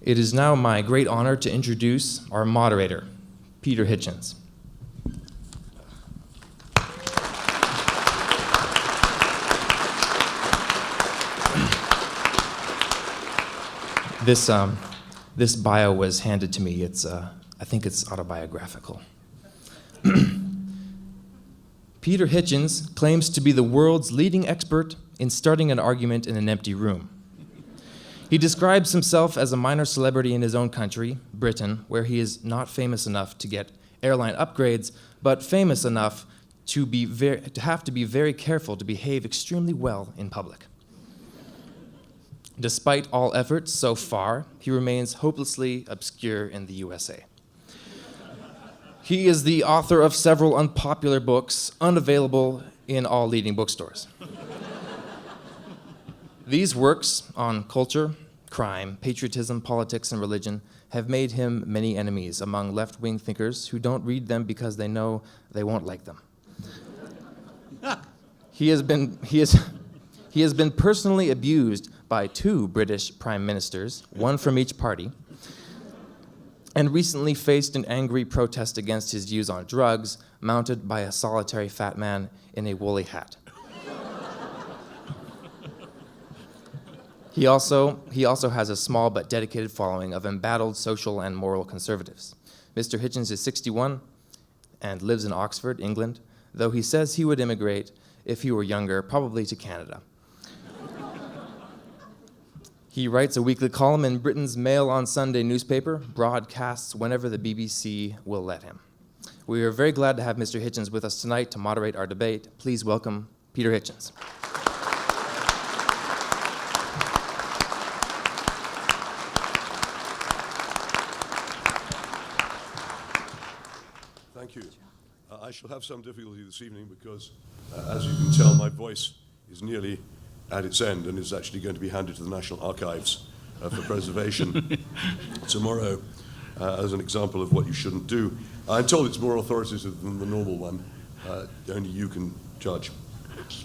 It is now my great honor to introduce our moderator, Peter Hitchens. This bio was handed to me. I think it's autobiographical. Peter Hitchens claims to be the world's leading expert in starting an argument in an empty room. He describes himself as a minor celebrity in his own country, Britain, where he is not famous enough to get airline upgrades, but famous enough to have to be very careful to behave extremely well in public. Despite all efforts so far, he remains hopelessly obscure in the USA. He is the author of several unpopular books, unavailable in all leading bookstores. These works on culture, crime, patriotism, politics, and religion have made him many enemies among left-wing thinkers who don't read them because they know they won't like them. He has been personally abused by 2 British prime ministers, one from each party, and recently faced an angry protest against his views on drugs, mounted by a solitary fat man in a woolly hat. He also has a small but dedicated following of embattled social and moral conservatives. Mr. Hitchens is 61 and lives in Oxford, England, though he says he would immigrate if he were younger, probably to Canada. He writes a weekly column in Britain's Mail on Sunday newspaper, broadcasts whenever the BBC will let him. We are very glad to have Mr. Hitchens with us tonight to moderate our debate. Please welcome Peter Hitchens. Thank you. I shall have some difficulty this evening because, as you can tell, my voice is nearly at its end and is actually going to be handed to the National Archives for preservation tomorrow as an example of what you shouldn't do. I'm told it's more authoritative than the normal one. Only you can judge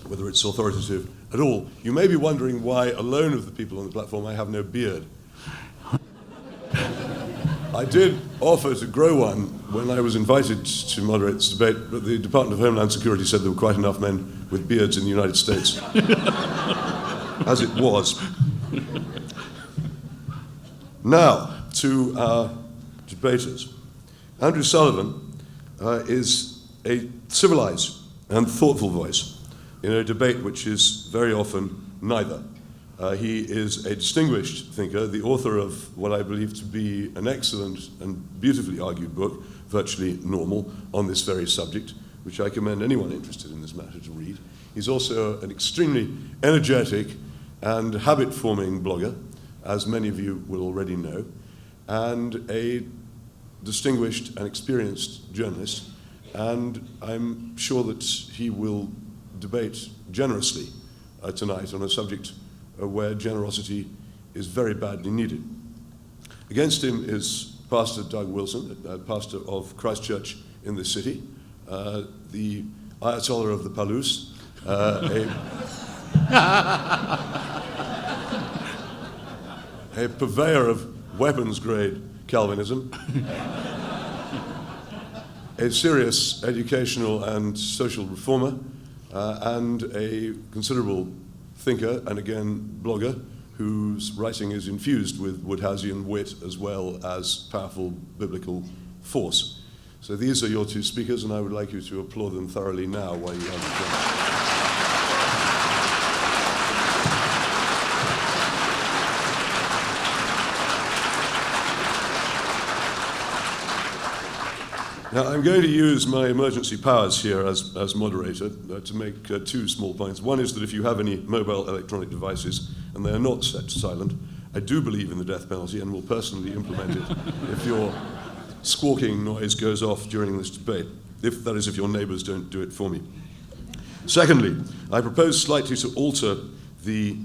whether it's authoritative at all. You may be wondering why, alone of the people on the platform, I have no beard. I did offer to grow one when I was invited to moderate this debate, but the Department of Homeland Security said there were quite enough men with beards in the United States, as it was. Now, to our debaters. Andrew Sullivan is a civilized and thoughtful voice in a debate which is very often neither. He is a distinguished thinker, the author of what I believe to be an excellent and beautifully argued book, Virtually Normal, on this very subject, which I commend anyone interested in this matter to read. He's also an extremely energetic and habit-forming blogger, as many of you will already know, and a distinguished and experienced journalist, and I'm sure that he will debate generously tonight on a subject where generosity is very badly needed. Against him is Pastor Doug Wilson, pastor of Christ Church in this city, the Ayatollah of the Palouse, a purveyor of weapons-grade Calvinism, a serious educational and social reformer, and a considerable thinker, and again, blogger, whose writing is infused with Woodhouseian wit as well as powerful biblical force. So these are your 2 speakers, and I would like you to applaud them thoroughly now while you have the chance. Now, I'm going to use my emergency powers here as moderator to make 2 small points. One is that if you have any mobile electronic devices and they are not set to silent, I do believe in the death penalty and will personally implement it if your squawking noise goes off during this debate, if your neighbors don't do it for me. Secondly, I propose slightly to alter the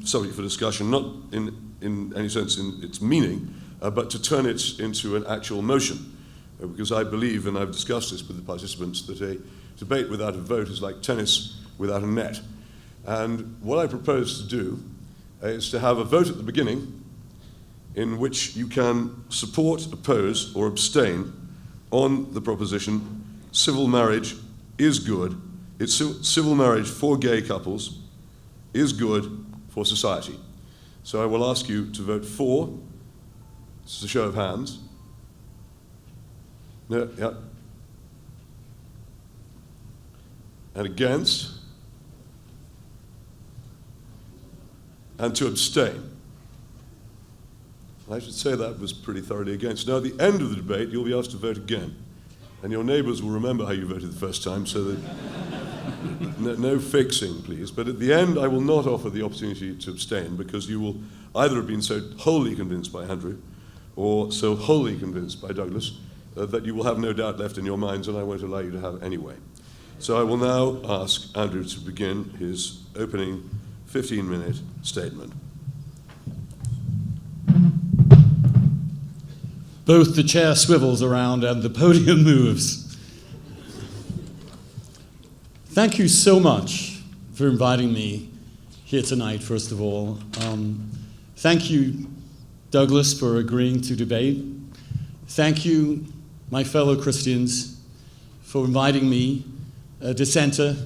subject for discussion, not in any sense in its meaning, but to turn it into an actual motion. Because I believe, and I've discussed this with the participants, that a debate without a vote is like tennis without a net. And what I propose to do is to have a vote at the beginning in which you can support, oppose, or abstain on the proposition civil marriage is good. Civil marriage for gay couples is good for society. So I will ask you to vote for. This is a show of hands. No, yeah. And against. And to abstain. I should say that was pretty thoroughly against. Now, at the end of the debate, you'll be asked to vote again. And your neighbours will remember how you voted the first time, so that no fixing, please. But at the end, I will not offer the opportunity to abstain, because you will either have been so wholly convinced by Andrew or so wholly convinced by Douglas that you will have no doubt left in your minds, and I won't allow you to have anyway. So I will now ask Andrew to begin his opening 15-minute statement. Both the chair swivels around and the podium moves. Thank you so much for inviting me here tonight, first of all. Thank you, Douglas, for agreeing to debate. Thank you, my fellow Christians, for inviting me, a dissenter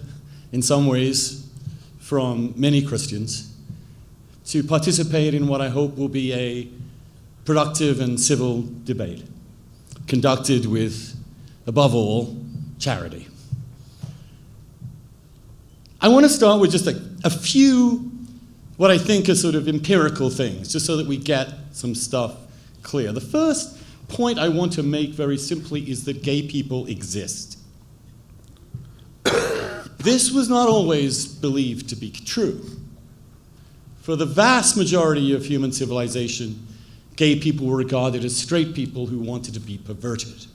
in some ways from many Christians, to participate in what I hope will be a productive and civil debate, conducted with, above all, charity. I want to start with just a few, what I think are sort of empirical things, just so that we get some stuff clear. The first point I want to make very simply is that gay people exist. This was not always believed to be true. For the vast majority of human civilization, gay people were regarded as straight people who wanted to be perverted.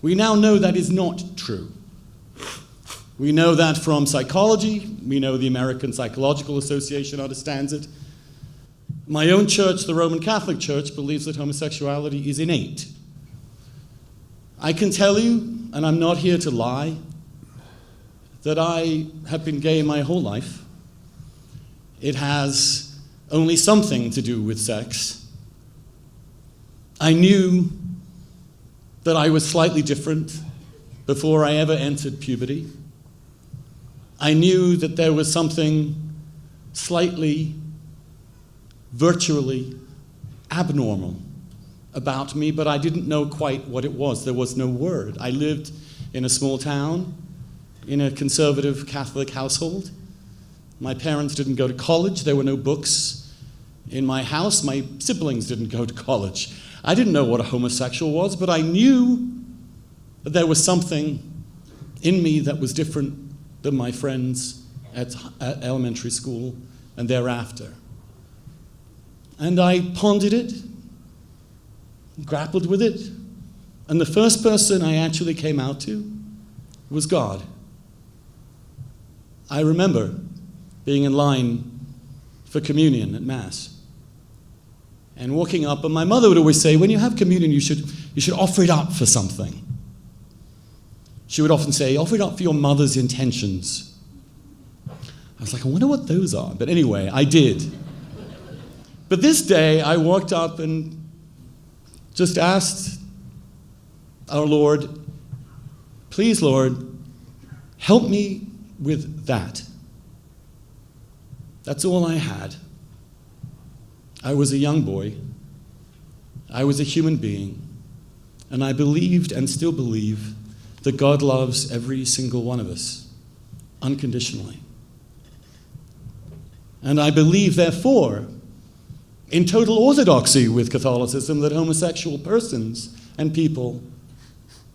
We now know that is not true. We know that from psychology. We know the American Psychological Association understands it. My own church, the Roman Catholic Church, believes that homosexuality is innate. I can tell you, and I'm not here to lie, that I have been gay my whole life. It has only something to do with sex. I knew that I was slightly different before I ever entered puberty. I knew that there was something slightly, virtually abnormal about me, but I didn't know quite what it was. There was no word. I lived in a small town, in a conservative Catholic household. My parents didn't go to college. There were no books in my house. My siblings didn't go to college. I didn't know what a homosexual was, but I knew that there was something in me that was different than my friends at elementary school and thereafter. And I pondered it, grappled with it, and the first person I actually came out to was God. I remember being in line for communion at Mass and walking up, and my mother would always say, when you have communion, you should offer it up for something. She would often say, offer it up for your mother's intentions. I was like, I wonder what those are. But anyway, I did. But this day, I walked up and just asked our Lord, please, Lord, help me with that. That's all I had. I was a young boy. I was a human being. And I believed and still believe that God loves every single one of us, unconditionally. And I believe, therefore, in total orthodoxy with Catholicism, that homosexual persons and people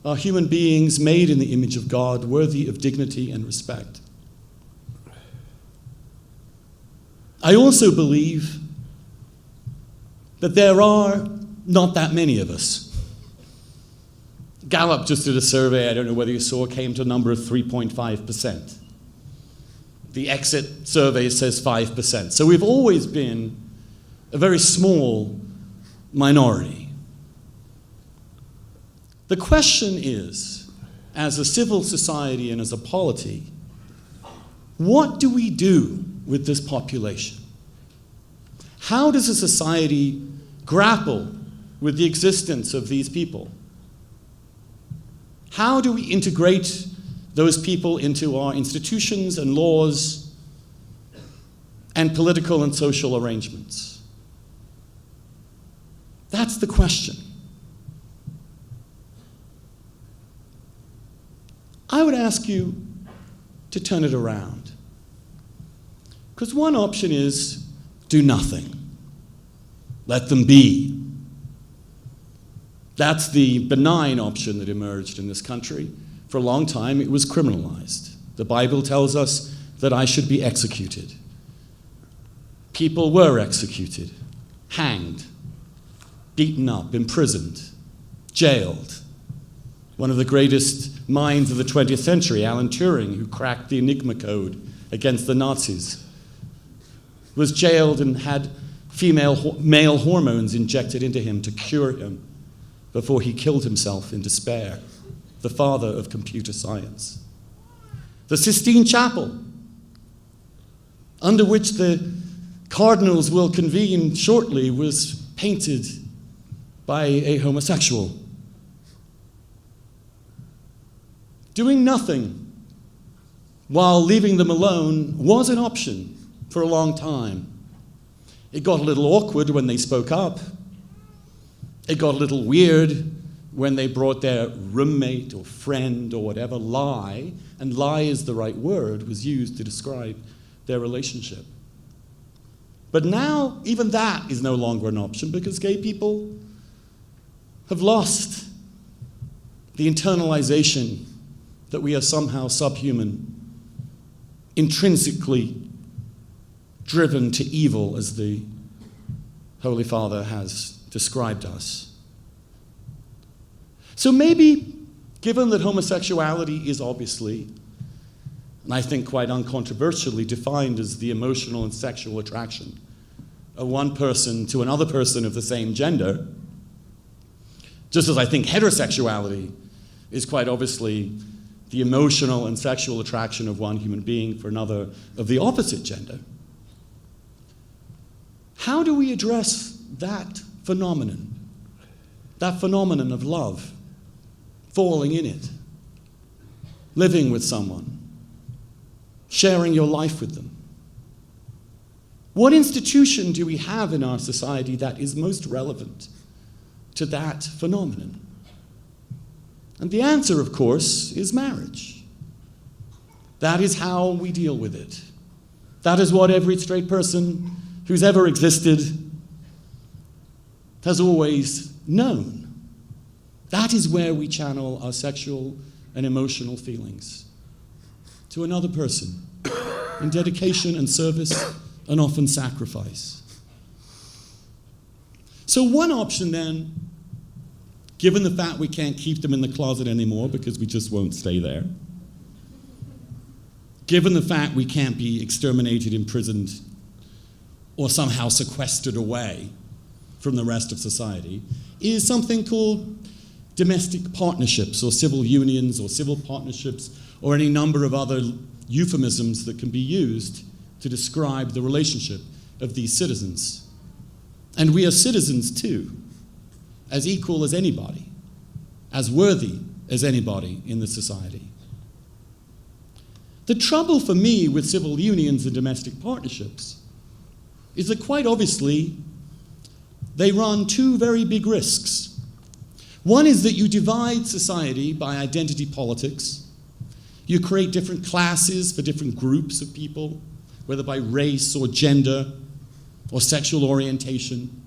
are human beings made in the image of God, worthy of dignity and respect. I also believe that there are not that many of us. Gallup just did a survey, I don't know whether you saw, came to a number of 3.5%. The exit survey says 5%. So we've always been a very small minority. The question is, as a civil society and as a polity, what do we do with this population? How does a society grapple with the existence of these people? How do we integrate those people into our institutions and laws and political and social arrangements? That's the question. I would ask you to turn it around. Because one option is do nothing. Let them be. That's the benign option that emerged in this country. For a long time, it was criminalized. The Bible tells us that I should be executed. People were executed, hanged, beaten up, imprisoned, jailed. One of the greatest minds of the 20th century, Alan Turing, who cracked the Enigma code against the Nazis, was jailed and had male hormones injected into him to cure him before he killed himself in despair, the father of computer science. The Sistine Chapel, under which the cardinals will convene shortly, was painted by a homosexual. Doing nothing while leaving them alone was an option for a long time. It got a little awkward when they spoke up. It got a little weird when they brought their roommate or friend or whatever, lie, and lie is the right word, was used to describe their relationship. But now, even that is no longer an option because gay people have lost the internalization that we are somehow subhuman, intrinsically driven to evil, as the Holy Father has described us. So maybe, given that homosexuality is obviously, and I think quite uncontroversially, defined as the emotional and sexual attraction of one person to another person of the same gender, just as I think heterosexuality is quite obviously the emotional and sexual attraction of one human being for another of the opposite gender. How do we address that phenomenon of love, falling in it, living with someone, sharing your life with them? What institution do we have in our society that is most relevant to that phenomenon? And the answer, of course, is marriage. That is how we deal with it. That is what every straight person who's ever existed has always known. That is where we channel our sexual and emotional feelings to another person in dedication and service and often sacrifice. So one option then, given the fact we can't keep them in the closet anymore because we just won't stay there, given the fact we can't be exterminated, imprisoned, or somehow sequestered away from the rest of society, is something called domestic partnerships or civil unions or civil partnerships or any number of other euphemisms that can be used to describe the relationship of these citizens. And we are citizens too, as equal as anybody, as worthy as anybody in the society. The trouble for me with civil unions and domestic partnerships is that quite obviously they run two very big risks. One is that you divide society by identity politics. You create different classes for different groups of people, whether by race or gender or sexual orientation.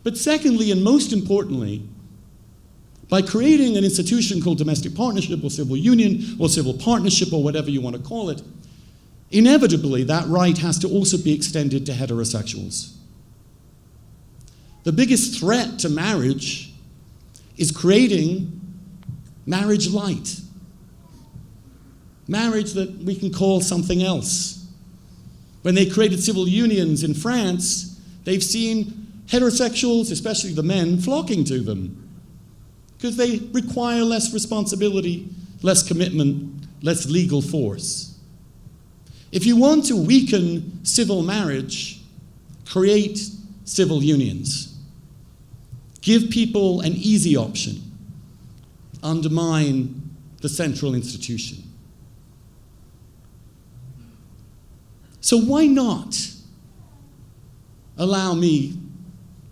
But secondly, and most importantly, by creating an institution called domestic partnership or civil union or civil partnership or whatever you want to call it, inevitably that right has to also be extended to heterosexuals. The biggest threat to marriage is creating marriage light. Marriage that we can call something else. When they created civil unions in France, they've seen heterosexuals, especially the men, flocking to them because they require less responsibility, less commitment, less legal force. If you want to weaken civil marriage, create civil unions, give people an easy option, undermine the central institution. So why not allow me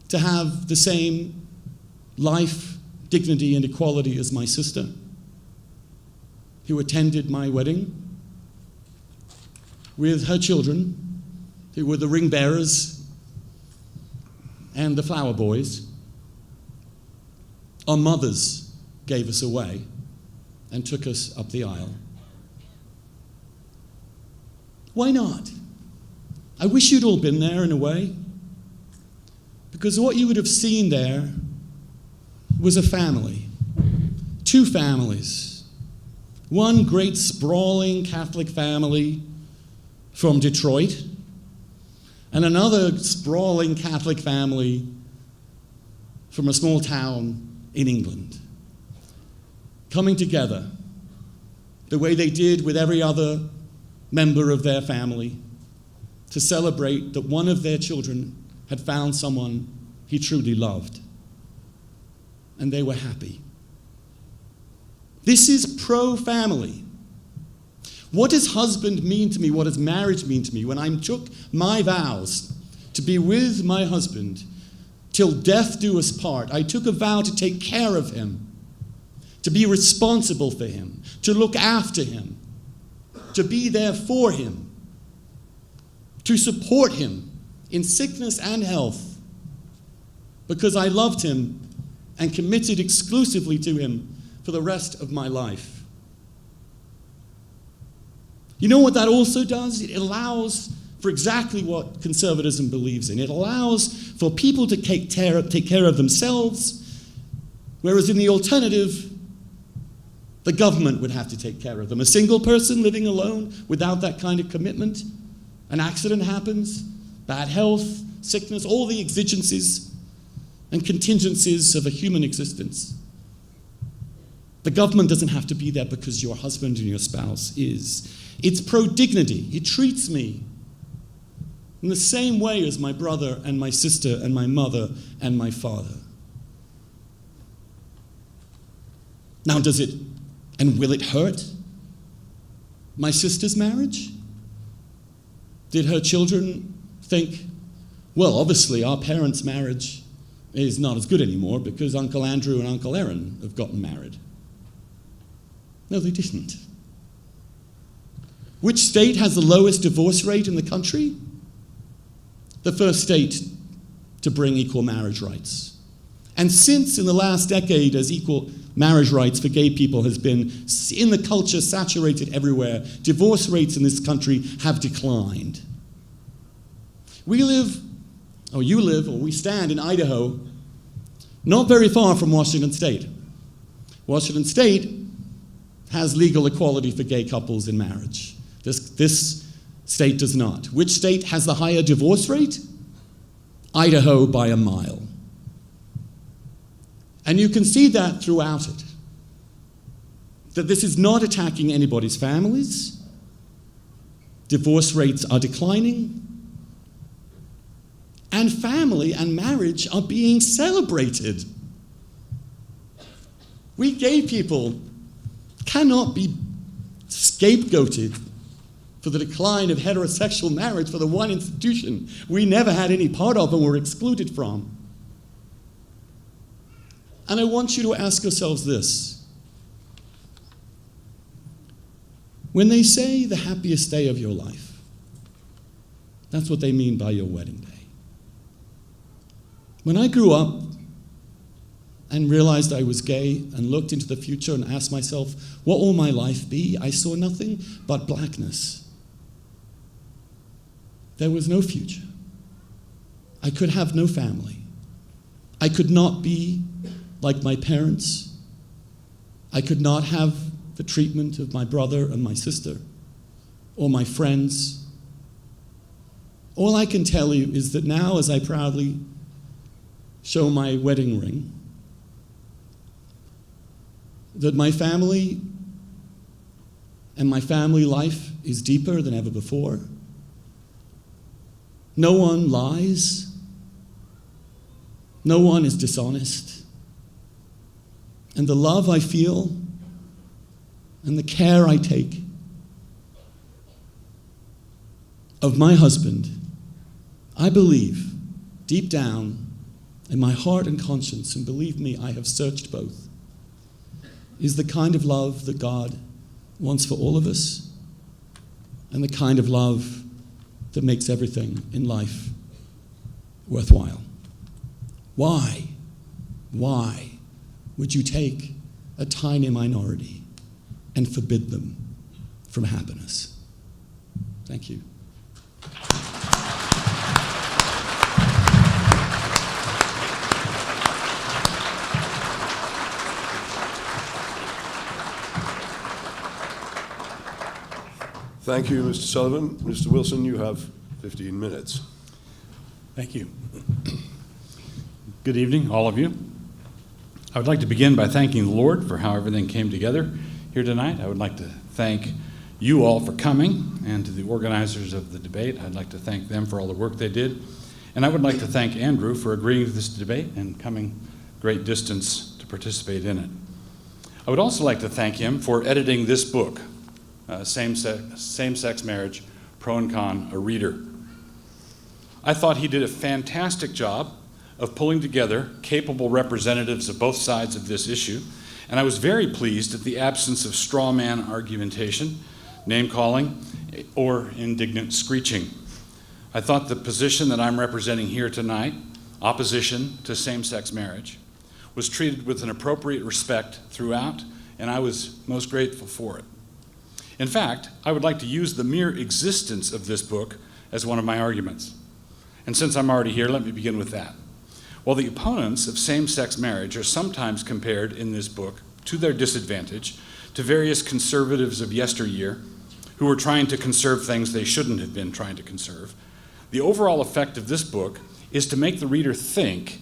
to have the same life, dignity, and equality as my sister, who attended my wedding with her children, who were the ring bearers and the flower boys? Our mothers gave us away and took us up the aisle. Why not? I wish you'd all been there in a way, because what you would have seen there was a family, two families. One great sprawling Catholic family from Detroit, and another sprawling Catholic family from a small town in England, coming together the way they did with every other member of their family to celebrate that one of their children had found someone he truly loved. And they were happy. This is pro-family. What does husband mean to me? What does marriage mean to me? When I took my vows to be with my husband till death do us part, I took a vow to take care of him, to be responsible for him, to look after him, to be there for him, to support him in sickness and health, because I loved him and committed exclusively to him for the rest of my life. You know what that also does? It allows for exactly what conservatism believes in. It allows for people to take care of themselves, whereas in the alternative, the government would have to take care of them. A single person living alone without that kind of commitment, an accident happens, bad health, sickness, all the exigencies and contingencies of a human existence. The government doesn't have to be there because your husband and your spouse is. It's pro-dignity. It treats me in the same way as my brother and my sister and my mother and my father. Now, does it and will it hurt my sister's marriage? Did her children think, well, obviously our parents' marriage is not as good anymore because Uncle Andrew and Uncle Aaron have gotten married? No, they didn't. Which state has the lowest divorce rate in the country? The first state to bring equal marriage rights. And since in the last decade, as equal marriage rights for gay people has been in the culture saturated everywhere, divorce rates in this country have declined. We stand in Idaho, not very far from Washington State. Washington State has legal equality for gay couples in marriage. This state does not. Which state has the higher divorce rate? Idaho by a mile. And you can see that throughout it. That this is not attacking anybody's families. Divorce rates are declining. And family and marriage are being celebrated. We gay people cannot be scapegoated for the decline of heterosexual marriage for the one institution we never had any part of and were excluded from. And I want you to ask yourselves this. When they say the happiest day of your life, that's what they mean by your wedding day. When I grew up and realized I was gay and looked into the future and asked myself, what will my life be? I saw nothing but blackness. There was no future. I could have no family. I could not be like my parents. I could not have the treatment of my brother and my sister or my friends. All I can tell you is that now, as I proudly show my wedding ring, that my family and my family life is deeper than ever before. No one lies. No one is dishonest. And the love I feel and the care I take of my husband, I believe deep down in my heart and conscience, and believe me, I have searched both, is the kind of love that God wants for all of us, and the kind of love that makes everything in life worthwhile. Why would you take a tiny minority and forbid them from happiness? Thank you. Thank you, Mr. Sullivan. Mr. Wilson, you have 15 minutes. Thank you. Good evening, all of you. I would like to begin by thanking the Lord for how everything came together here tonight. I would like to thank you all for coming, and to the organizers of the debate, I'd like to thank them for all the work they did. And I would like to thank Andrew for agreeing to this debate and coming great distance to participate in it. I would also like to thank him for editing this book, Same-Sex Marriage, Pro and Con, a Reader. I thought he did a fantastic job of pulling together capable representatives of both sides of this issue, and I was very pleased at the absence of straw man argumentation, name-calling, or indignant screeching. I thought the position that I'm representing here tonight, opposition to same-sex marriage, was treated with an appropriate respect throughout, and I was most grateful for it. In fact, I would like to use the mere existence of this book as one of my arguments. And since I'm already here, let me begin with that. While the opponents of same-sex marriage are sometimes compared in this book, to their disadvantage, to various conservatives of yesteryear who were trying to conserve things they shouldn't have been trying to conserve, the overall effect of this book is to make the reader think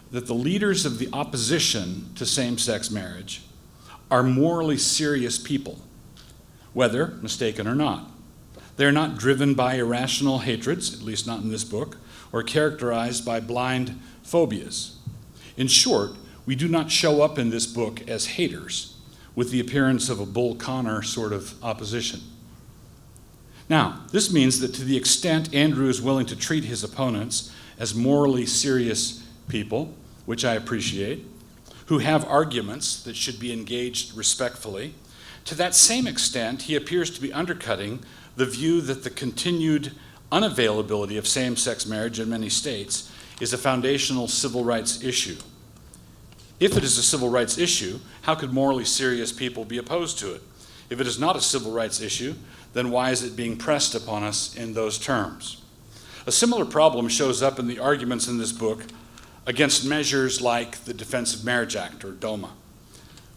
that the leaders of the opposition to same-sex marriage are morally serious people, whether mistaken or not. They're not driven by irrational hatreds, at least not in this book, or characterized by blind phobias. In short, we do not show up in this book as haters with the appearance of a Bull Connor sort of opposition. Now, this means that to the extent Andrew is willing to treat his opponents as morally serious people, which I appreciate, who have arguments that should be engaged respectfully, to that same extent, he appears to be undercutting the view that the continued unavailability of same-sex marriage in many states is a foundational civil rights issue. If it is a civil rights issue, how could morally serious people be opposed to it? If it is not a civil rights issue, then why is it being pressed upon us in those terms? A similar problem shows up in the arguments in this book against measures like the Defense of Marriage Act, or DOMA.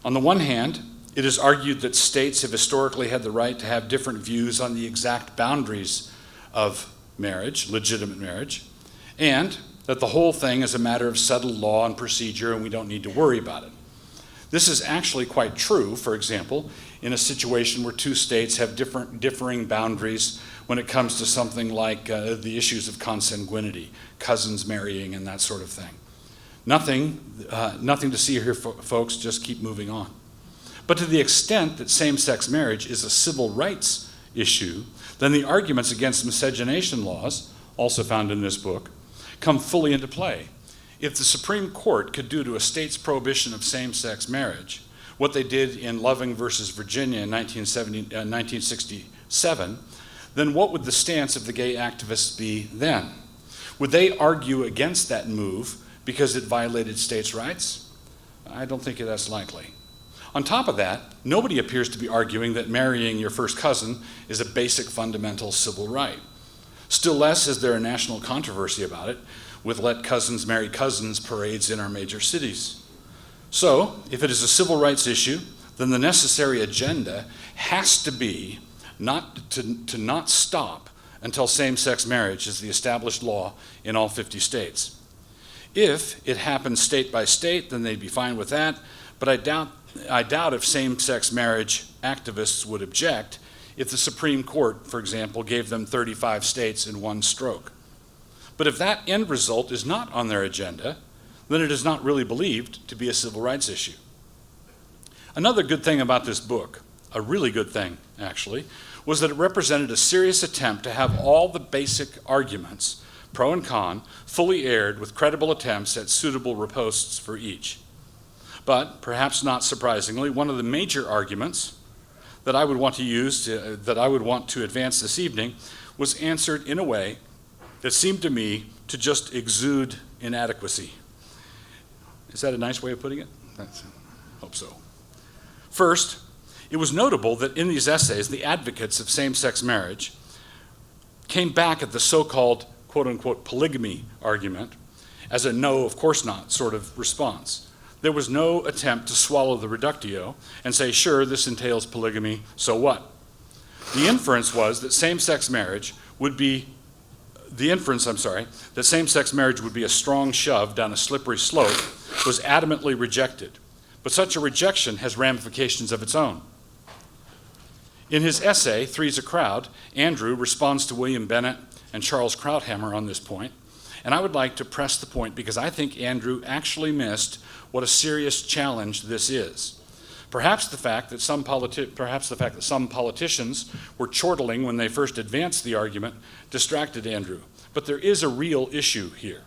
On the one hand, it is argued that states have historically had the right to have different views on the exact boundaries of marriage, legitimate marriage, and that the whole thing is a matter of settled law and procedure and we don't need to worry about it. This is actually quite true, for example, in a situation where two states have differing boundaries when it comes to something like the issues of consanguinity, cousins marrying and that sort of thing. Nothing to see here, folks, just keep moving on. But to the extent that same-sex marriage is a civil rights issue, then the arguments against miscegenation laws, also found in this book, come fully into play. If the Supreme Court could do to a state's prohibition of same-sex marriage what they did in Loving versus Virginia in 1967, then what would the stance of the gay activists be then? Would they argue against that move because it violated states' rights? I don't think that's likely. On top of that, nobody appears to be arguing that marrying your first cousin is a basic fundamental civil right. Still less is there a national controversy about it, with Let Cousins Marry Cousins parades in our major cities. So, if it is a civil rights issue, then the necessary agenda has to be not stop until same-sex marriage is the established law in all 50 states. If it happens state by state, then they'd be fine with that, but I doubt if same-sex marriage activists would object if the Supreme Court, for example, gave them 35 states in one stroke. But if that end result is not on their agenda, then it is not really believed to be a civil rights issue. Another good thing about this book, a really good thing actually, was that it represented a serious attempt to have all the basic arguments, pro and con, fully aired with credible attempts at suitable ripostes for each. But, perhaps not surprisingly, one of the major arguments that I would want to advance this evening was answered in a way that seemed to me to just exude inadequacy. Is that a nice way of putting it? I hope so. First, it was notable that in these essays, the advocates of same-sex marriage came back at the so-called quote-unquote polygamy argument as a no, of course not sort of response. There was no attempt to swallow the reductio and say, sure, this entails polygamy, so what? The inference that same-sex marriage would be a strong shove down a slippery slope was adamantly rejected. But such a rejection has ramifications of its own. In his essay, Three's a Crowd, Andrew responds to William Bennett and Charles Krauthammer on this point, and I would like to press the point because I think Andrew actually missed what a serious challenge this is. Perhaps the fact that some politicians were chortling when they first advanced the argument distracted Andrew, but there is a real issue here.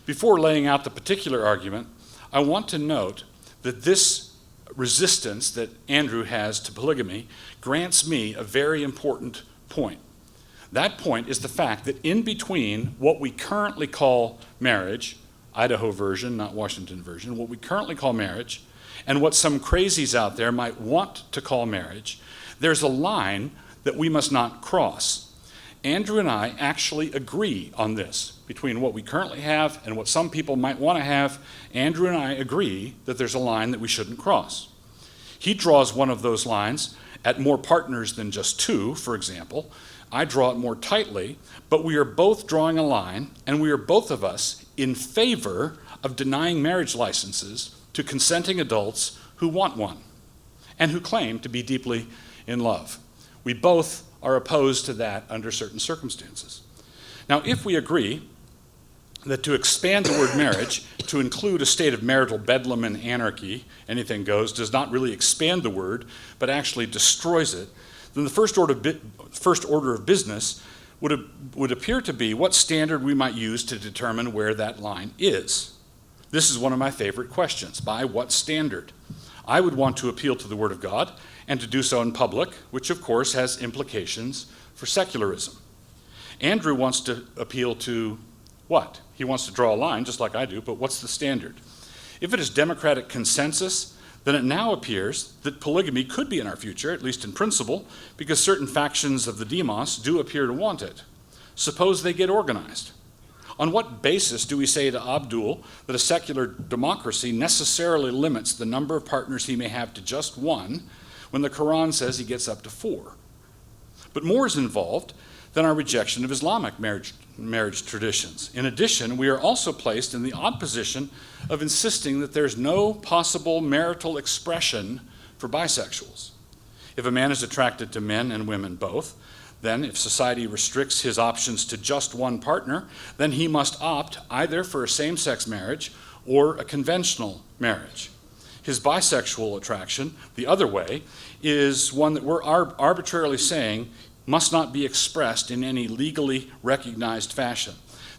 Before laying out the particular argument, I want to note that this resistance that Andrew has to polygamy grants me a very important point. That point is the fact that in between what we currently call marriage, Idaho version, not Washington version, what we currently call marriage, and what some crazies out there might want to call marriage, there's a line that we must not cross. Andrew and I actually agree on this. Between what we currently have and what some people might want to have, Andrew and I agree that there's a line that we shouldn't cross. He draws one of those lines at more partners than just two, for example. I draw it more tightly, but we are both drawing a line, and we are both of us in favor of denying marriage licenses to consenting adults who want one and who claim to be deeply in love. We both are opposed to that under certain circumstances. Now, if we agree that to expand the word marriage to include a state of marital bedlam and anarchy, anything goes, does not really expand the word, but actually destroys it, then the first order of business would appear to be what standard we might use to determine where that line is. This is one of my favorite questions. By what standard? I would want to appeal to the Word of God and to do so in public, which of course has implications for secularism. Andrew wants to appeal to what? He wants to draw a line, just like I do, but what's the standard? If it is democratic consensus, then it now appears that polygamy could be in our future, at least in principle, because certain factions of the demos do appear to want it. Suppose they get organized. On what basis do we say to Abdul that a secular democracy necessarily limits the number of partners he may have to just one, when the Quran says he gets up to 4? But more is involved than our rejection of Islamic marriage traditions. In addition, we are also placed in the odd position of insisting that there's no possible marital expression for bisexuals. If a man is attracted to men and women both, then if society restricts his options to just one partner, then he must opt either for a same-sex marriage or a conventional marriage. His bisexual attraction, the other way, is one that we're arbitrarily saying must not be expressed in any legally recognized fashion.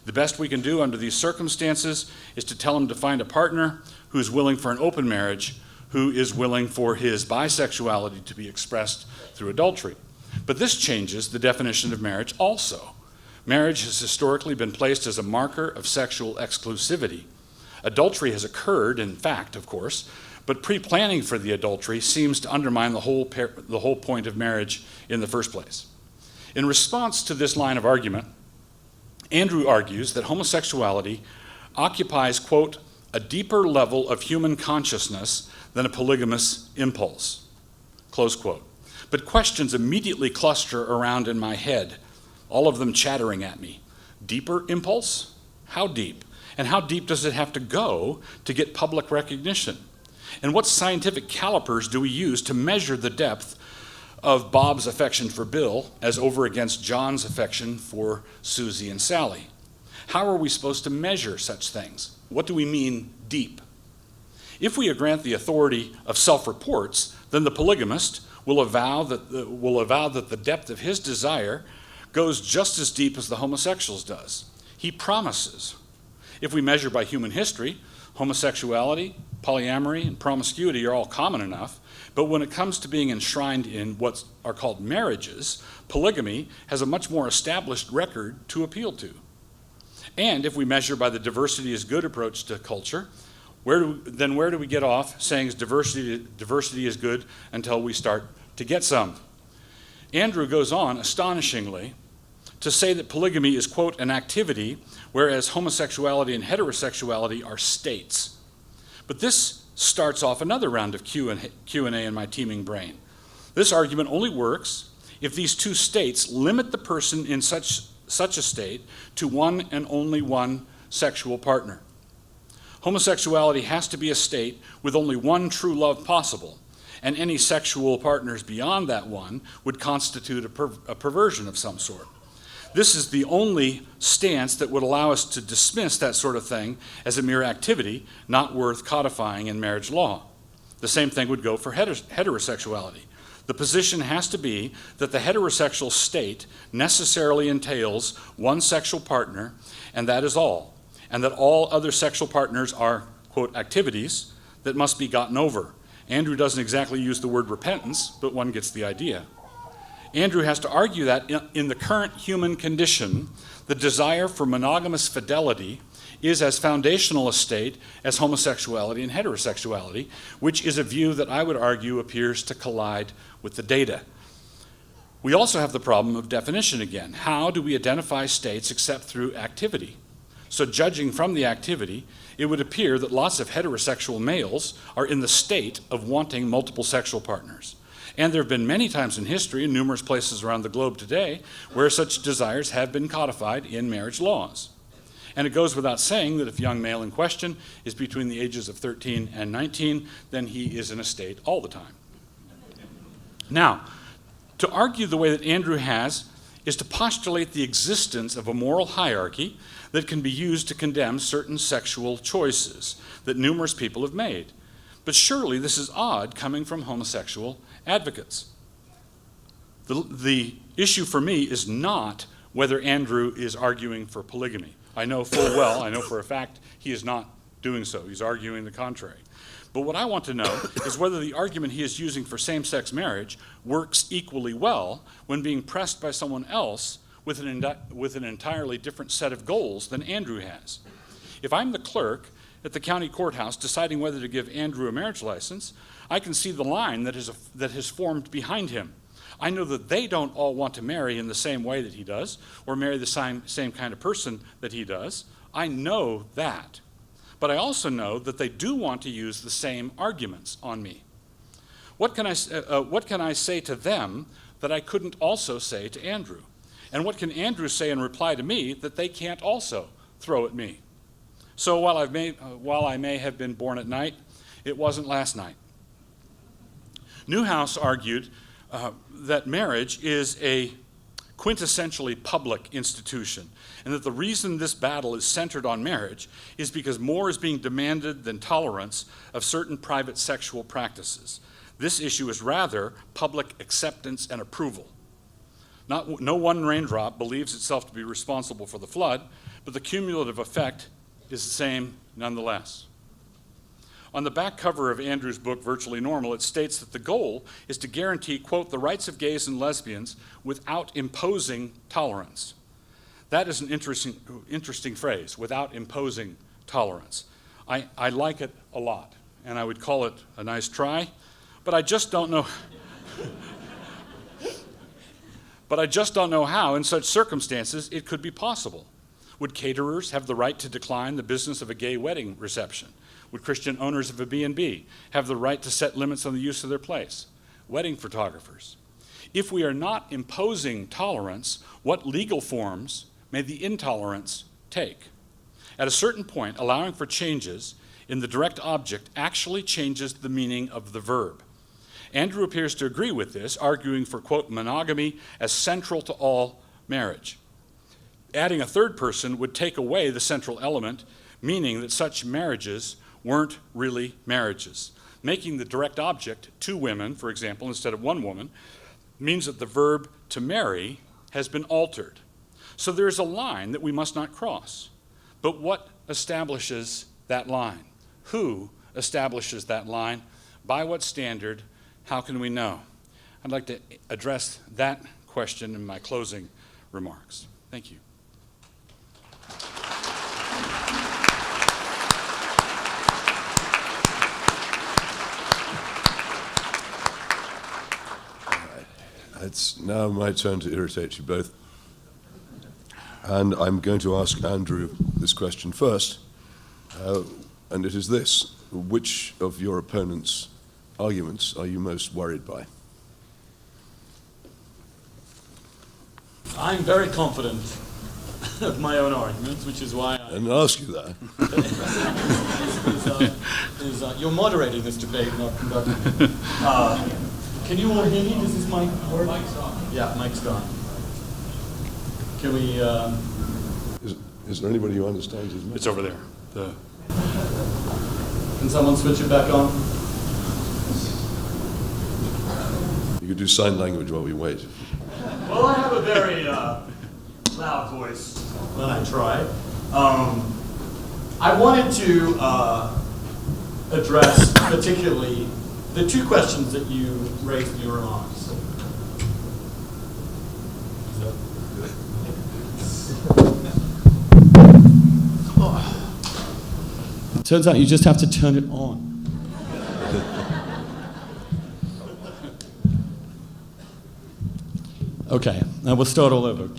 The best we can do under these circumstances is to tell him to find a partner who's willing for an open marriage, who is willing for his bisexuality to be expressed through adultery. But this changes the definition of marriage also. Marriage has historically been placed as a marker of sexual exclusivity. Adultery has occurred, in fact, of course, but pre-planning for the adultery seems to undermine the whole point of marriage in the first place. In response to this line of argument, Andrew argues that homosexuality occupies, quote, a deeper level of human consciousness than a polygamous impulse, close quote. But questions immediately cluster around in my head, all of them chattering at me. Deeper impulse? How deep? And how deep does it have to go to get public recognition? And what scientific calipers do we use to measure the depth of Bob's affection for Bill as over against John's affection for Susie and Sally? How are we supposed to measure such things? What do we mean deep? If we grant the authority of self-reports, then the polygamist will avow that the depth of his desire goes just as deep as the homosexual's does. He promises. If we measure by human history, homosexuality, polyamory, and promiscuity are all common enough, but when it comes to being enshrined in what are called marriages, polygamy has a much more established record to appeal to. And if we measure by the diversity is good approach to culture, where do we get off saying diversity is good until we start to get some? Andrew goes on, astonishingly, to say that polygamy is, quote, an activity, whereas homosexuality and heterosexuality are states. But this starts off another round of Q&A in my teeming brain. This argument only works if these two states limit the person in such a state to one and only one sexual partner. Homosexuality has to be a state with only one true love possible, and any sexual partners beyond that one would constitute a perversion of some sort. This is the only stance that would allow us to dismiss that sort of thing as a mere activity not worth codifying in marriage law. The same thing would go for heterosexuality. The position has to be that the heterosexual state necessarily entails one sexual partner, and that is all, and that all other sexual partners are, quote, activities that must be gotten over. Andrew doesn't exactly use the word repentance, but one gets the idea. Andrew has to argue that in the current human condition, the desire for monogamous fidelity is as foundational a state as homosexuality and heterosexuality, which is a view that I would argue appears to collide with the data. We also have the problem of definition again. How do we identify states except through activity? So judging from the activity, it would appear that lots of heterosexual males are in the state of wanting multiple sexual partners. And there have been many times in history, in numerous places around the globe today, where such desires have been codified in marriage laws. And it goes without saying that if a young male in question is between the ages of 13 and 19, then he is in a state all the time. Now, to argue the way that Andrew has is to postulate the existence of a moral hierarchy that can be used to condemn certain sexual choices that numerous people have made. But surely this is odd coming from homosexual advocates. The issue for me is not whether Andrew is arguing for polygamy. I know full well, I know for a fact, he is not doing so. He's arguing the contrary. But what I want to know is whether the argument he is using for same-sex marriage works equally well when being pressed by someone else with an entirely different set of goals than Andrew has. If I'm the clerk at the county courthouse deciding whether to give Andrew a marriage license, I can see the line that has formed behind him. I know that they don't all want to marry in the same way that he does, or marry the same kind of person that he does. I know that. But I also know that they do want to use the same arguments on me. What can I say to them that I couldn't also say to Andrew? And what can Andrew say in reply to me that they can't also throw at me? So while I may have been born at night, it wasn't last night. Newhouse argued that marriage is a quintessentially public institution, and that the reason this battle is centered on marriage is because more is being demanded than tolerance of certain private sexual practices. This issue is rather public acceptance and approval. No one raindrop believes itself to be responsible for the flood, but the cumulative effect is the same nonetheless. On the back cover of Andrew's book, Virtually Normal, it states that the goal is to guarantee, quote, the rights of gays and lesbians without imposing tolerance. That is an interesting phrase, without imposing tolerance. I like it a lot, and I would call it a nice try, but I just don't know. But I just don't know how, in such circumstances, it could be possible. Would caterers have the right to decline the business of a gay wedding reception? Would Christian owners of a B&B have the right to set limits on the use of their place? Wedding photographers. If we are not imposing tolerance, what legal forms may the intolerance take? At a certain point, allowing for changes in the direct object actually changes the meaning of the verb. Andrew appears to agree with this, arguing for, quote, monogamy as central to all marriage. adding a third person would take away the central element, meaning that such marriages weren't really marriages. Making the direct object two women, for example, instead of one woman, means that the verb to marry has been altered. So there is a line that we must not cross. But what establishes that line? Who establishes that line? By what standard? How can we know? I'd like to address that question in my closing remarks. Thank you. It's now my turn to irritate you both. And I'm going to ask Andrew this question first. And it is this: which of your opponent's arguments are you most worried by? I'm very confident of my own arguments, which is why I didn't ask you that. you're moderating this debate, not conducting it. Can you all hear me? Does this mic work? Mic's on. Yeah, mic's gone. Can we... Is there anybody who understands his mic? It's over there. Can someone switch it back on? You could do sign language while we wait. Well, I have a very loud voice when I try. I wanted to address particularly the two questions that you raised in your remarks. Turns out you just have to turn it on. Okay, now we'll start all over.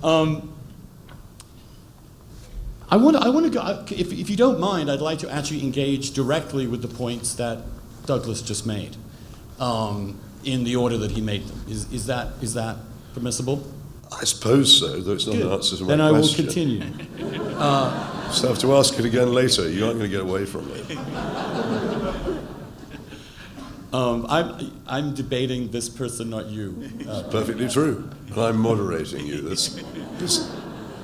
I want to go, if you don't mind, I'd like to actually engage directly with the points that Douglas just made, in the order that he made them. Is that permissible? I suppose so, though it's not an answer to my question. Then I will question. continue. So I have to ask it again later. You aren't going to get away from it. I'm debating this person, not you. It's perfectly true. And I'm moderating you.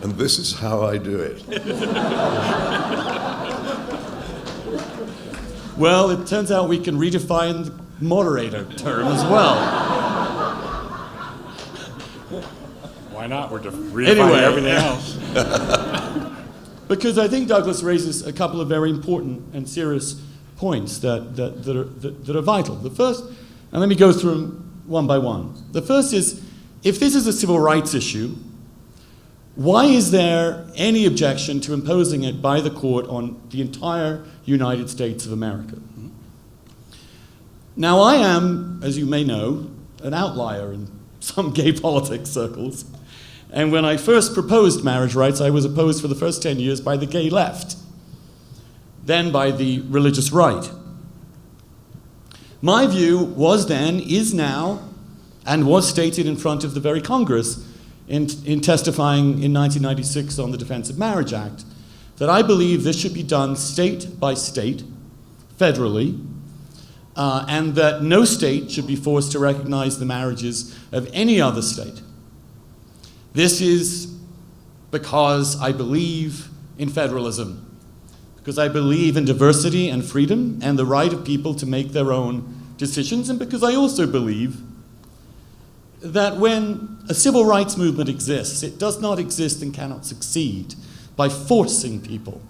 And this is how I do it. Well, it turns out we can redefine the moderator term as well. Why not? We're redefining everything else. Because I think Douglas raises a couple of very important and serious points that are vital. The first, and let me go through them one by one. The first is, if this is a civil rights issue, why is there any objection to imposing it by the court on the entire United States of America? Now, I am, as you may know, an outlier in some gay politics circles. And when I first proposed marriage rights, I was opposed for the first 10 years by the gay left, then by the religious right. My view was then, is now, and was stated in front of the very Congress in testifying in 1996 on the Defense of Marriage Act, that I believe this should be done state by state, federally, and that no state should be forced to recognize the marriages of any other state. This is because I believe in federalism, because I believe in diversity and freedom and the right of people to make their own decisions, and because I also believe that when a civil rights movement exists, it does not exist and cannot succeed by forcing people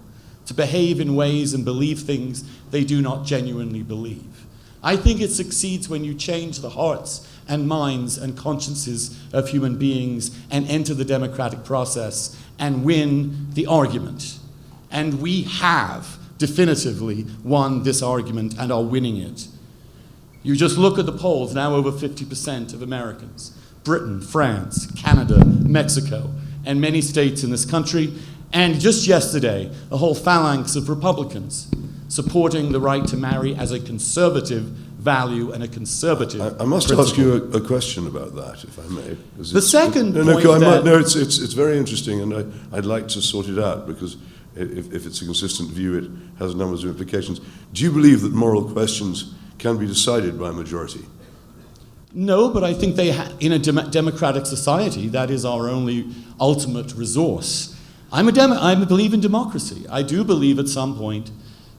to behave in ways and believe things they do not genuinely believe. I think it succeeds when you change the hearts and minds and consciences of human beings and enter the democratic process and win the argument. And we have definitively won this argument and are winning it. You just look at the polls, now over 50% of Americans, Britain, France, Canada, Mexico, and many states in this country, and just yesterday, a whole phalanx of Republicans supporting the right to marry as a conservative value and a conservative I must principle. ask you a question about that, if I may. The second point it's very interesting, and I'd like to sort it out, because if it's a consistent view, it has numbers of implications. Do you believe that moral questions can be decided by a majority? No, but I think in a democratic society, that is our only ultimate resource. I believe in democracy. I do believe at some point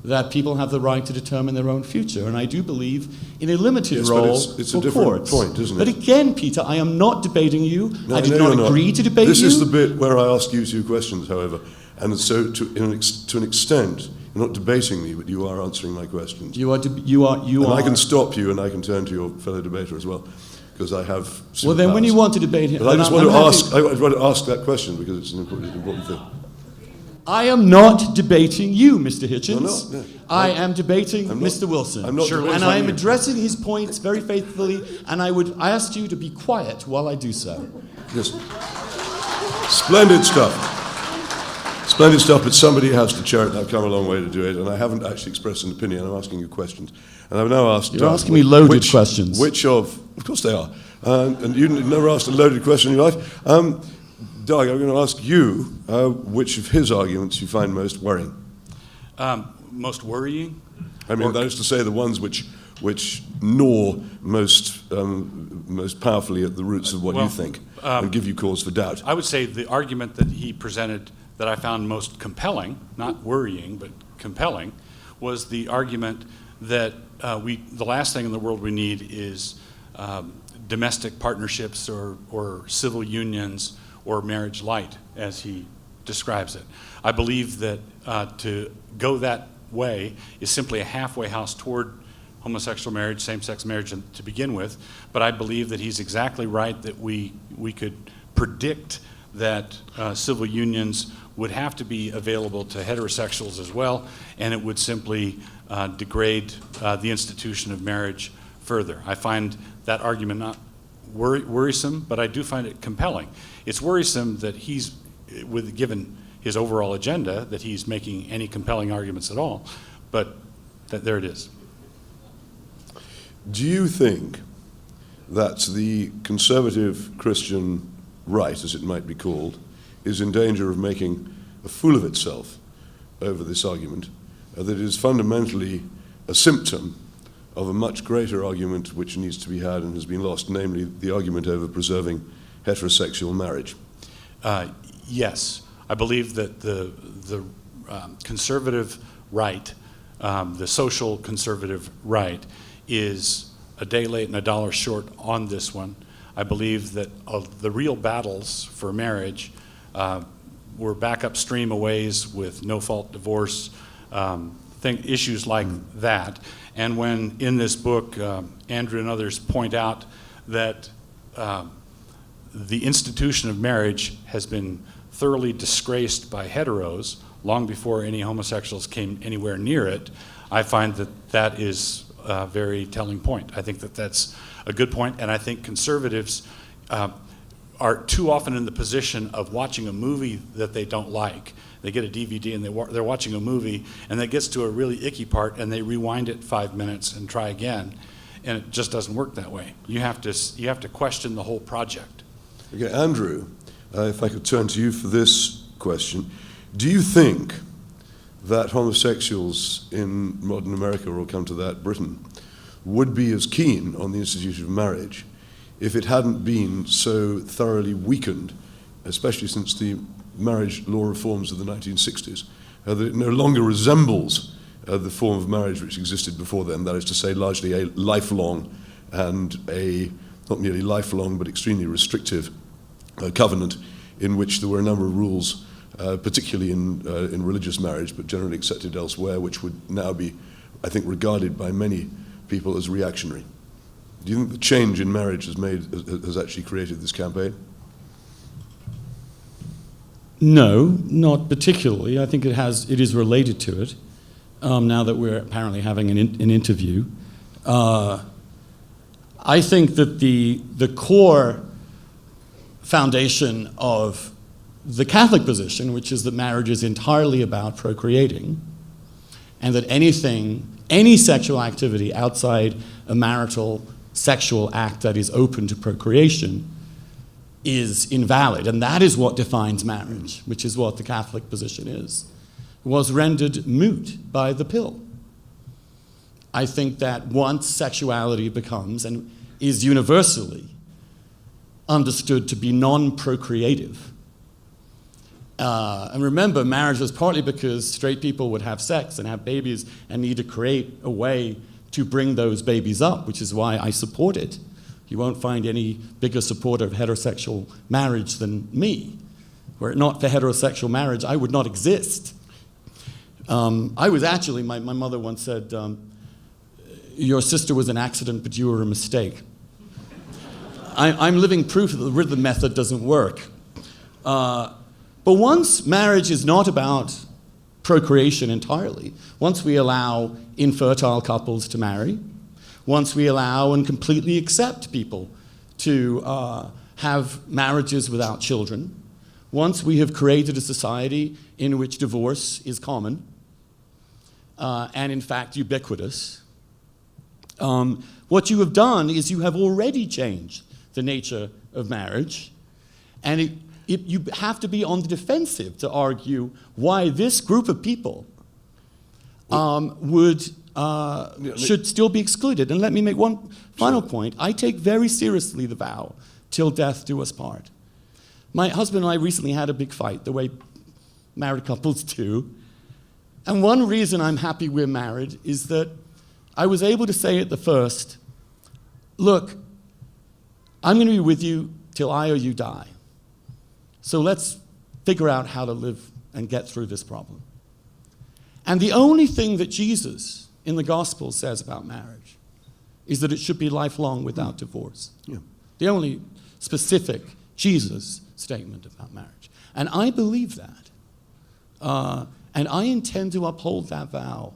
that people have the right to determine their own future, and I do believe in a limited role it's for a different courts. point, isn't it? But again, Peter, I am not debating you. No, I did no, not agree to debate This you. is the bit where I ask you two questions, however, and so to an extent, you're not debating me, but you are answering my questions. You are. I can stop you, and I can turn to your fellow debater as well, because I have. Well, then, when you want to debate him, but I just want to ask. I want to ask that question because it's an important thing. I am not debating you, Mr. Hitchens. No. I am debating Mr. Wilson. I'm not debating and I am you. addressing his points very faithfully, and I would ask you to be quiet while I do so. Yes. Splendid stuff. Splendid stuff, but somebody has to chair it, and I've come a long way to do it, and I haven't actually expressed an opinion. I'm asking you questions. And I've now asked... You're asking me loaded questions. Of course they are. And you've never asked a loaded question in your life. Doug, I'm going to ask you which of his arguments you find most worrying. Most worrying? I mean, that is to say, the ones which gnaw most powerfully at the roots of what you think and give you cause for doubt. I would say the argument that he presented that I found most compelling, not worrying, but compelling, was the argument that the last thing in the world we need is domestic partnerships or civil unions or marriage light, as he describes it. I believe that to go that way is simply a halfway house toward homosexual marriage, same-sex marriage to begin with, but I believe that he's exactly right that we could predict that civil unions would have to be available to heterosexuals as well, and it would simply degrade the institution of marriage further. I find that argument not worrisome, but I do find it compelling. It's worrisome that given his overall agenda, that he's making any compelling arguments at all, but there it is. Do you think that the conservative Christian right, as it might be called, is in danger of making a fool of itself over this argument, that it is fundamentally a symptom of a much greater argument which needs to be had and has been lost, namely the argument over preserving heterosexual marriage? Yes. I believe that the conservative right, the social conservative right, is a day late and a dollar short on this one. I believe that of the real battles for marriage were back upstream a ways with no-fault divorce, issues like that. And when in this book, Andrew and others point out that the institution of marriage has been thoroughly disgraced by heteros long before any homosexuals came anywhere near it, I find that is a very telling point. I think that that's a good point, and I think conservatives are too often in the position of watching a movie that they don't like. They get a DVD and they're watching a movie, and that gets to a really icky part, and they rewind it 5 minutes and try again, and it just doesn't work that way. You have to question the whole project. Okay, Andrew, if I could turn to you for this question. Do you think that homosexuals in modern America, or we'll come to that, Britain, would be as keen on the institution of marriage if it hadn't been so thoroughly weakened, especially since the marriage law reforms of the 1960s, that it no longer resembles the form of marriage which existed before then, that is to say, largely a lifelong and not merely lifelong but extremely restrictive covenant in which there were a number of rules, particularly in religious marriage, but generally accepted elsewhere, which would now be, I think, regarded by many people as reactionary. Do you think the change in marriage has actually created this campaign? No, not particularly. I think it is related to it. Now that we're apparently having an interview, I think that the core foundation of the Catholic position, which is that marriage is entirely about procreating, and that any sexual activity outside a marital sexual act that is open to procreation is invalid, and that is what defines marriage, which is what the Catholic position is, was rendered moot by the pill. I think that once sexuality becomes, and is universally understood to be non-procreative. And remember, marriage was partly because straight people would have sex and have babies and need to create a way to bring those babies up, which is why I support it. You won't find any bigger supporter of heterosexual marriage than me. Were it not for heterosexual marriage, I would not exist. I was actually, my mother once said, your sister was an accident, but you were a mistake. I'm living proof that the rhythm method doesn't work. But once marriage is not about procreation entirely, once we allow infertile couples to marry, once we allow and completely accept people to have marriages without children, once we have created a society in which divorce is common and in fact ubiquitous, what you have done is you have already changed the nature of marriage, and you have to be on the defensive to argue why this group of people should still be excluded. And let me make one final point. I take very seriously the vow, till death do us part. My husband and I recently had a big fight, the way married couples do. And one reason I'm happy we're married is that I was able to say at the first, look, I'm going to be with you till I or you die. So let's figure out how to live and get through this problem. And the only thing that Jesus in the Gospel says about marriage is that it should be lifelong without divorce. Yeah. The only specific Jesus statement about marriage. And I believe that. And I intend to uphold that vow.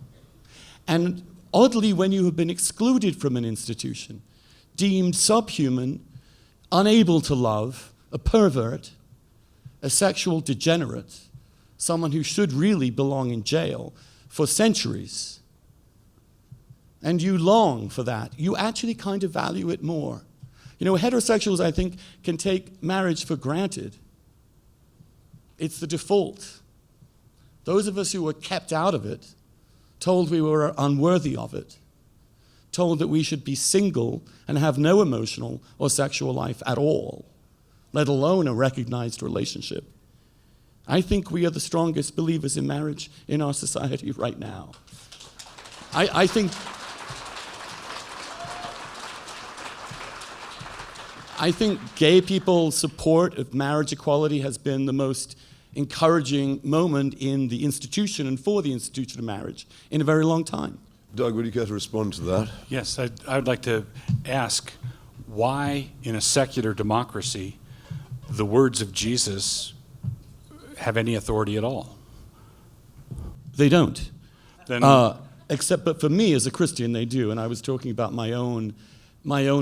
And oddly, when you have been excluded from an institution, deemed subhuman, unable to love, a pervert, a sexual degenerate, someone who should really belong in jail for centuries, and you long for that, you actually kind of value it more. You know, heterosexuals, I think, can take marriage for granted. It's the default. Those of us who were kept out of it, told we were unworthy of it, told that we should be single and have no emotional or sexual life at all, let alone a recognized relationship. I think we are the strongest believers in marriage in our society right now. I think gay people's support of marriage equality has been the most encouraging moment in the institution and for the institution of marriage in a very long time. Doug, would you care to respond to that? Yes, I would like to ask why in a secular democracy the words of Jesus have any authority at all? They don't. Then, But for me as a Christian, they do. And I was talking about my own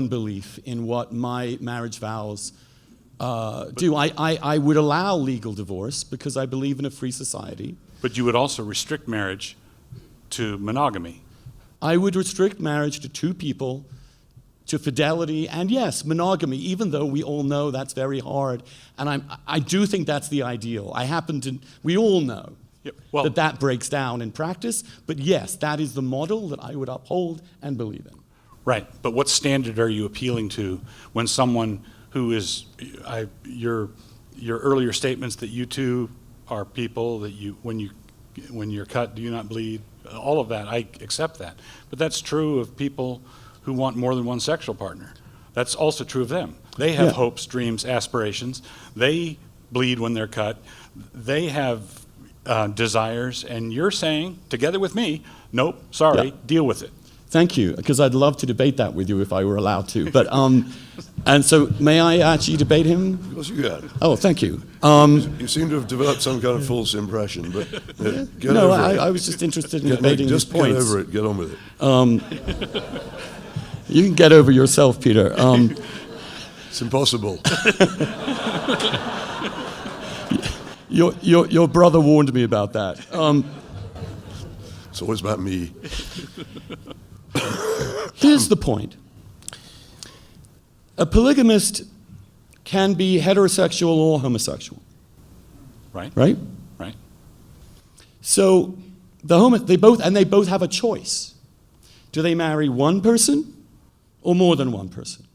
belief in what my marriage vows do. I would allow legal divorce because I believe in a free society. but you would also restrict marriage to monogamy. I would restrict marriage to two people, to fidelity, and yes, monogamy, even though we all know that's very hard. And I do think that's the ideal. We all know that breaks down in practice, but yes, that is the model that I would uphold and believe in. Right, but what standard are you appealing to when someone who is, your earlier statements that you two are people that when you're cut, do you not bleed? All of that, I accept that. But that's true of people who want more than one sexual partner. That's also true of them. They have hopes, dreams, aspirations. They bleed when they're cut. They have desires, and you're saying, together with me, nope, sorry, deal with it. Thank you, because I'd love to debate that with you if I were allowed to. But and so, may I actually debate him? Of course you can. Oh, thank you. You seem to have developed some kind of false impression, but get over it. I was just interested in debating these points. Just get over it. Get on with it. You can get over yourself, Peter. It's impossible. Your brother warned me about that. It's always about me. Here's the point. A polygamist can be heterosexual or homosexual. Right? Right? Right. So they both have a choice. Do they marry one person or more than one person?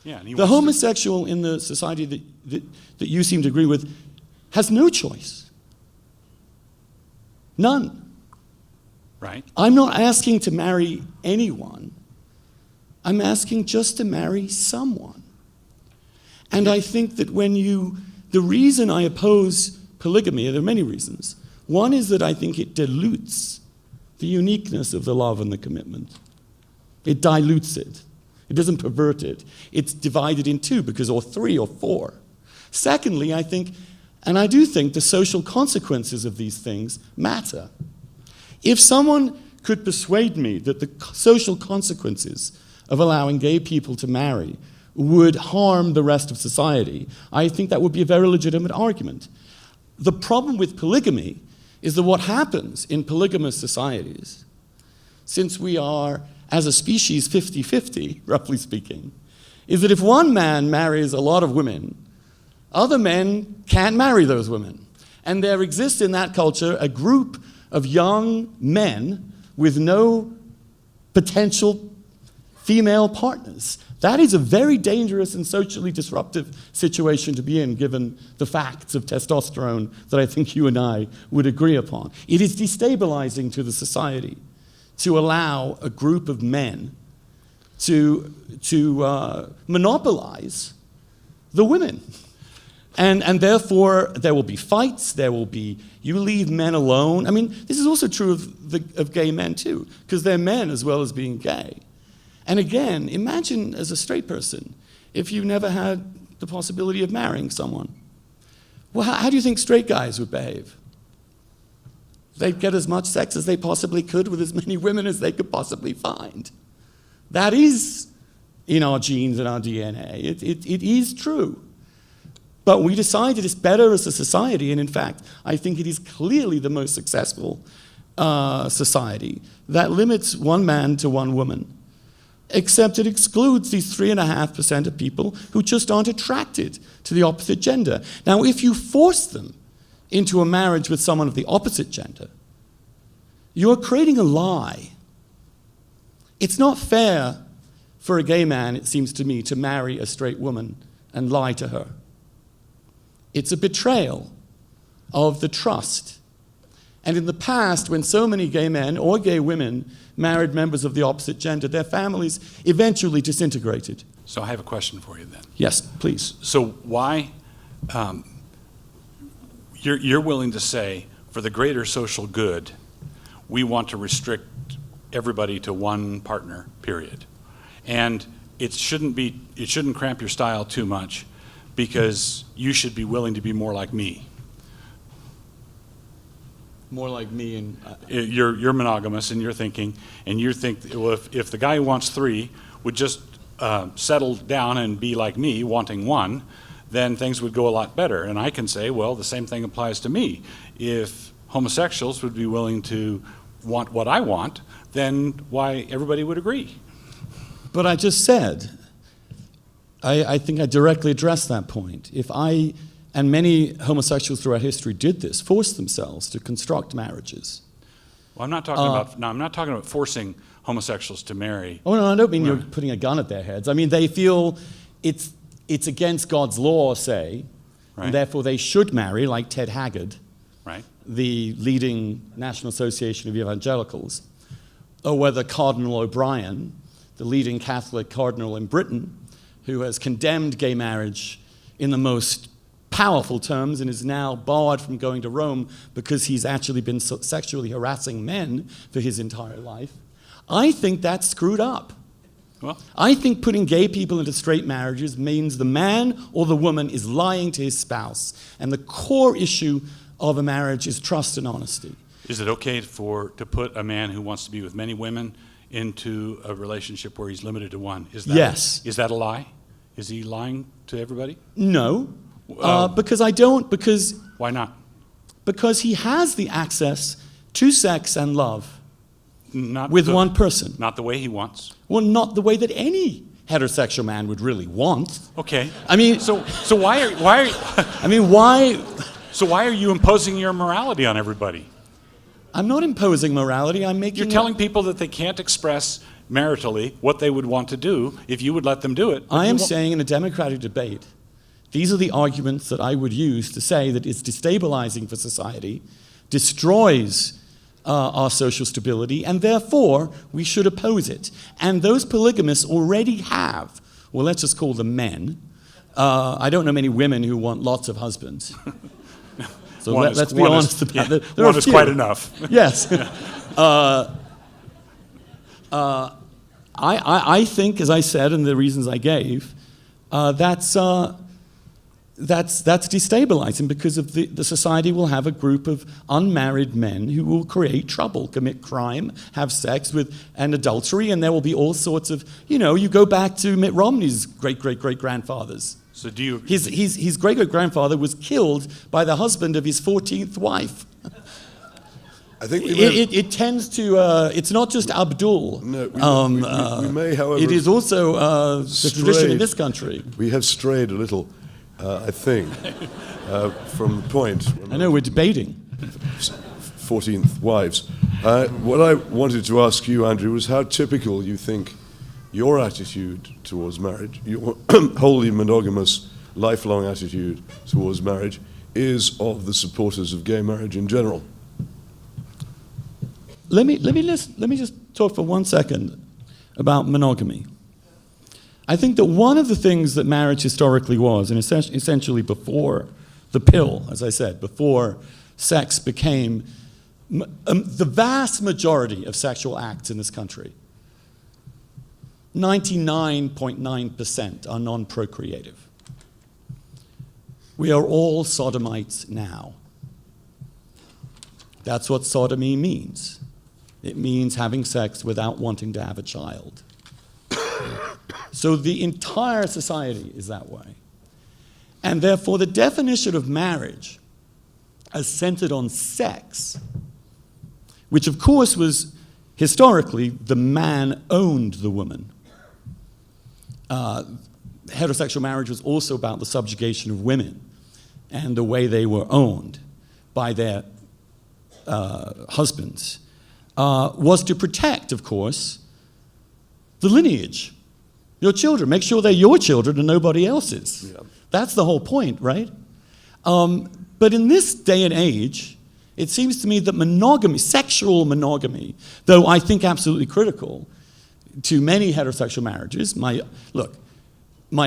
Yeah, and he The wants to- homosexual in the society that you seem to agree with has no choice. None. Right. I'm not asking to marry anyone. I'm asking just to marry someone. And I think that the reason I oppose polygamy, there are many reasons. One is that I think it dilutes the uniqueness of the love and the commitment. It dilutes it. It doesn't pervert it. It's divided in two or three or four. Secondly, I think, and I do think, the social consequences of these things matter. If someone could persuade me that the social consequences of allowing gay people to marry would harm the rest of society, I think that would be a very legitimate argument. The problem with polygamy is that what happens in polygamous societies, since we are, as a species, 50-50, roughly speaking, is that if one man marries a lot of women, other men can't marry those women. And there exists in that culture a group of young men with no potential female partners. That is a very dangerous and socially disruptive situation to be in, given the facts of testosterone that I think you and I would agree upon. It is destabilizing to the society to allow a group of men to monopolize the women. And therefore, there will be fights, you leave men alone. I mean, this is also true of gay men too, because they're men as well as being gay. And again, imagine as a straight person, if you never had the possibility of marrying someone. Well, how do you think straight guys would behave? They'd get as much sex as they possibly could with as many women as they could possibly find. That is in our genes and our DNA. It is true. But we decided it's better as a society, and in fact, I think it is clearly the most successful society that limits one man to one woman, except it excludes these 3.5% of people who just aren't attracted to the opposite gender. Now, if you force them into a marriage with someone of the opposite gender, you're creating a lie. It's not fair for a gay man, it seems to me, to marry a straight woman and lie to her. It's a betrayal of the trust. And in the past, when so many gay men or gay women married members of the opposite gender, their families eventually disintegrated. So I have a question for you then. Yes, please. So why, you're willing to say, for the greater social good, we want to restrict everybody to one partner, period. And it shouldn't cramp your style too much, because you should be willing to be more like me. More like me and... You're monogamous in your thinking, and you think, well, if the guy who wants 3 would just settle down and be like me, wanting 1, then things would go a lot better. And I can say, well, the same thing applies to me. If homosexuals would be willing to want what I want, then why everybody would agree. But I just said, I think I directly addressed that point. If I, and many homosexuals throughout history did this, forced themselves to construct marriages. Well, I'm not talking about forcing homosexuals to marry. Oh, no, I don't mean you're putting a gun at their heads. I mean, they feel it's against God's law, say, Right. and therefore they should marry, like Ted Haggard, Right. the leading National Association of Evangelicals, or whether Cardinal O'Brien, the leading Catholic cardinal in Britain, who has condemned gay marriage in the most powerful terms and is now barred from going to Rome because he's actually been sexually harassing men for his entire life. I think that's screwed up. Well, I think putting gay people into straight marriages means the man or the woman is lying to his spouse. And the core issue of a marriage is trust and honesty. is it okay to put a man who wants to be with many women into a relationship where he's limited to one? Yes. Is that a lie? Is he lying to everybody? No, because Why not? Because he has the access to sex and love with the- one person. Not the way he wants. Well, not the way that any heterosexual man would really want. Okay. I mean, So why I mean, why? are you imposing your morality on everybody? I'm not imposing morality. I'm making. You're telling people that they can't express maritally what they would want to do if you would let them do it. I am saying in a democratic debate, these are the arguments that I would use to say that it's destabilizing for society, destroys our social stability, and therefore we should oppose it. And those polygamists already have, well, let's just call them men. I don't know many women who want lots of husbands. So let's be honest about that. One is quite enough. Yes. I think, as I said, and the reasons I gave, that's destabilizing because of the society will have a group of unmarried men who will create trouble, commit crime, have sex with an adultery, and there will be all sorts of, you go back to Mitt Romney's great-great-great-grandfathers. So do you? His great-great-grandfather was killed by the husband of his 14th wife. I think it tends to, it's not just Abdul. No, we may, however... It is also the tradition in this country. We have strayed a little, I think, from the point. I know, we're debating. 14th wives. What I wanted to ask you, Andrew, was how typical you think your attitude towards marriage, your wholly monogamous, lifelong attitude towards marriage, is of the supporters of gay marriage in general. Let me just talk for 1 second about monogamy. I think that one of the things that marriage historically was, and essentially before the pill, as I said, before sex became the vast majority of sexual acts in this country, 99.9% are non-procreative. We are all sodomites now. That's what sodomy means. It means having sex without wanting to have a child. So the entire society is that way. And therefore, the definition of marriage as centered on sex, which of course was historically the man owned the woman. Heterosexual marriage was also about the subjugation of women and the way they were owned by their husbands. Was to protect, of course, the lineage, your children. Make sure they're your children and nobody else's. Yeah. That's the whole point, right? But in this day and age, it seems to me that monogamy, sexual monogamy, though I think absolutely critical to many heterosexual marriages, my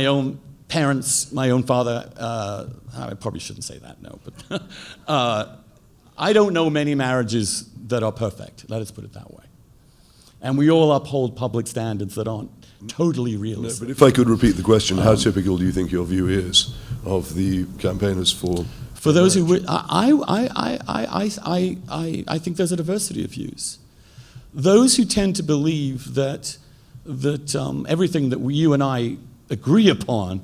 own parents, my own father, I probably shouldn't say that, no, but I don't know many marriages that are perfect, let us put it that way. And we all uphold public standards that aren't totally realistic. No, but if I could repeat the question, how typical do you think your view is of the campaigners for those marriage? who I think there's a diversity of views. Those who tend to believe that everything that you and I agree upon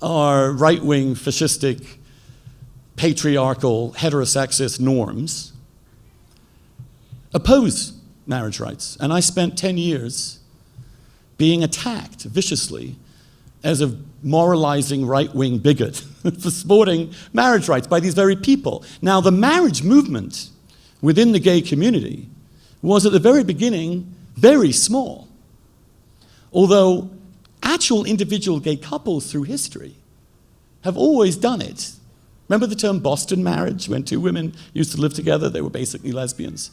are right-wing, fascistic, patriarchal, heterosexist norms oppose marriage rights. And I spent 10 years being attacked viciously as a moralizing right-wing bigot for supporting marriage rights by these very people. Now, the marriage movement within the gay community was at the very beginning very small. Although actual individual gay couples through history have always done it. Remember the term Boston marriage, when two women used to live together? They were basically lesbians.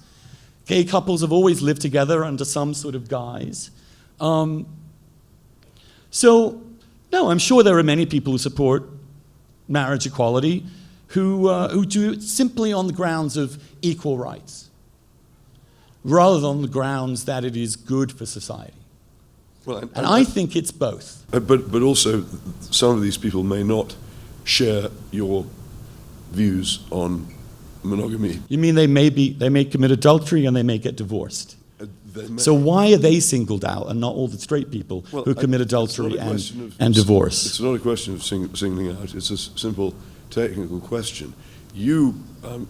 Gay couples have always lived together under some sort of guise. So, no, I'm sure there are many people who support marriage equality who do it simply on the grounds of equal rights, rather than on the grounds that it is good for society. Well, and I think it's both. But also, some of these people may not share your views on monogamy. You mean they may commit adultery and they may get divorced? So why are they singled out and not all the straight people who commit adultery and divorce? It's not a question of singling out. It's a simple technical question. You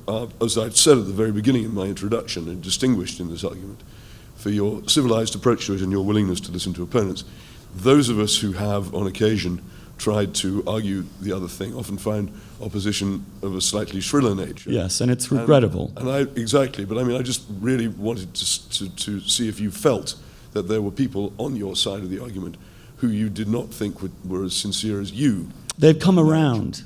are, as I said at the very beginning of my introduction, and distinguished in this argument for your civilized approach to it and your willingness to listen to opponents. Those of us who have, on occasion, tried to argue the other thing often find opposition of a slightly shriller nature. Yes, and it's regrettable. Exactly, but I mean, I just really wanted to see if you felt that there were people on your side of the argument who you did not think were as sincere as you. They've come around.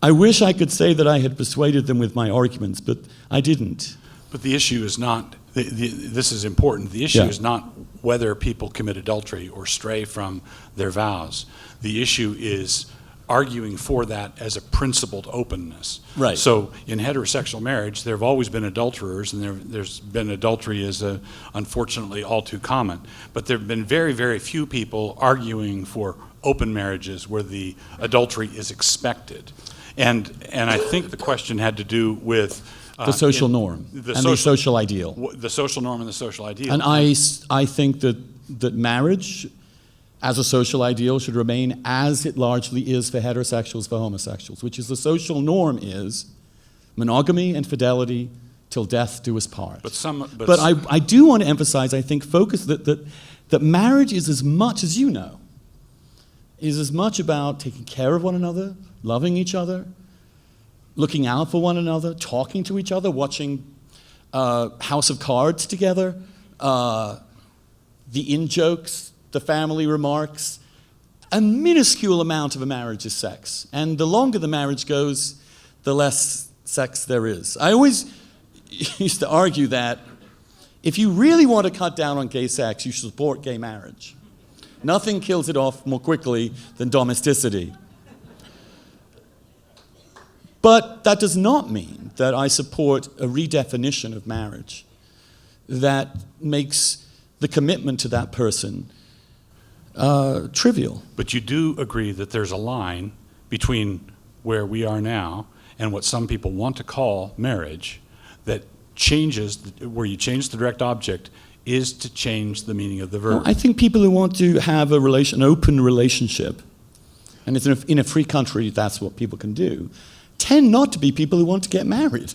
I wish I could say that I had persuaded them with my arguments, but I didn't. But the issue is not, this is important, the issue Yeah. is not whether people commit adultery or stray from their vows. The issue is arguing for that as a principled openness. Right. So in heterosexual marriage, there have always been adulterers, and there's been adultery as unfortunately all too common. But there have been very, very few people arguing for open marriages where the adultery is expected. And I think the question had to do with The social norm the and the social ideal. the social norm and the social ideal. And I think that marriage as a social ideal should remain as it largely is for heterosexuals, for homosexuals, which is the social norm is monogamy and fidelity till death do us part. But I do want to emphasize, I think, focus that marriage is as much, as you know, is as much about taking care of one another, loving each other, looking out for one another, talking to each other, watching House of Cards together, the in-jokes, the family remarks. A minuscule amount of a marriage is sex. And the longer the marriage goes, the less sex there is. I always used to argue that if you really want to cut down on gay sex, you should support gay marriage. Nothing kills it off more quickly than domesticity. But that does not mean that I support a redefinition of marriage that makes the commitment to that person trivial. But you do agree that there's a line between where we are now and what some people want to call marriage that changes, where you change the direct object, is to change the meaning of the verb. I think people who want to have an open relationship, and it's in a free country, that's what people can do, tend not to be people who want to get married.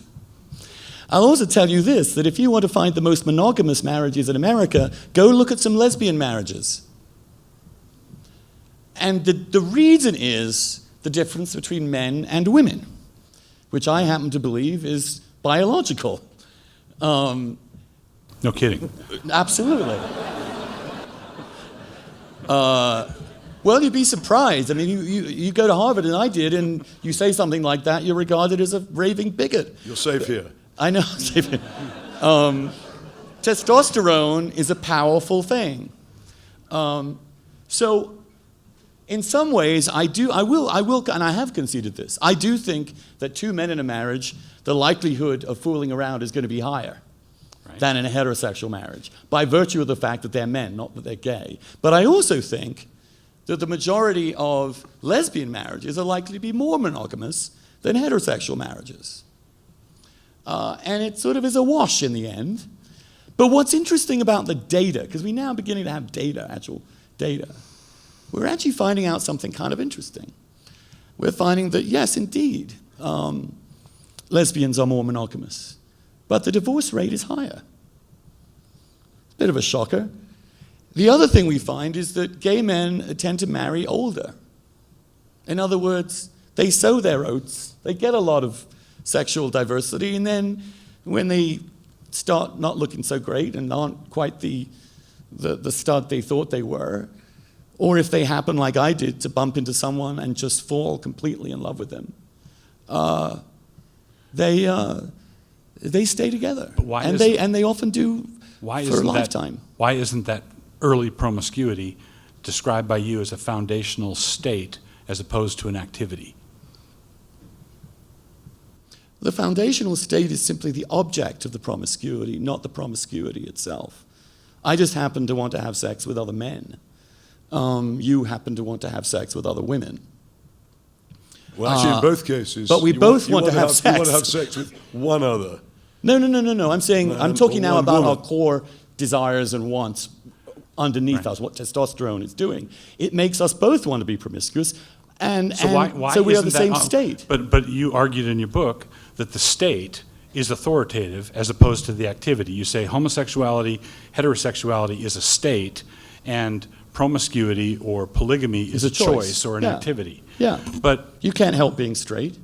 I'll also tell you this, that if you want to find the most monogamous marriages in America, go look at some lesbian marriages. And the reason is the difference between men and women, which I happen to believe is biological. No kidding. Absolutely. Well, you'd be surprised. I mean, you go to Harvard, and I did, and you say something like that, you're regarded as a raving bigot. You're safe here. I know. Safe here. Testosterone is a powerful thing. So, in some ways, I will, and I have conceded this. I do think that two men in a marriage, the likelihood of fooling around is going to be higher than in a heterosexual marriage, by virtue of the fact that they're men, not that they're gay. But I also think that the majority of lesbian marriages are likely to be more monogamous than heterosexual marriages. And it sort of is a wash in the end. But what's interesting about the data, because we're now beginning to have data, actual data, we're actually finding out something kind of interesting. We're finding that, yes, indeed, lesbians are more monogamous, but the divorce rate is higher. It's a bit of a shocker. The other thing we find is that gay men tend to marry older. In other words, they sow their oats, they get a lot of sexual diversity, and then when they start not looking so great and aren't quite the stud they thought they were, or if they happen, like I did, to bump into someone and just fall completely in love with them, they stay together. But why and they often do for a lifetime. Why isn't that early promiscuity described by you as a foundational state as opposed to an activity? The foundational state is simply the object of the promiscuity, not the promiscuity itself. I just happen to want to have sex with other men. You happen to want to have sex with other women. Well, actually, in both cases, but we both want to have sex. You want to have sex with one other. No. I'm saying, I'm talking now about woman. our core desires and wants underneath us, what testosterone is doing. It makes us both want to be promiscuous, and So why so we are isn't the same that, state. But you argued in your book that the state is authoritative as opposed to the activity. You say homosexuality, heterosexuality is a state, and promiscuity or polygamy is a choice or an Yeah. activity. Yeah. But, You can't help being straight.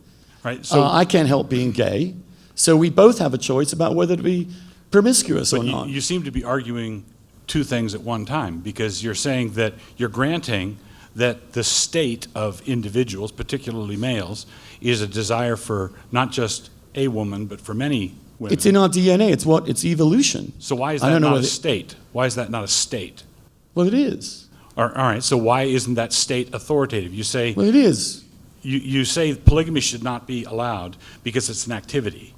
right, so I can't help being gay. So we both have a choice about whether to be promiscuous or but not. you seem to be arguing two things at one time, because you're saying that you're granting that the state of individuals, particularly males, is a desire for not just a woman, but for many women. It's in our DNA. It's evolution. So why is I that don't know not a whether- state? Why is that not a state? Well, it is. All right, so why isn't that state authoritative? You say Well, it is. you say polygamy should not be allowed because it's an activity.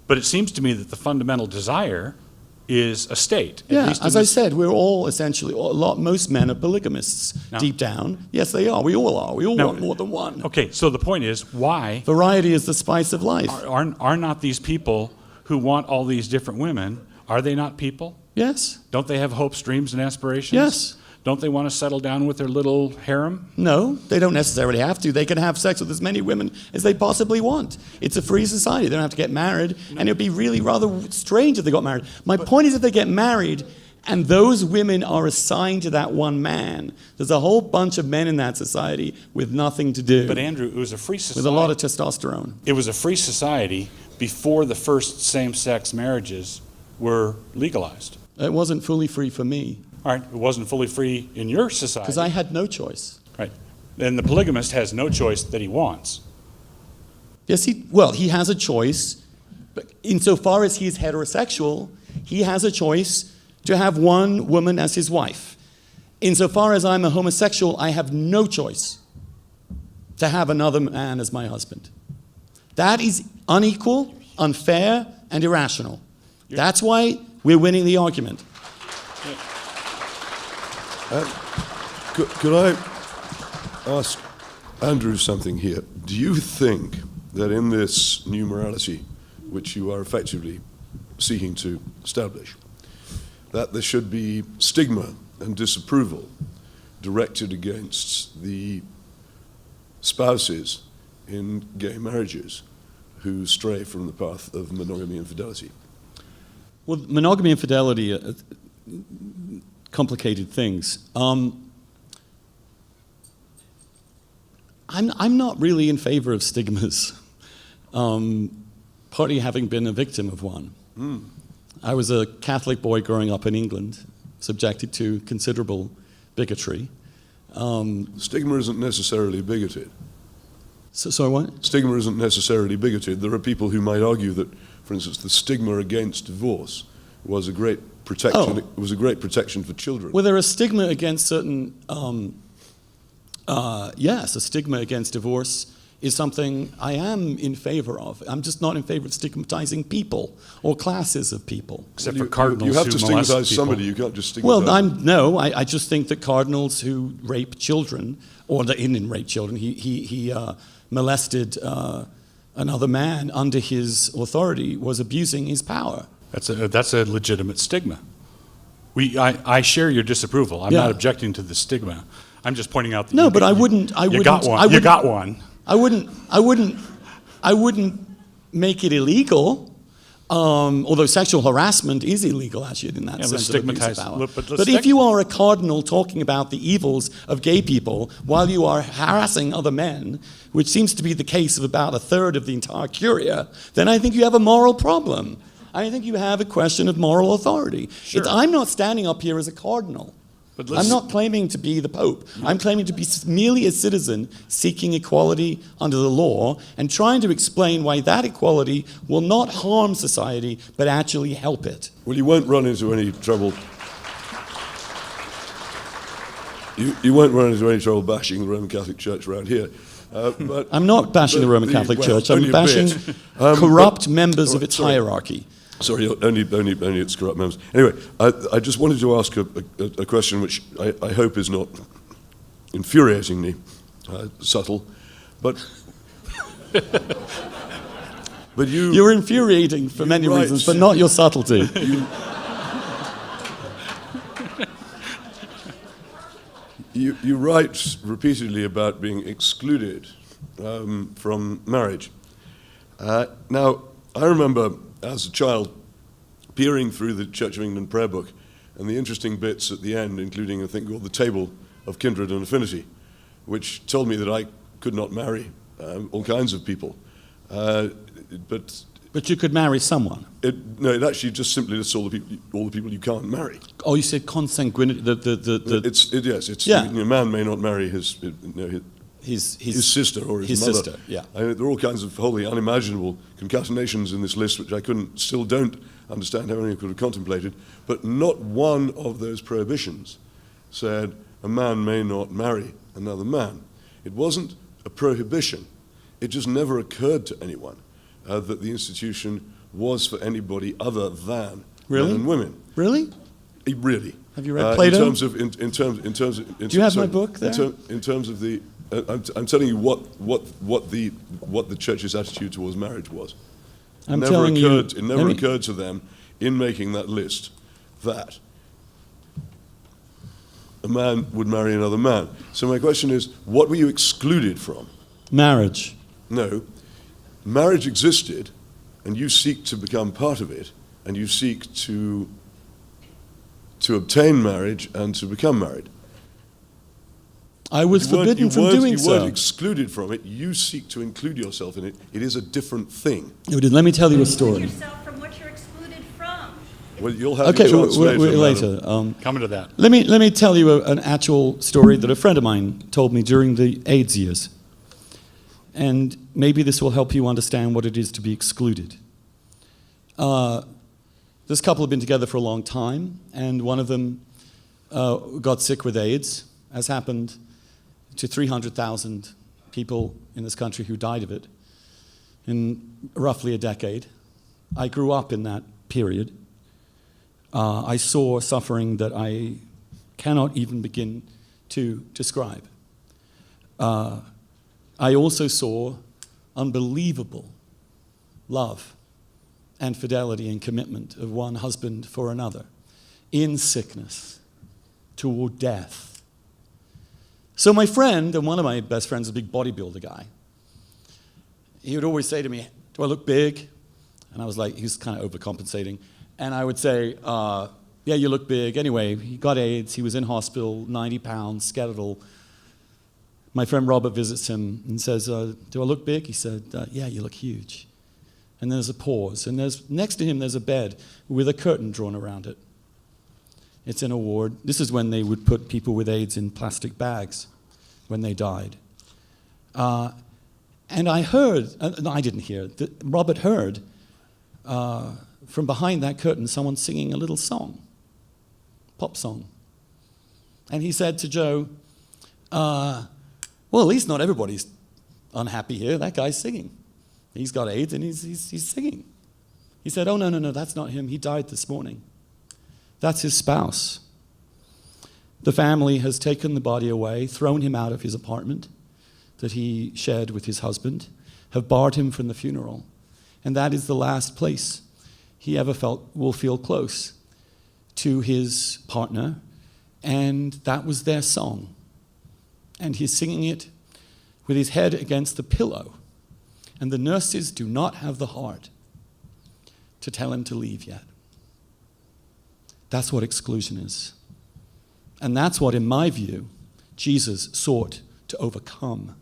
But it seems to me that the fundamental desire is a state. at Yeah, least in as I this- said, we're all essentially, most men are polygamists No. deep down. Yes, they are. We all are. We all No. want more than one. Okay, so the point is, why Variety is the spice of life. are not these people who want all these different women, are they not people? Yes? Don't they have hopes, dreams, and aspirations? Yes. Don't they want to settle down with their little harem? No, they don't necessarily have to. They can have sex with as many women as they possibly want. It's a free society. They don't have to get married, and it would be really rather strange if they got married. My point is, if they get married and those women are assigned to that one man, there's a whole bunch of men in that society with nothing to do, But Andrew, it was a free society. with a lot of testosterone. It was a free society before the first same-sex marriages were legalized. It wasn't fully free for me, All right, it wasn't fully free in your society. because I had no choice. Right. And the polygamist has no choice that he wants. Yes, he has a choice, but insofar as he is heterosexual, he has a choice to have one woman as his wife. Insofar as I'm a homosexual, I have no choice to have another man as my husband. That is unequal, unfair, and irrational. That's why we're winning the argument. Could I ask Andrew something here? Do you think that in this new morality, which you are effectively seeking to establish, that there should be stigma and disapproval directed against the spouses in gay marriages who stray from the path of monogamy and fidelity? Well, monogamy and fidelity are complicated things. I'm not really in favor of stigmas, partly having been a victim of one. I was a Catholic boy growing up in England, subjected to considerable bigotry. Stigma isn't necessarily bigoted. So what? Stigma isn't necessarily bigoted. There are people who might argue that, for instance, the stigma against divorce was a great protection. Oh. It was a great protection for children. Well, there is stigma against certain. Yes, a stigma against divorce is something I am in favor of. I'm just not in favor of stigmatizing people or classes of people. Except You- for cardinals you have who to molest stigmatize people. somebody. You can't just stigmatize. Well, I just think that cardinals who rape children, or he didn't rape children, he molested another man under his authority, was abusing his power. That's a legitimate stigma. I share your disapproval. I'm Yeah. not objecting to the stigma. I'm just pointing out that No, you, but I you- wouldn't. You got one. You got one. I wouldn't make it illegal. Although sexual harassment is illegal, actually, in that Yeah, let's sense of abuse of stigmatize- power. but let's But if you are a cardinal talking about the evils of gay people while you are harassing other men, which seems to be the case of about a third of the entire curia, then I think you have a moral problem. I think you have a question of moral authority. Sure. I'm not standing up here as a cardinal. But let's- I'm not claiming to be the Pope. I'm claiming to be merely a citizen seeking equality under the law and trying to explain why that equality will not harm society but actually help it. Well, you won't run into any trouble. You won't run into any trouble bashing the Roman Catholic Church around here. But I'm not bashing the Roman Catholic Church. only I'm a bashing bit. corrupt But- members of its sorry. hierarchy. Sorry, only its corrupt members. Anyway, I just wanted to ask a question which I hope is not infuriatingly subtle, but but You're infuriating for many right. reasons, but not your subtlety. You write repeatedly about being excluded from marriage. Now, I remember as a child peering through the Church of England prayer book and the interesting bits at the end, including a thing called the Table of Kindred and Affinity, which told me that I could not marry all kinds of people. But you could marry someone. It actually just simply lists all the people you can't marry. Oh, you said consanguinity. It's Yeah. a man may not marry his sister or his mother. sister. Yeah. I mean, there are all kinds of wholly unimaginable concatenations in this list, which I still don't understand how anyone could have contemplated. But not one of those prohibitions said a man may not marry another man. It wasn't a prohibition. It just never occurred to anyone that the institution was for anybody other than men and women. Really? Really. Have you read Plato? In terms of. Do you have my book there? In terms of the, I'm telling you what the church's attitude towards marriage was. It never occurred to them in making that list that a man would marry another man. So my question is, what were you excluded from? Marriage. No. Marriage existed, and you seek to become part of it, and you seek to obtain marriage and to become married. I was forbidden from doing so. You weren't excluded from it. You seek to include yourself in it. It is a different thing. Let me tell you a story. Exclude yourself from what you're excluded from. Well, you'll have your chance later. Coming to that. Let me tell you an actual story that a friend of mine told me during the AIDS years. And maybe this will help you understand what it is to be excluded. This couple had been together for a long time, and one of them got sick with AIDS, as happened to 300,000 people in this country who died of it in roughly a decade. I grew up in that period. I saw suffering that I cannot even begin to describe. I also saw unbelievable love and fidelity and commitment of one husband for another in sickness toward death. So my friend, and one of my best friends, a big bodybuilder guy, he would always say to me, "Do I look big?" And I was like, he was kind of overcompensating. And I would say, "Yeah, you look big." Anyway, he got AIDS. He was in hospital, 90 pounds, skeletal. My friend Robert visits him and says, "Do I look big?" He said, "Yeah, you look huge." And there's a pause. And next to him, there's a bed with a curtain drawn around it. It's in a ward. This is when they would put people with AIDS in plastic bags when they died. And I heard, no, I didn't hear, Robert heard from behind that curtain someone singing a little song, pop song. And he said to Joe, "Well, at least not everybody's unhappy here. That guy's singing. He's got AIDS and he's singing." He said, "Oh, no, that's not him. He died this morning. That's his spouse. The family has taken the body away, thrown him out of his apartment that he shared with his husband, have barred him from the funeral. And that is the last place he ever will feel close to his partner. And that was their song. And he's singing it with his head against the pillow. And the nurses do not have the heart to tell him to leave yet." That's what exclusion is. And that's what, in my view, Jesus sought to overcome.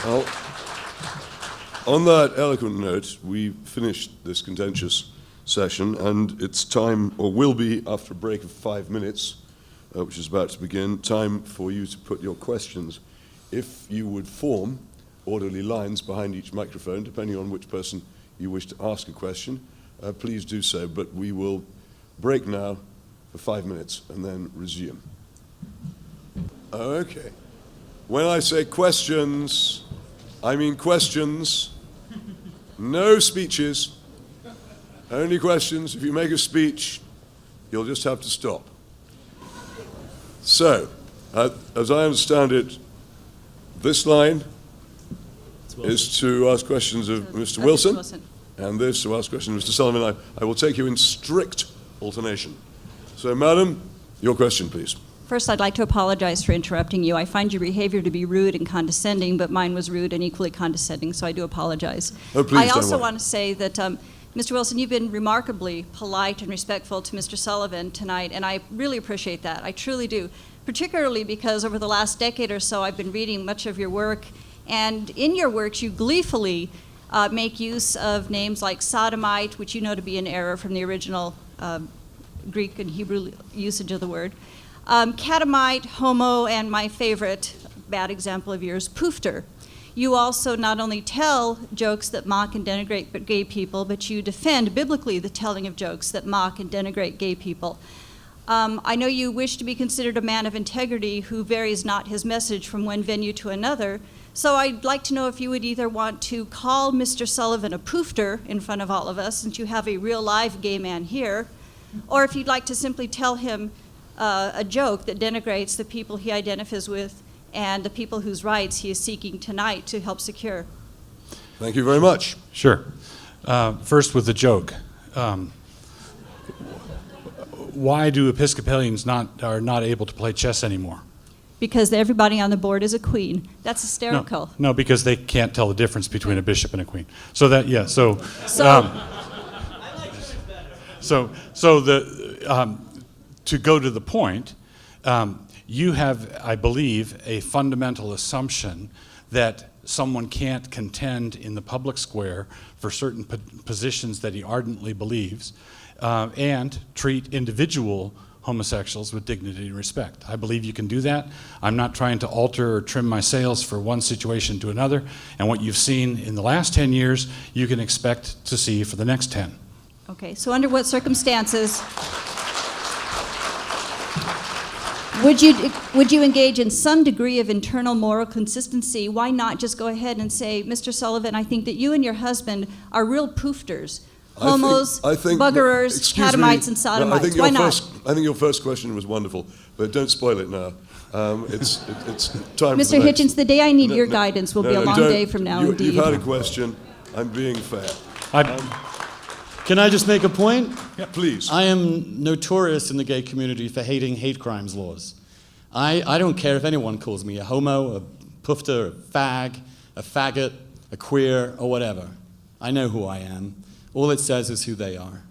Well, on that eloquent note, we finished this contentious session, and it's time, or will be after a break of 5 minutes, which is about to begin, time for you to put your questions. If you would form orderly lines behind each microphone, depending on which person you wish to ask a question, please do so. But we will break now for 5 minutes and then resume. Okay. When I say questions, I mean questions. No speeches. Only questions. If you make a speech, you'll just have to stop. So, as I understand it, this line is to ask questions of Mr. Wilson, and this to ask questions of Mr. Sullivan. I will take you in strict alternation. So, madam, your question, please. First, I'd like to apologize for interrupting you. I find your behavior to be rude and condescending, but mine was rude and equally condescending, so I do apologize. Oh, please I don't also worry. want to say that, Mr. Wilson, you've been remarkably polite and respectful to Mr. Sullivan tonight, and I really appreciate that. I truly do, particularly because over the last decade or so, I've been reading much of your work, and in your works, you gleefully make use of names like sodomite, which you know to be an error from the original Greek and Hebrew usage of the word, catamite, homo, and my favorite bad example of yours, poofter. You also not only tell jokes that mock and denigrate gay people, but you defend biblically the telling of jokes that mock and denigrate gay people. I know you wish to be considered a man of integrity who varies not his message from one venue to another, so I'd like to know if you would either want to call Mr. Sullivan a poofter in front of all of us, since you have a real live gay man here, or if you'd like to simply tell him a joke that denigrates the people he identifies with and the people whose rights he is seeking tonight to help secure. Thank you very much. Sure. First with the joke. Why do Episcopalians are not able to play chess anymore? Because everybody on the board is a queen. That's hysterical. No, because they can't tell the difference between a bishop and a queen. So that, yeah, so to go to the point, you have, I believe, a fundamental assumption that someone can't contend in the public square for certain positions that he ardently believes and treat individual homosexuals with dignity and respect. I believe you can do that. I'm not trying to alter or trim my sails for one situation to another, and what you've seen in the last 10 years, you can expect to see for the next 10. Okay, so under what circumstances would you engage in some degree of internal moral consistency? Why not just go ahead and say, Mr. Sullivan, I think that you and your husband are real poofters, homos, buggerers, catamites, and sodomites. Why not? I think your first question was wonderful, but don't spoil it now. It's time. Mr. Hitchens, the day I need your guidance will be a long day from now, indeed. You've had a question. I'm being fair. Can I just make a point? Yeah, please. I am notorious in the gay community for hating hate crimes laws. I don't care if anyone calls me a homo, a poofter, a fag, a faggot, a queer, or whatever. I know who I am. All it says is who they are.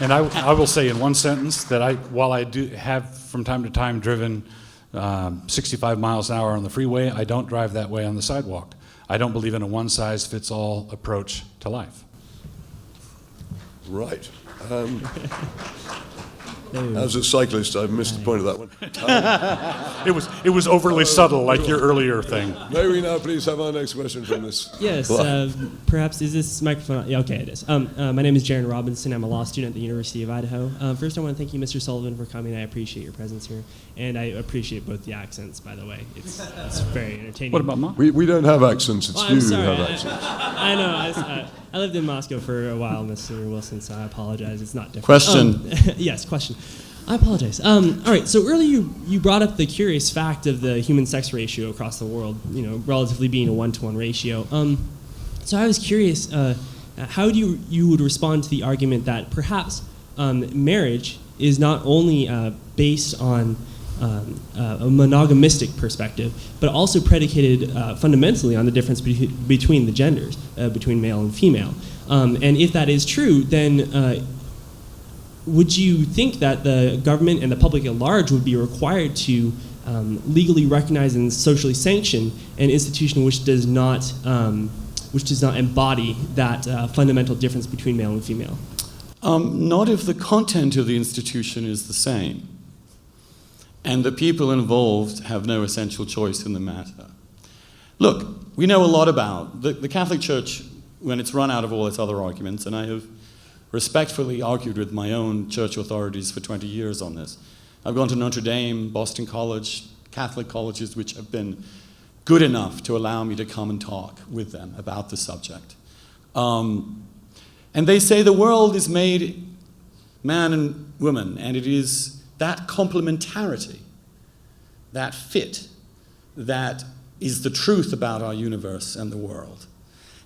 And I will say in one sentence that while I do have from time to time driven 65 miles an hour on the freeway, I don't drive that way on the sidewalk. I don't believe in a one-size-fits-all approach to life. Right. As a cyclist, I've missed the point of that one. It was overly subtle, like your earlier thing. May we now please have our next question from this? Yes, perhaps, is this microphone? Yeah, okay, it is. My name is Jaron Robinson. I'm a law student at the University of Idaho. First, I want to thank you, Mr. Sullivan, for coming. I appreciate your presence here. And I appreciate both the accents, by the way. It's very entertaining. What about mine? We don't have accents, it's I'm you sorry, who have accents. I know. I lived in Moscow for a while, Mr. Wilson, so I apologize. It's not different. Question. Yes, question. I apologize. All right, so earlier you brought up the curious fact of the human sex ratio across the world, relatively being a 1-to-1 ratio. So I was curious, how you would respond to the argument that perhaps marriage is not only based on a monogamistic perspective, but also predicated fundamentally on the difference between the genders, between male and female. And if that is true, then would you think that the government and the public at large would be required to legally recognize and socially sanction an institution which does not embody that fundamental difference between male and female? Not if the content of the institution is the same, and the people involved have no essential choice in the matter. Look, we know a lot about the Catholic Church when it's run out of all its other arguments, and I have respectfully argued with my own church authorities for 20 years on this. I've gone to Notre Dame, Boston College, Catholic colleges which have been good enough to allow me to come and talk with them about the subject. And they say the world is made man and woman, and it is that complementarity, that fit, that is the truth about our universe and the world,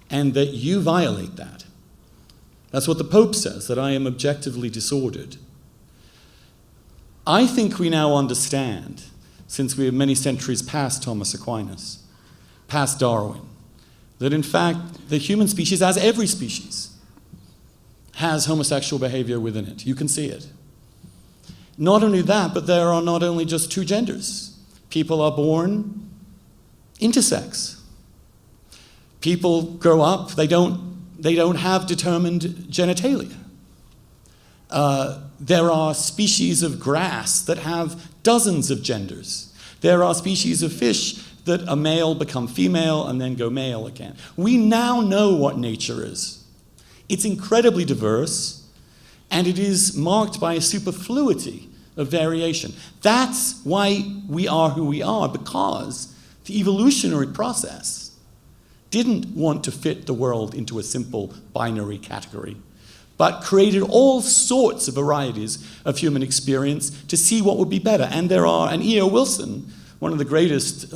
and that you violate that That's what the Pope says, that I am objectively disordered. I think we now understand, since we are many centuries past Thomas Aquinas, past Darwin, that in fact the human species, as every species, has homosexual behavior within it. You can see it. Not only that, but there are not only just two genders. People are born intersex. People grow up, they don't have determined genitalia. There are species of grass that have dozens of genders. There are species of fish that a male become female and then go male again. We now know what nature is. It's incredibly diverse, and it is marked by a superfluity of variation. That's why we are who we are, because the evolutionary process didn't want to fit the world into a simple binary category, but created all sorts of varieties of human experience to see what would be better. And E.O. Wilson, one of the greatest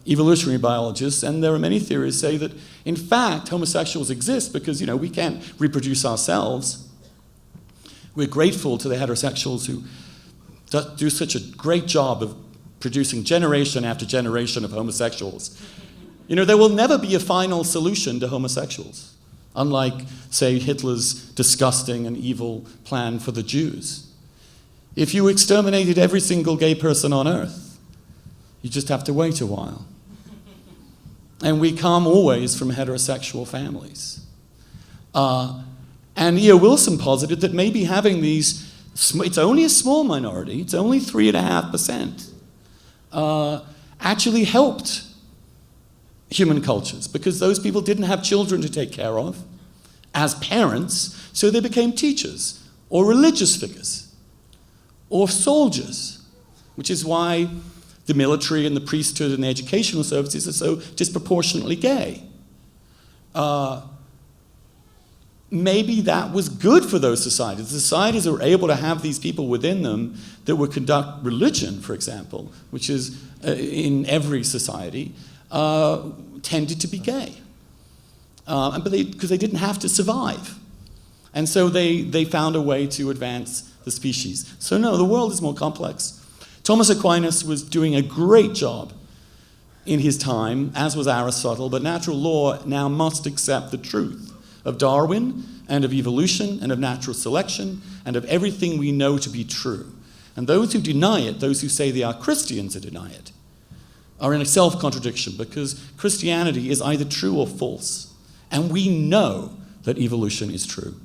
evolutionary biologists, and there are many theories say that, in fact, homosexuals exist because, we can't reproduce ourselves. We're grateful to the heterosexuals who do such a great job of producing generation after generation of homosexuals. There will never be a final solution to homosexuals, unlike, say, Hitler's disgusting and evil plan for the Jews. If you exterminated every single gay person on earth, you just have to wait a while. And we come always from heterosexual families. And E.O. Wilson posited that maybe having these, it's only a small minority, it's only 3.5%, actually helped human cultures, because those people didn't have children to take care of as parents, so they became teachers or religious figures or soldiers, which is why the military and the priesthood and the educational services are so disproportionately gay. Maybe that was good for those societies. The societies that were able to have these people within them that would conduct religion, for example, which is in every society, tended to be gay. Because they didn't have to survive. And so they found a way to advance the species. So no, the world is more complex. Thomas Aquinas was doing a great job in his time, as was Aristotle, but natural law now must accept the truth of Darwin and of evolution and of natural selection and of everything we know to be true. And those who deny it, those who say they are Christians who deny it, are in a self-contradiction, because Christianity is either true or false. And we know that evolution is true.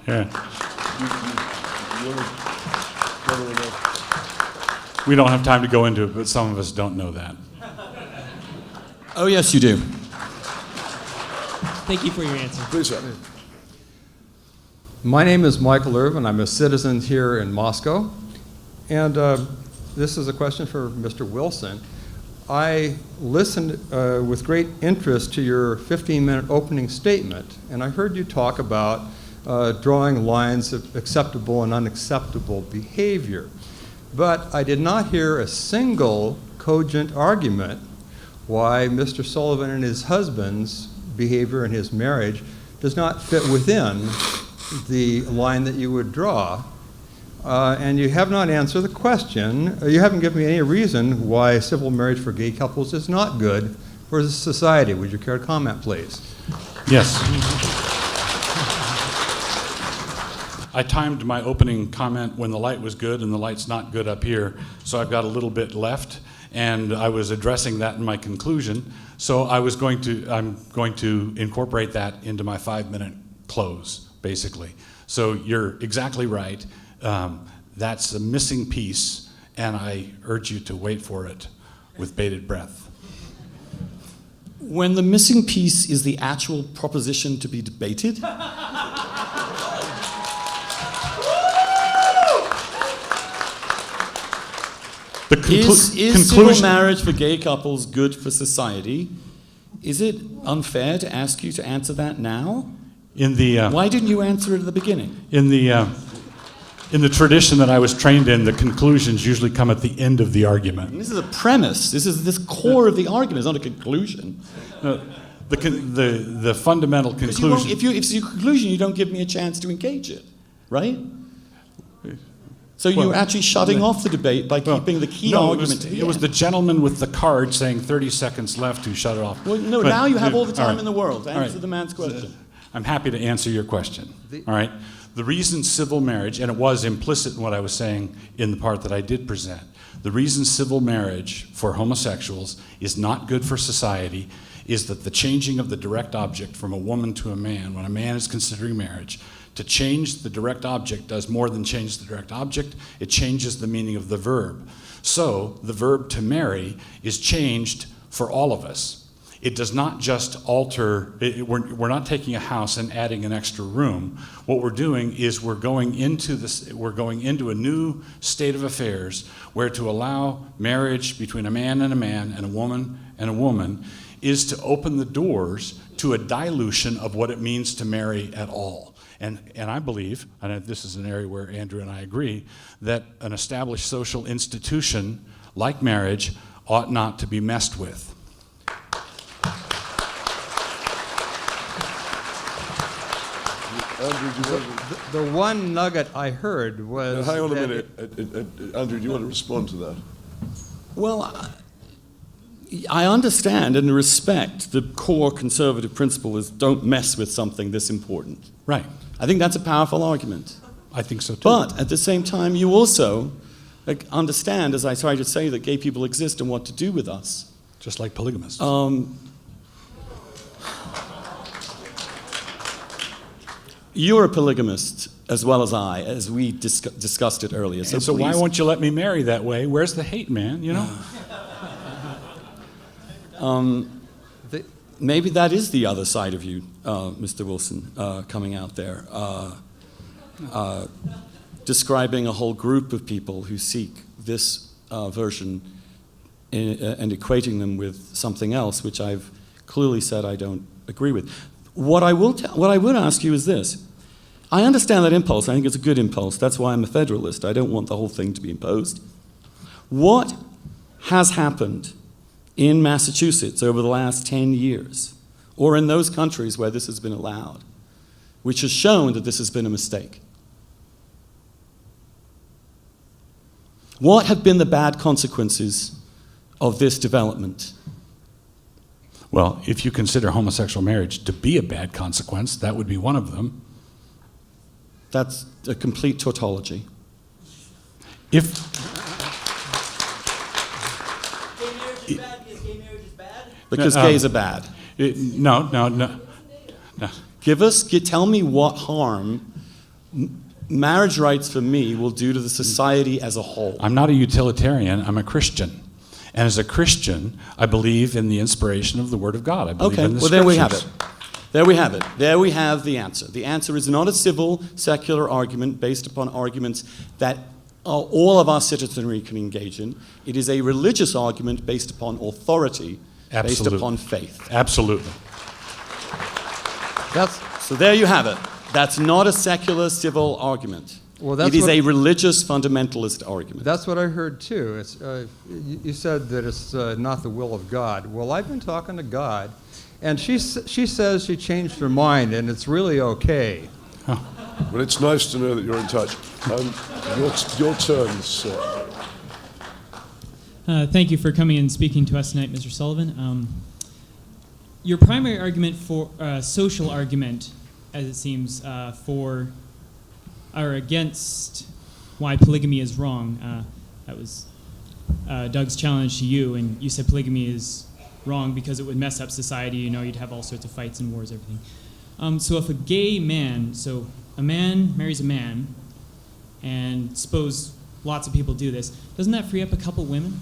Yeah. We don't have time to go into it, but some of us don't know that. Oh, yes, you do. Thank you for your answer. Please, sir. My name is Michael Irvin. I'm a citizen here in Moscow. And this is a question for Mr. Wilson. I listened with great interest to your 15-minute opening statement, and I heard you talk about drawing lines of acceptable and unacceptable behavior. But I did not hear a single cogent argument why Mr. Sullivan and his husband's behavior in his marriage does not fit within the line that you would draw. And you have not answered the question. You haven't given me any reason why civil marriage for gay couples is not good for society. Would you care to comment, please? Yes. I timed my opening comment when the light was good, and the light's not good up here, so I've got a little bit left, and I was addressing that in my conclusion. So I'm going to incorporate that into my 5-minute close, basically. So you're exactly right. That's a missing piece, and I urge you to wait for it with bated breath. When the missing piece is the actual proposition to be debated, is civil marriage for gay couples good for society? Is it unfair to ask you to answer that now? Why didn't you answer it at the beginning? In the tradition that I was trained in, the conclusions usually come at the end of the argument. And this is a premise. This core of the argument. It's not a conclusion. the fundamental conclusion. If it's your conclusion, you don't give me a chance to engage it, right? So you're actually shutting off the debate by keeping the key argument to the It was end. the gentleman with the card saying 30 seconds left who shut it off. Well, no, But- now you have all the time right. in the world to All answer right. the man's question. I'm happy to answer your question. All right. The reason civil marriage, and it was implicit in what I was saying in the part that I did present, the reason civil marriage for homosexuals is not good for society is that the changing of the direct object from a woman to a man, when a man is considering marriage, to change the direct object does more than change the direct object, it changes the meaning of the verb. So the verb to marry is changed for all of us. It does not just alter, we're not taking a house and adding an extra room. What we're doing is we're going into a new state of affairs where to allow marriage between a man and a woman is to open the doors to a dilution of what it means to marry at all. And I believe, and this is an area where Andrew and I agree, that an established social institution like marriage ought not to be messed with. Andrew, do you want The one nugget I heard was. hang on a that minute. Andrew, do you want to respond to that? Well, I understand and respect the core conservative principle is don't mess with something this important. Right. I think that's a powerful argument. I think so too. But at the same time, you also understand, as I tried to say, that gay people exist and what to do with us. Just like polygamists. You're a polygamist as well as I, as we discussed it earlier. And so why please- won't you let me marry that way? Where's the hate, man? You know? Maybe that is the other side of you, Mr. Wilson, coming out there, describing a whole group of people who seek this version and equating them with something else, which I've clearly said I don't agree with. What I would ask you is this. I understand that impulse. I think it's a good impulse. That's why I'm a federalist. I don't want the whole thing to be imposed. What has happened in Massachusetts over the last 10 years, or in those countries where this has been allowed, which has shown that this has been a mistake? What have been the bad consequences of this development? Well, if you consider homosexual marriage to be a bad consequence, that would be one of them. That's a complete tautology. If Gay marriage is bad because gay marriage is bad? Because gays are bad. no. Tell me what harm marriage rights for me will do to the society as a whole. I'm not a utilitarian, I'm a Christian. And as a Christian, I believe in the inspiration of the Word of God. I believe Okay, in the well, there we have Scriptures. it. There we have it. There we have the answer. The answer is not a civil, secular argument based upon arguments that all of our citizenry can engage in. It is a religious argument based upon authority, based Absolutely. upon faith. Absolutely. So there you have it. That's not a secular, civil argument. Well, that's it is what- a religious, fundamentalist argument. That's what I heard too. It's, you said that it's not the will of God. Well, I've been talking to God, and she says she changed her mind, and it's really okay. Well, it's nice to know that you're in touch. Your turn, sir. Thank you for coming and speaking to us tonight, Mr. Sullivan. Your primary argument for social argument, as it seems, for or against why polygamy is wrong. That was Doug's challenge to you, and you said polygamy is wrong because it would mess up society. You know, you'd have all sorts of fights and wars, everything. So if a gay man, so a man marries a man, and suppose lots of people do this, doesn't that free up a couple women?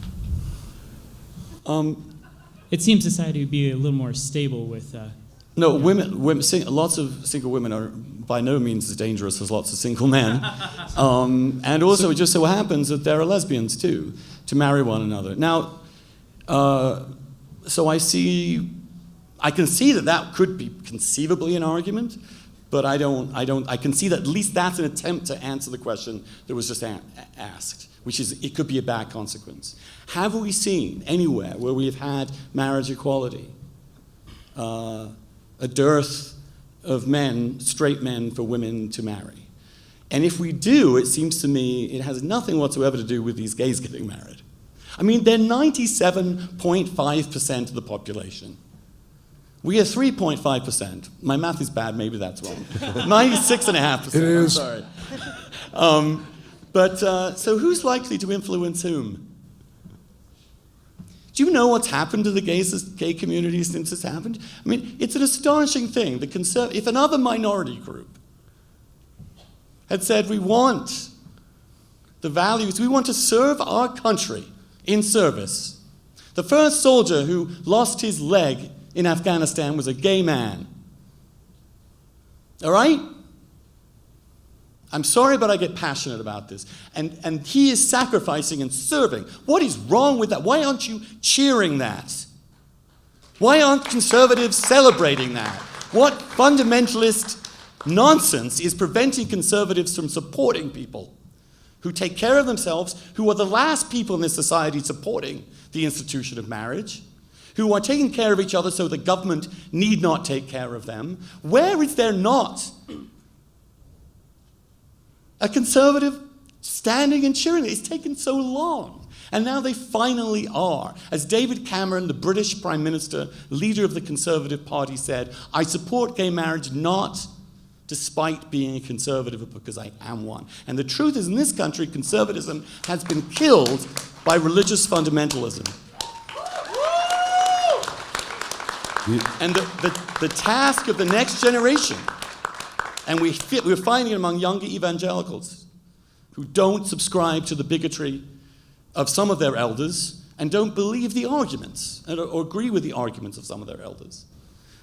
It seems society would be a little more stable with. No, lots of single women are by no means as dangerous as lots of single men. And also, it just so happens that there are lesbians too, to marry one another. Now, so I can see that could be conceivably an argument, but I can see that at least that's an attempt to answer the question that was just asked, which is it could be a bad consequence. Have we seen anywhere where we have had marriage equality? a dearth of men, straight men, for women to marry. And if we do, it seems to me it has nothing whatsoever to do with these gays getting married. I mean, they're 97.5% of the population. We are 3.5%. My math is bad, maybe that's wrong. 96.5%, It is. I'm sorry. So who's likely to influence whom? Do you know what's happened to the gay community since this happened? I mean, it's an astonishing thing. If another minority group had said, we want the values, we want to serve our country in service. The first soldier who lost his leg in Afghanistan was a gay man. All right? I'm sorry, but I get passionate about this. And he is sacrificing and serving. What is wrong with that? Why aren't you cheering that? Why aren't conservatives celebrating that? What fundamentalist nonsense is preventing conservatives from supporting people who take care of themselves, who are the last people in this society supporting the institution of marriage, who are taking care of each other so the government need not take care of them? Where is there not a conservative standing and cheering? It's taken so long. And now they finally are. As David Cameron, the British Prime Minister, leader of the Conservative Party, said, I support gay marriage not despite being a conservative, but because I am one. And the truth is, in this country, conservatism has been killed by religious fundamentalism. And the task of the next generation, and we're finding it among younger evangelicals who don't subscribe to the bigotry of some of their elders and don't believe the arguments or agree with the arguments of some of their elders.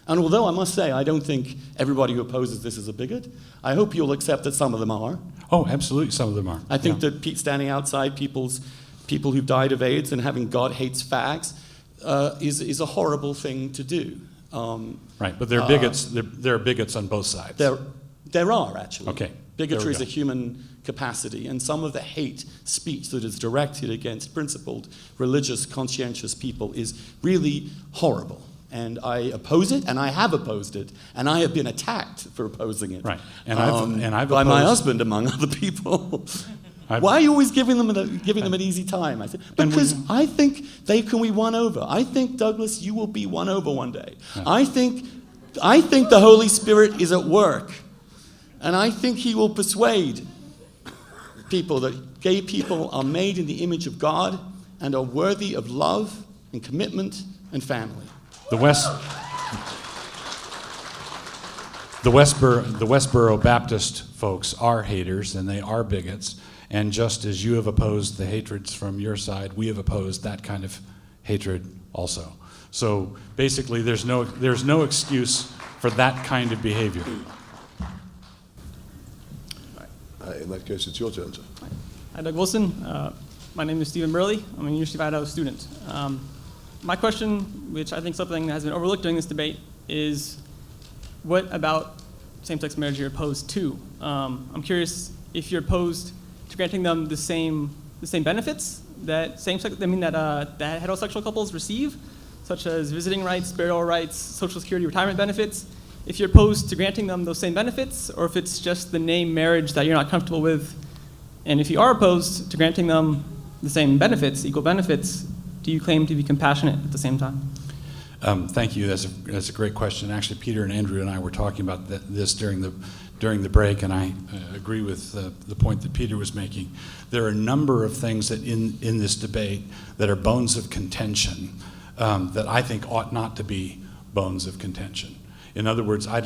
And although I must say, I don't think everybody who opposes this is a bigot, I hope you'll accept that some of them are. Oh, absolutely, some of them are. I think that standing outside people who've died of AIDS and having God hates fags is a horrible thing to do. Right, but there are bigots. There are bigots on both sides. There are, actually. Okay. Bigotry is a human capacity, and some of the hate speech that is directed against principled, religious, conscientious people is really horrible. And I oppose it, and I have opposed it, and I have been attacked for opposing it. Right, and I've by my opposed- husband, among other people. Why are you always giving them an easy time? I said, because I think they can be won over. I think, Douglas, you will be won over one day. Yeah. I think the Holy Spirit is at work, and I think he will persuade people that gay people are made in the image of God and are worthy of love and commitment and family. The Westboro Baptist folks are haters, and they are bigots. And just as you have opposed the hatreds from your side, we have opposed that kind of hatred also. So basically, there's no excuse for that kind of behavior. In that case, it's your turn, sir. Hi, Doug Wilson. My name is Stephen Burley. I'm a University of Idaho student. My question, which I think is something that has been overlooked during this debate, is what about same-sex marriage you're opposed to? I'm curious if you're opposed to granting them the same benefits that that heterosexual couples receive, such as visiting rights, burial rights, Social Security retirement benefits. If you're opposed to granting them those same benefits, or if it's just the name marriage that you're not comfortable with, and if you are opposed to granting them the same benefits, equal benefits, do you claim to be compassionate at the same time? Thank you. That's a great question. Actually, Peter and Andrew and I were talking about this during the break, and I agree with the point that Peter was making. There are a number of things that in this debate that are bones of contention that I think ought not to be bones of contention. In other words, I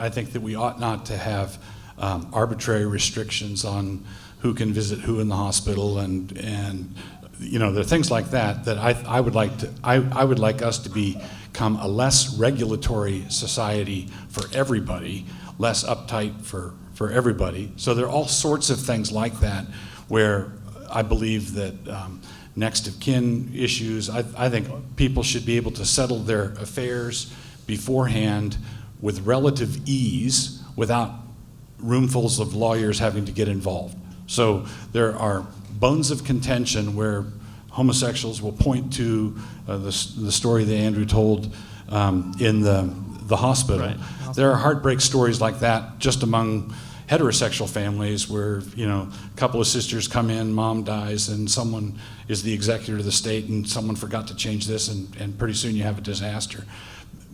think that we ought not to have arbitrary restrictions on who can visit who in the hospital, and there are things like that I would like us to become a less regulatory society for everybody, less uptight for everybody. So there are all sorts of things like that where I believe that next of kin issues, I think people should be able to settle their affairs beforehand with relative ease without roomfuls of lawyers having to get involved. So there are bones of contention where homosexuals will point to the story that Andrew told in the hospital. Right. There are heartbreak stories like that just among heterosexual families where, you know, a couple of sisters come in, mom dies, and someone is the executor of the state, and someone forgot to change this, and pretty soon you have a disaster.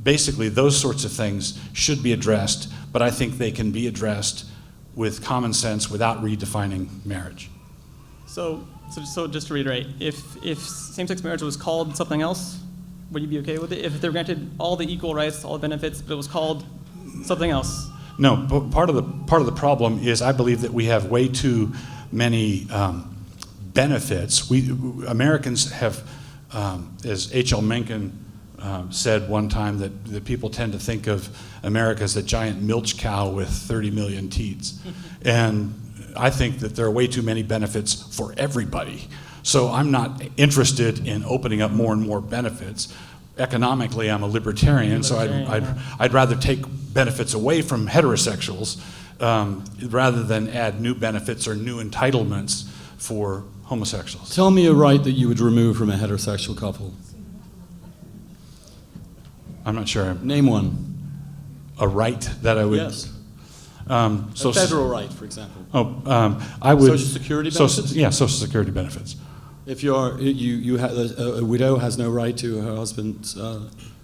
Basically, those sorts of things should be addressed, but I think they can be addressed with common sense without redefining marriage. So just to reiterate, if same-sex marriage was called something else, would you be okay with it? If they're granted all the equal rights, all the benefits, but it was called something else? No, but part of the problem is I believe that we have way too many benefits. Americans have, as H.L. Mencken said one time, that people tend to think of America as a giant milch cow with 30 million teats. And I think that there are way too many benefits for everybody. So I'm not interested in opening up more and more benefits. Economically, I'm a libertarian, so I'd rather take benefits away from heterosexuals rather than add new benefits or new entitlements for homosexuals. Tell me a right that you would remove from a heterosexual couple. I'm not sure. Name one. A right that I would... Yes. A federal right, for example. I would... Social Security benefits? Yeah, Social Security benefits. If a widow has no right to her husband's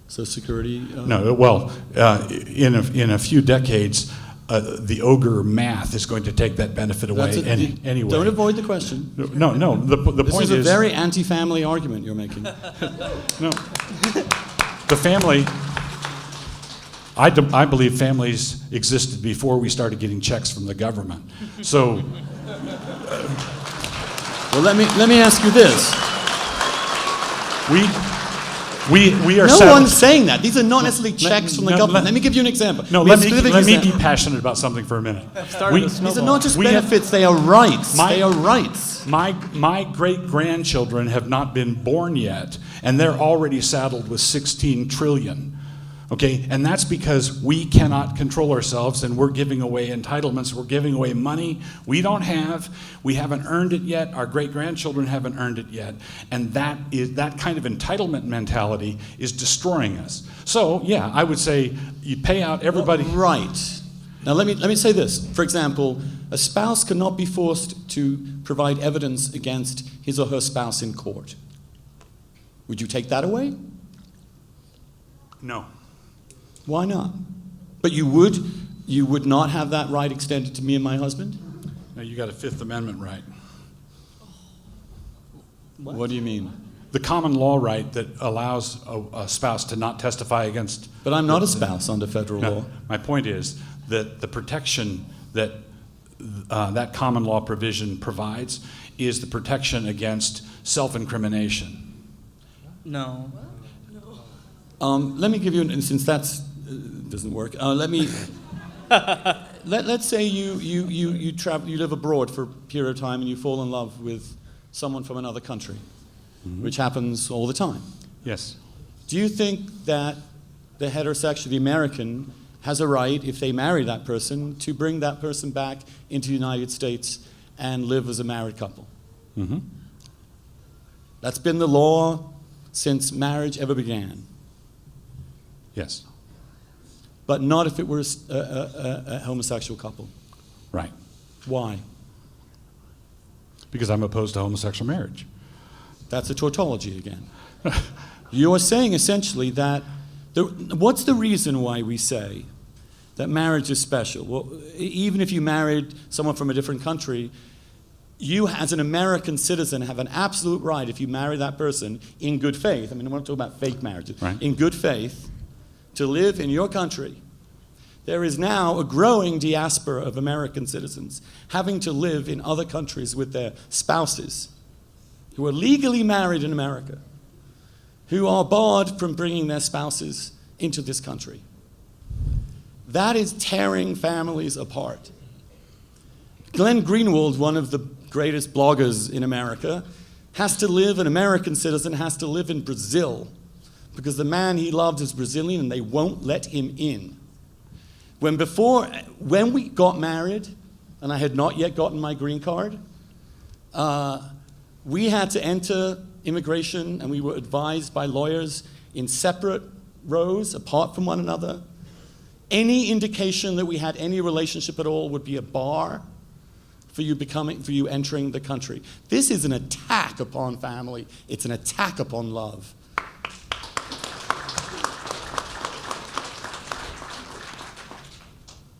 Social Security? No, well, in a few decades, the ogre math is going to take that benefit away anyway. Don't avoid the question. No. The point is... This is a very anti-family argument you're making. No. The family... I believe families existed before we started getting checks from the government. So... Well, let me ask you this. We are... No one's saying that. These are not necessarily checks from the government. Let me give you an example. No, let me be passionate about something for a minute. These are not just benefits, they are rights. They are rights. My great-grandchildren have not been born yet, and they're already saddled with 16 trillion. Okay, and that's because we cannot control ourselves, and we're giving away entitlements. We're giving away money we don't have. We haven't earned it yet. Our great-grandchildren haven't earned it yet, and that kind of entitlement mentality is destroying us. So, yeah, I would say you pay out everybody. Right. Now, let me say this. For example, a spouse cannot be forced to provide evidence against his or her spouse in court. Would you take that away? No. Why not? But you would not have that right extended to me and my husband? No, you got a Fifth Amendment right. What do you mean? The common law right that allows a spouse to not testify against... But I'm not a spouse under federal law. My point is that the protection that that common law provision provides is the protection against self-incrimination. No. Let me give you, and since that's doesn't work. Let's say you travel, you live abroad for a period of time, and you fall in love with someone from another country, which happens all the time. Yes. Do you think that the heterosexual, the American, has a right, if they marry that person, to bring that person back into the United States and live as a married couple? Mm-hmm. That's been the law since marriage ever began. Yes. But not if it were a homosexual couple. Right. Why? Because I'm opposed to homosexual marriage. That's a tautology again. You are saying essentially that, what's the reason why we say that marriage is special? Well, even if you married someone from a different country, you as an American citizen have an absolute right, if you marry that person in good faith, I mean, I'm not talking about fake marriages, right, in good faith, to live in your country. There is now a growing diaspora of American citizens having to live in other countries with their spouses who are legally married in America, who are barred from bringing their spouses into this country. That is tearing families apart. Glenn Greenwald, one of the greatest bloggers in America, an American citizen, has to live in Brazil because the man he loved is Brazilian and they won't let him in. When we got married, and I had not yet gotten my green card, we had to enter immigration, and we were advised by lawyers in separate rows apart from one another. Any indication that we had any relationship at all would be a bar for you entering the country. This is an attack upon family. It's an attack upon love.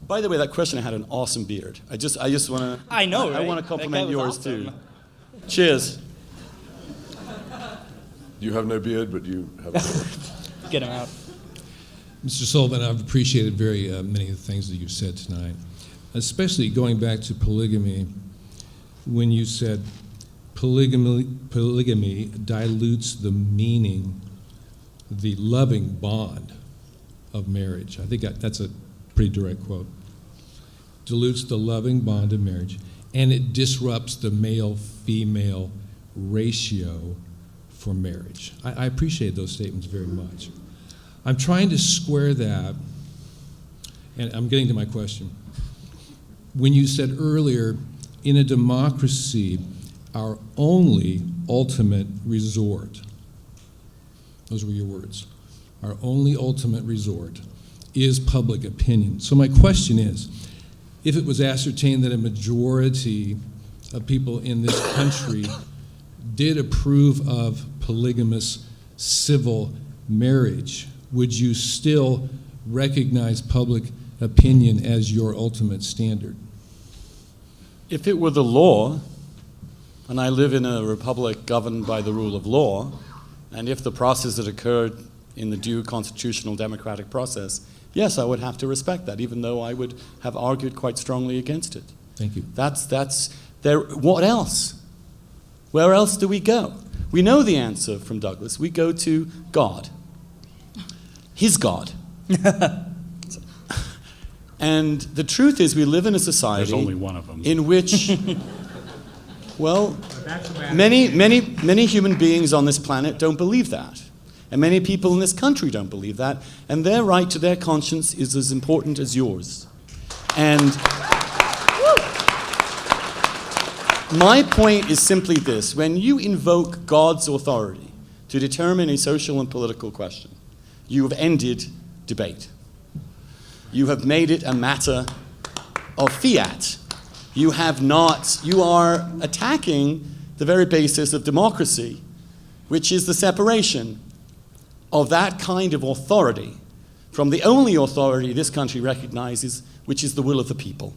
By the way, that questioner had an awesome beard. I just want to. I know, right? I want to compliment That guy yours was awesome. too. Cheers. You have no beard, but you have a beard. Get him out. Mr. Sullivan, I've appreciated very many of the things that you've said tonight, especially going back to polygamy, when you said polygamy dilutes the meaning, the loving bond of marriage. I think that's a pretty direct quote. Dilutes the loving bond of marriage, and it disrupts the male-female ratio for marriage. I appreciate those statements very much. I'm trying to square that, and I'm getting to my question. When you said earlier, in a democracy, our only ultimate resort, those were your words, our only ultimate resort is public opinion. So my question is, if it was ascertained that a majority of people in this country did approve of polygamous civil marriage, would you still recognize public opinion as your ultimate standard? If it were the law, and I live in a republic governed by the rule of law, and if the process had occurred in the due constitutional democratic process, yes, I would have to respect that, even though I would have argued quite strongly against it. Thank you. That's there. What else? Where else do we go? We know the answer from Douglas. We go to God. His God. And the truth is, we live in a society There's only one of them. in which, well, many human beings on this planet don't believe that. And many people in this country don't believe that. And their right to their conscience is as important as yours. And my point is simply this. When you invoke God's authority to determine a social and political question, you have ended debate. You have made it a matter of fiat. You are attacking the very basis of democracy, which is the separation of that kind of authority from the only authority this country recognizes, which is the will of the people.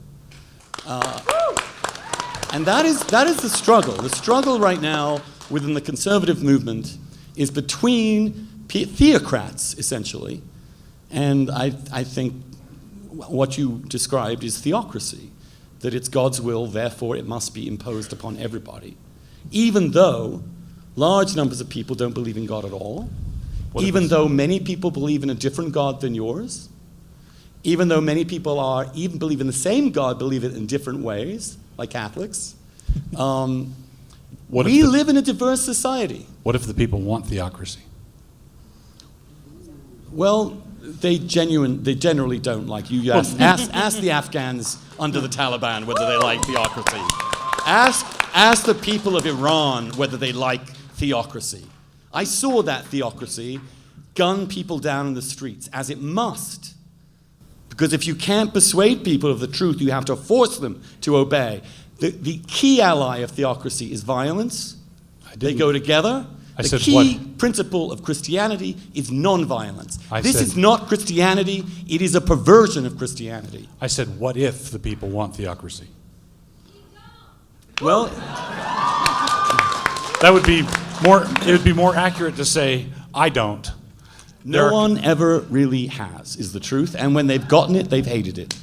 And that is the struggle. The struggle right now within the conservative movement is between theocrats, essentially, and I think what you described is theocracy, that it's God's will, therefore it must be imposed upon everybody, even though large numbers of people don't believe in God at all, even though many people believe in a different God than yours, even though many people even believe in the same God, believe it in different ways, like Catholics. We live in a diverse society. What if the people want theocracy? Well, they generally don't like you. Ask the Afghans under the Taliban whether they like theocracy. Ask the people of Iran whether they like theocracy. I saw that theocracy gun people down in the streets, as it must. Because if you can't persuade people of the truth, you have to force them to obey. The key ally of theocracy is violence. They go together. The key principle of Christianity is nonviolence. This is not Christianity. It is a perversion of Christianity. I said, what if the people want theocracy? Well, it would be more accurate to say, I don't. No one ever really has, is the truth. And when they've gotten it, they've hated it.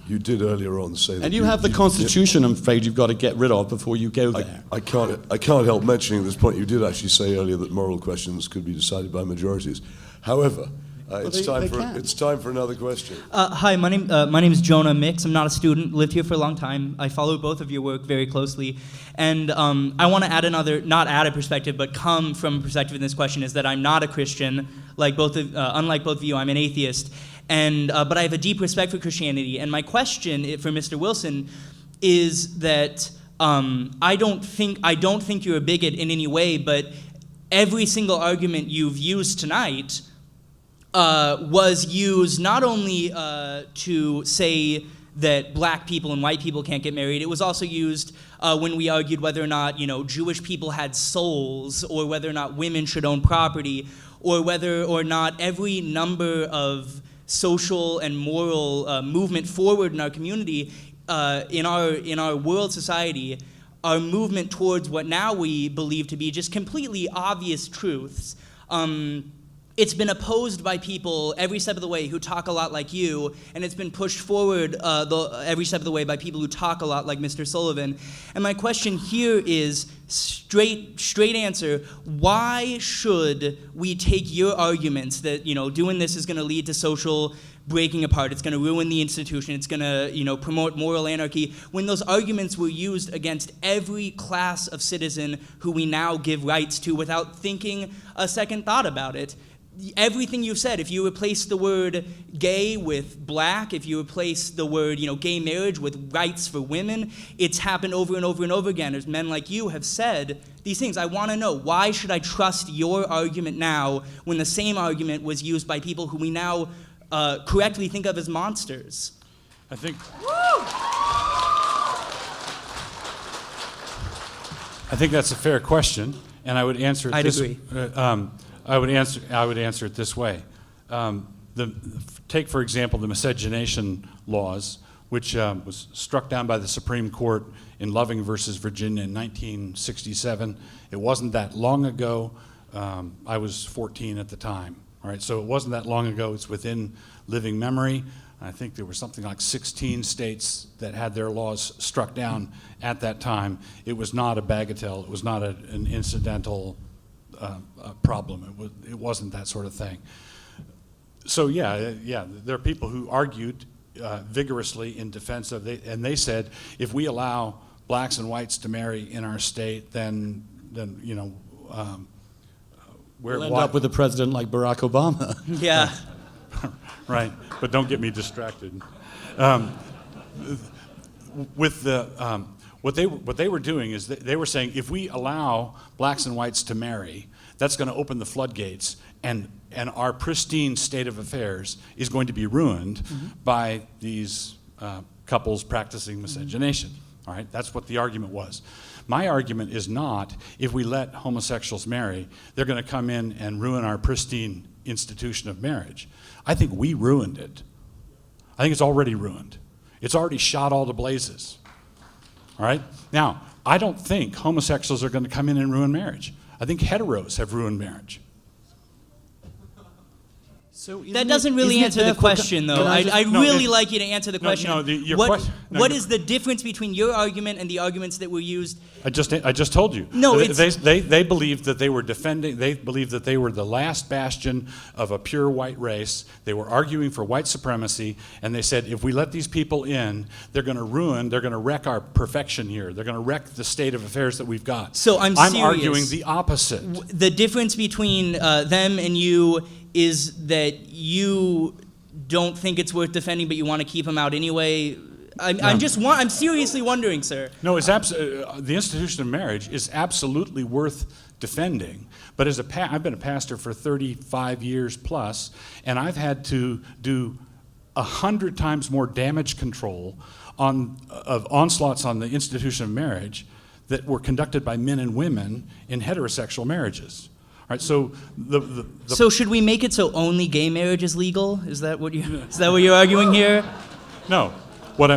You did earlier on say that. And you have the Constitution, I'm afraid, you've got to get rid of before you go there. I can't help mentioning at this point, you did actually say earlier that moral questions could be decided by majorities. However, it's time for another question. Hi, my name is Jonah Mix. I'm not a student, lived here for a long time. I follow both of your work very closely. And I want to add not add a perspective, but come from a perspective in this question is that I'm not a Christian. Unlike both of you, I'm an atheist. But I have a deep respect for Christianity. And my question for Mr. Wilson is that I don't think you're a bigot in any way, but every single argument you've used tonight was used not only to say that black people and white people can't get married, it was also used when we argued whether or not, Jewish people had souls, or whether or not women should own property, or whether or not every number of social and moral movement forward in our community, in our world society, our movement towards what now we believe to be just completely obvious truths. It's been opposed by people every step of the way who talk a lot like you, and it's been pushed forward every step of the way by people who talk a lot like Mr. Sullivan. And my question here is, straight answer, why should we take your arguments that, doing this is going to lead to social breaking apart, it's going to ruin the institution, it's going to, promote moral anarchy, when those arguments were used against every class of citizen who we now give rights to without thinking a second thought about it? Everything you've said, if you replace the word gay with black, if you replace the word, gay marriage with rights for women, it's happened over and over and over again. As men like you have said these things. I want to know, why should I trust your argument now when the same argument was used by people who we now correctly think of as monsters? I think that's a fair question, and I would answer it I'd agree. I would answer it this way. Take, for example, the miscegenation laws, which was struck down by the Supreme Court in Loving versus Virginia in 1967. It wasn't that long ago. I was 14 at the time. All right, so it wasn't that long ago. It's within living memory. I think there were something like 16 states that had their laws struck down at that time. It was not a bagatelle. It was not an incidental problem. It wasn't that sort of thing. So yeah, there are people who argued vigorously in defense of it, and they said, if we allow blacks and whites to marry in our state, then we'll end up with a president like Barack Obama. Yeah. Right, but don't get me distracted. What they were doing is they were saying, if we allow blacks and whites to marry, that's going to open the floodgates, and our pristine state of affairs is going to be ruined by these couples practicing miscegenation. All right, that's what the argument was. My argument is not, if we let homosexuals marry, they're going to come in and ruin our pristine institution of marriage. I think we ruined it. I think it's already ruined. It's already shot all to blazes. All right? Now, I don't think homosexuals are going to come in and ruin marriage. I think heteros have ruined marriage. So that doesn't really answer the question, though. I'd really like you to answer the question. What is the difference between your argument and the arguments that were used? I just told you. No, they believed that they were defending. They believed that they were the last bastion of a pure white race. They were arguing for white supremacy, and they said, if we let these people in, they're going to wreck our perfection here. They're going to wreck the state of affairs that we've got. So I'm serious. Arguing the opposite. The difference between them and you is that you don't think it's worth defending, but you want to keep them out anyway. I'm seriously wondering, sir. No, the institution of marriage is absolutely worth defending. But I've been a pastor for 35 years plus, and I've had to do 100 times more damage control of onslaughts on the institution of marriage that were conducted by men and women in heterosexual marriages. All right, so so should we make it so only gay marriage is legal? Is that what you're arguing here? No. What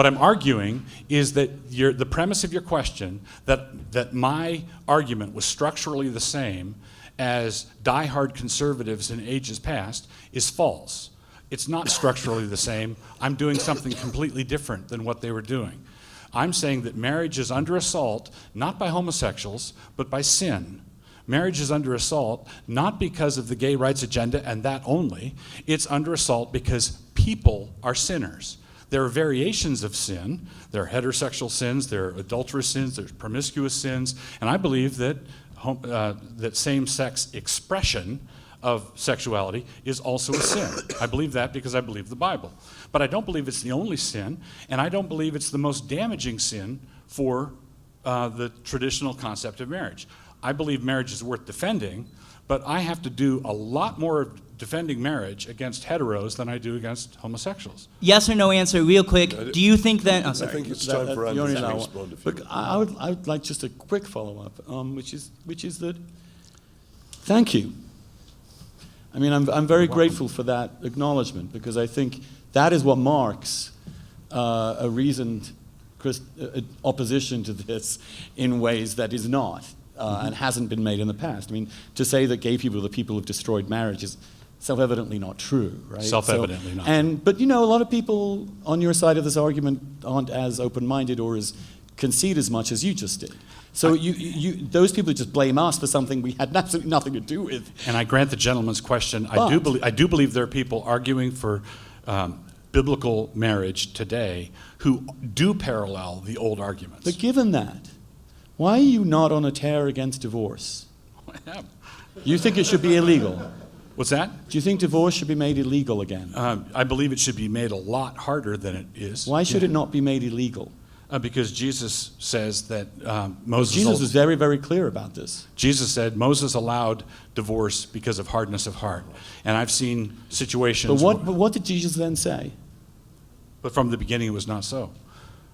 I'm arguing is that the premise of your question, that my argument was structurally the same as diehard conservatives in ages past, is false. It's not structurally the same. I'm doing something completely different than what they were doing. I'm saying that marriage is under assault, not by homosexuals, but by sin. Marriage is under assault not because of the gay rights agenda and that only. It's under assault because people are sinners. There are variations of sin. There are heterosexual sins, there are adulterous sins, there's promiscuous sins, and I believe that that same-sex expression of sexuality is also a sin. I believe that because I believe the Bible. But I don't believe it's the only sin, and I don't believe it's the most damaging sin for the traditional concept of marriage. I believe marriage is worth defending, but I have to do a lot more of defending marriage against heteros than I do against homosexuals. Yes or no answer, real quick. Do you think that? Oh, I sorry. think it's time for You Andy only to know- respond. If you But would. I would like just a quick follow-up, which is that, thank you. I mean, I'm very grateful for that acknowledgement, because I think that is what marks a reasoned opposition to this in ways that is not and hasn't been made in the past. I mean, to say that gay people are the people who've destroyed marriage is self-evidently not true, right? Self-evidently not true. But you know, a lot of people on your side of this argument aren't as open-minded or as concede as much as you just did. So those people just blame us for something we had absolutely nothing to do with. And I grant the gentleman's question. I do believe there are people arguing for biblical marriage today who do parallel the old arguments. But given that, why are you not on a tear against divorce? I am. You think it should be illegal? What's that? Do you think divorce should be made illegal again? I believe it should be made a lot harder than it is. Why should it not be made illegal? Because Jesus says that Moses... Jesus was very, very clear about this. Jesus said Moses allowed divorce because of hardness of heart. And I've seen situations... But what did Jesus then say? But from the beginning it was not so.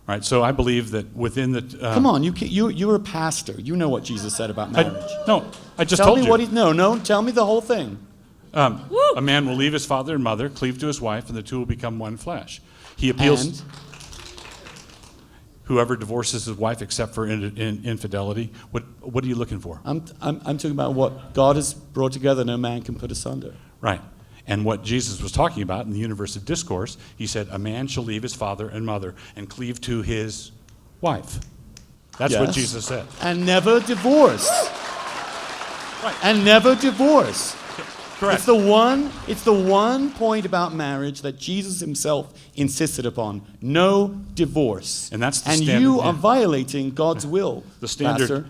Right, so I believe that within the... Come on, you're a pastor. You know what Jesus said about marriage. I just tell told me you. What tell me the whole thing. A man will leave his father and mother, cleave to his wife, and the two will become one flesh. He appeals... And? Whoever divorces his wife except for infidelity, what are you looking for? I'm talking about what God has brought together, no man can put asunder. Right. And what Jesus was talking about in the universe of discourse, he said, a man shall leave his father and mother and cleave to his wife. That's what Jesus said. And never divorce. Right. And never divorce. Correct. It's the one point about marriage that Jesus himself insisted upon. No divorce. And that's the and standard. You are violating God's will. The standard.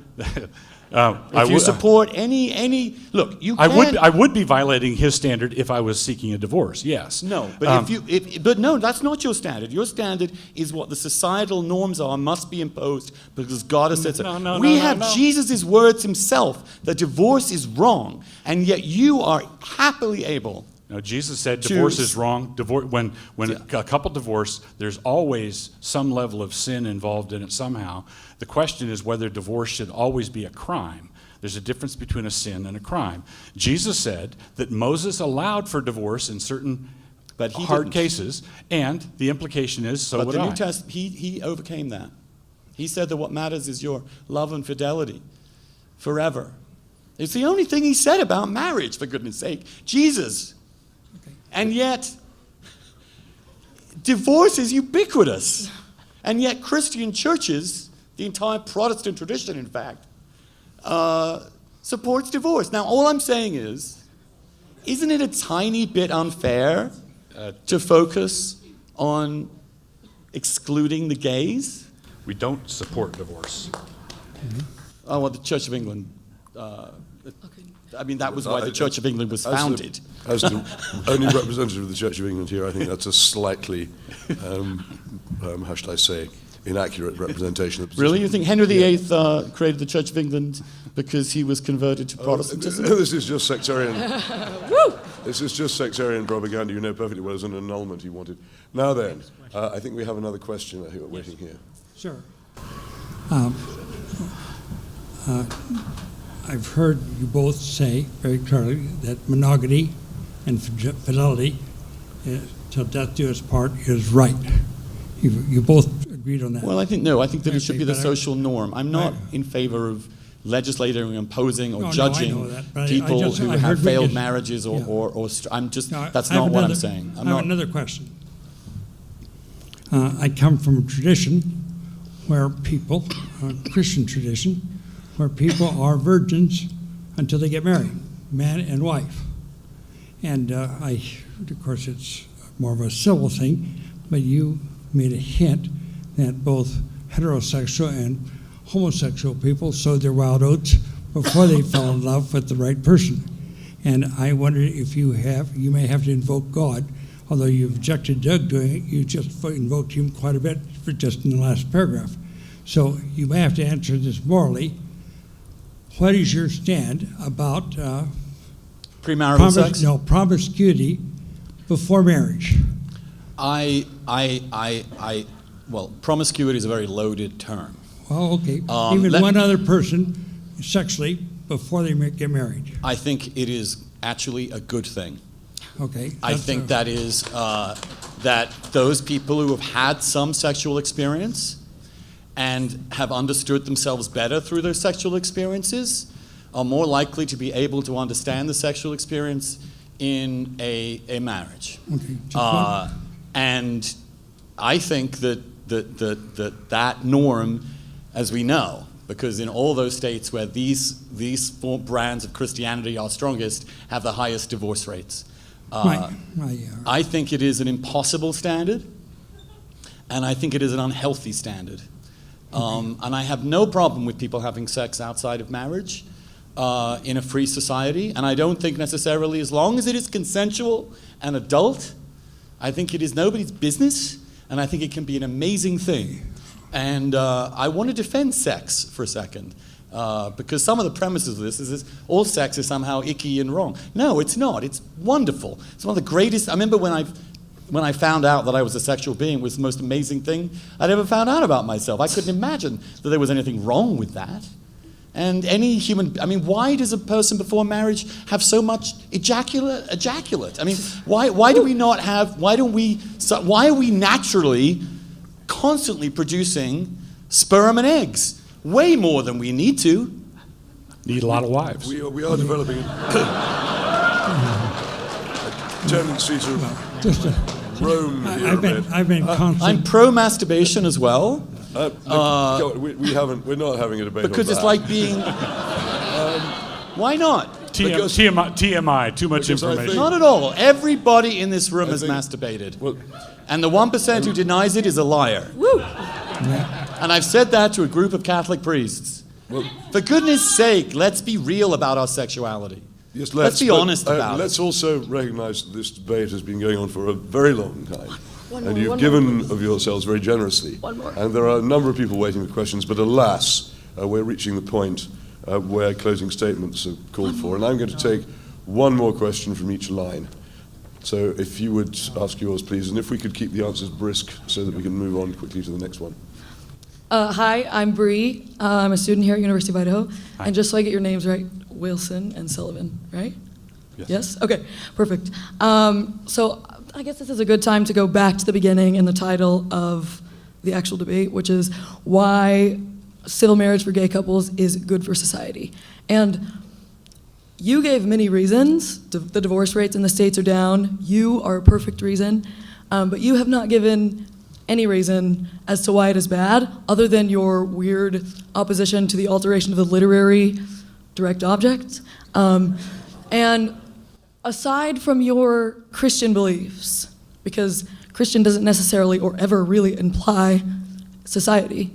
If you support any look, you can. I would be violating his standard if I was seeking a divorce. Yes. No, but but no, that's not your standard. Your standard is what the societal norms are, must be imposed because God has said so. We have Jesus' words himself that divorce is wrong, and yet you are happily able. No, Jesus said divorce is wrong. When a couple divorce, there's always some level of sin involved in it somehow. The question is whether divorce should always be a crime. There's a difference between a sin and a crime. Jesus said that Moses allowed for divorce in certain hard cases, and the implication is so would I. But the New Testament, he overcame that. He said that what matters is your love and fidelity forever. It's the only thing he said about marriage, for goodness sake. Jesus. And yet, divorce is ubiquitous. And yet Christian churches, the entire Protestant tradition, in fact, supports divorce. Now, all I'm saying is, isn't it a tiny bit unfair to focus on excluding the gays? We don't support divorce. Oh, well, the Church of England... I mean, that was why the Church of England was founded. As the only representative of the Church of England here, I think that's a slightly, how should I say, inaccurate representation of the position. Really? You think Henry VIII created the Church of England because he was converted to Protestantism? This is just sectarian. This is just sectarian propaganda. You know perfectly well as an annulment he wanted. Now then, I think we have another question waiting here. Sure. I've heard you both say very clearly that monogamy and fidelity till death do us part is right. You both agreed on that. Well, I think that it should be the social norm. I'm not in favor of legislating or imposing or judging people who have failed marriages or I'm just, that's not what I'm saying. I have another question. I come from a tradition where people, a Christian tradition, where people are virgins until they get married, man and wife. And of course, it's more of a civil thing, but you made a hint that both heterosexual and homosexual people sowed their wild oats before they fell in love with the right person. And I wonder if you may have to invoke God, although you objected to Doug doing it, you just invoked him quite a bit for just in the last paragraph. So you may have to answer this morally. what is your stand about Premarital sex? No, promiscuity before marriage? Well, promiscuity is a very loaded term. Well, okay. Even one other person sexually before they get married. I think it is actually a good thing. Okay. I think that is that those people who have had some sexual experience and have understood themselves better through those sexual experiences are more likely to be able to understand the sexual experience in a marriage. Okay. And I think that norm, as we know, because in all those states where these four brands of Christianity are strongest, have the highest divorce rates. I think it is an impossible standard, and I think it is an unhealthy standard. And I have no problem with people having sex outside of marriage in a free society, and I don't think necessarily, as long as it is consensual and adult, I think it is nobody's business, and I think it can be an amazing thing. And I want to defend sex for a second, because some of the premises of this is all sex is somehow icky and wrong. No, it's not. It's wonderful. It's one of the greatest. I remember when I found out that I was a sexual being, it was the most amazing thing I'd ever found out about myself. I couldn't imagine that there was anything wrong with that. And any human, I mean, why does a person before marriage have so much ejaculate? I mean, why do we not have, why are we naturally constantly producing sperm and eggs? Way more than we need to. Need a lot of wives. We are developing a tendency to roam here a bit. I've been constantly. I'm pro-masturbation as well. We're not having a debate because on it's that. like being. Why not? TMI, too much information. Not at all. Everybody in this room has masturbated. And the 1% who denies it is a liar. Woo! And I've said that to a group of Catholic priests. For goodness sake, let's be real about our sexuality. Yes, let's be honest about it. Let's also recognize that this debate has been going on for a very long time. And you've given of yourselves very generously. One more. And there are a number of people waiting for questions, but alas, we're reaching the point where closing statements are called for. And I'm going to take one more question from each line. So if you would ask yours, please, and if we could keep the answers brisk so that we can move on quickly to the next one. Hi, I'm Bree. I'm a student here at University of Idaho. Hi. And just so I get your names right, Wilson and Sullivan, right? Yes? Okay, perfect. So I guess this is a good time to go back to the beginning and the title of the actual debate, which is why civil marriage for gay couples is good for society. And you gave many reasons. The divorce rates in the states are down. You are a perfect reason. But you have not given any reason as to why it is bad, other than your weird opposition to the alteration of the literary direct object. And aside from your Christian beliefs, because Christian doesn't necessarily or ever really imply society,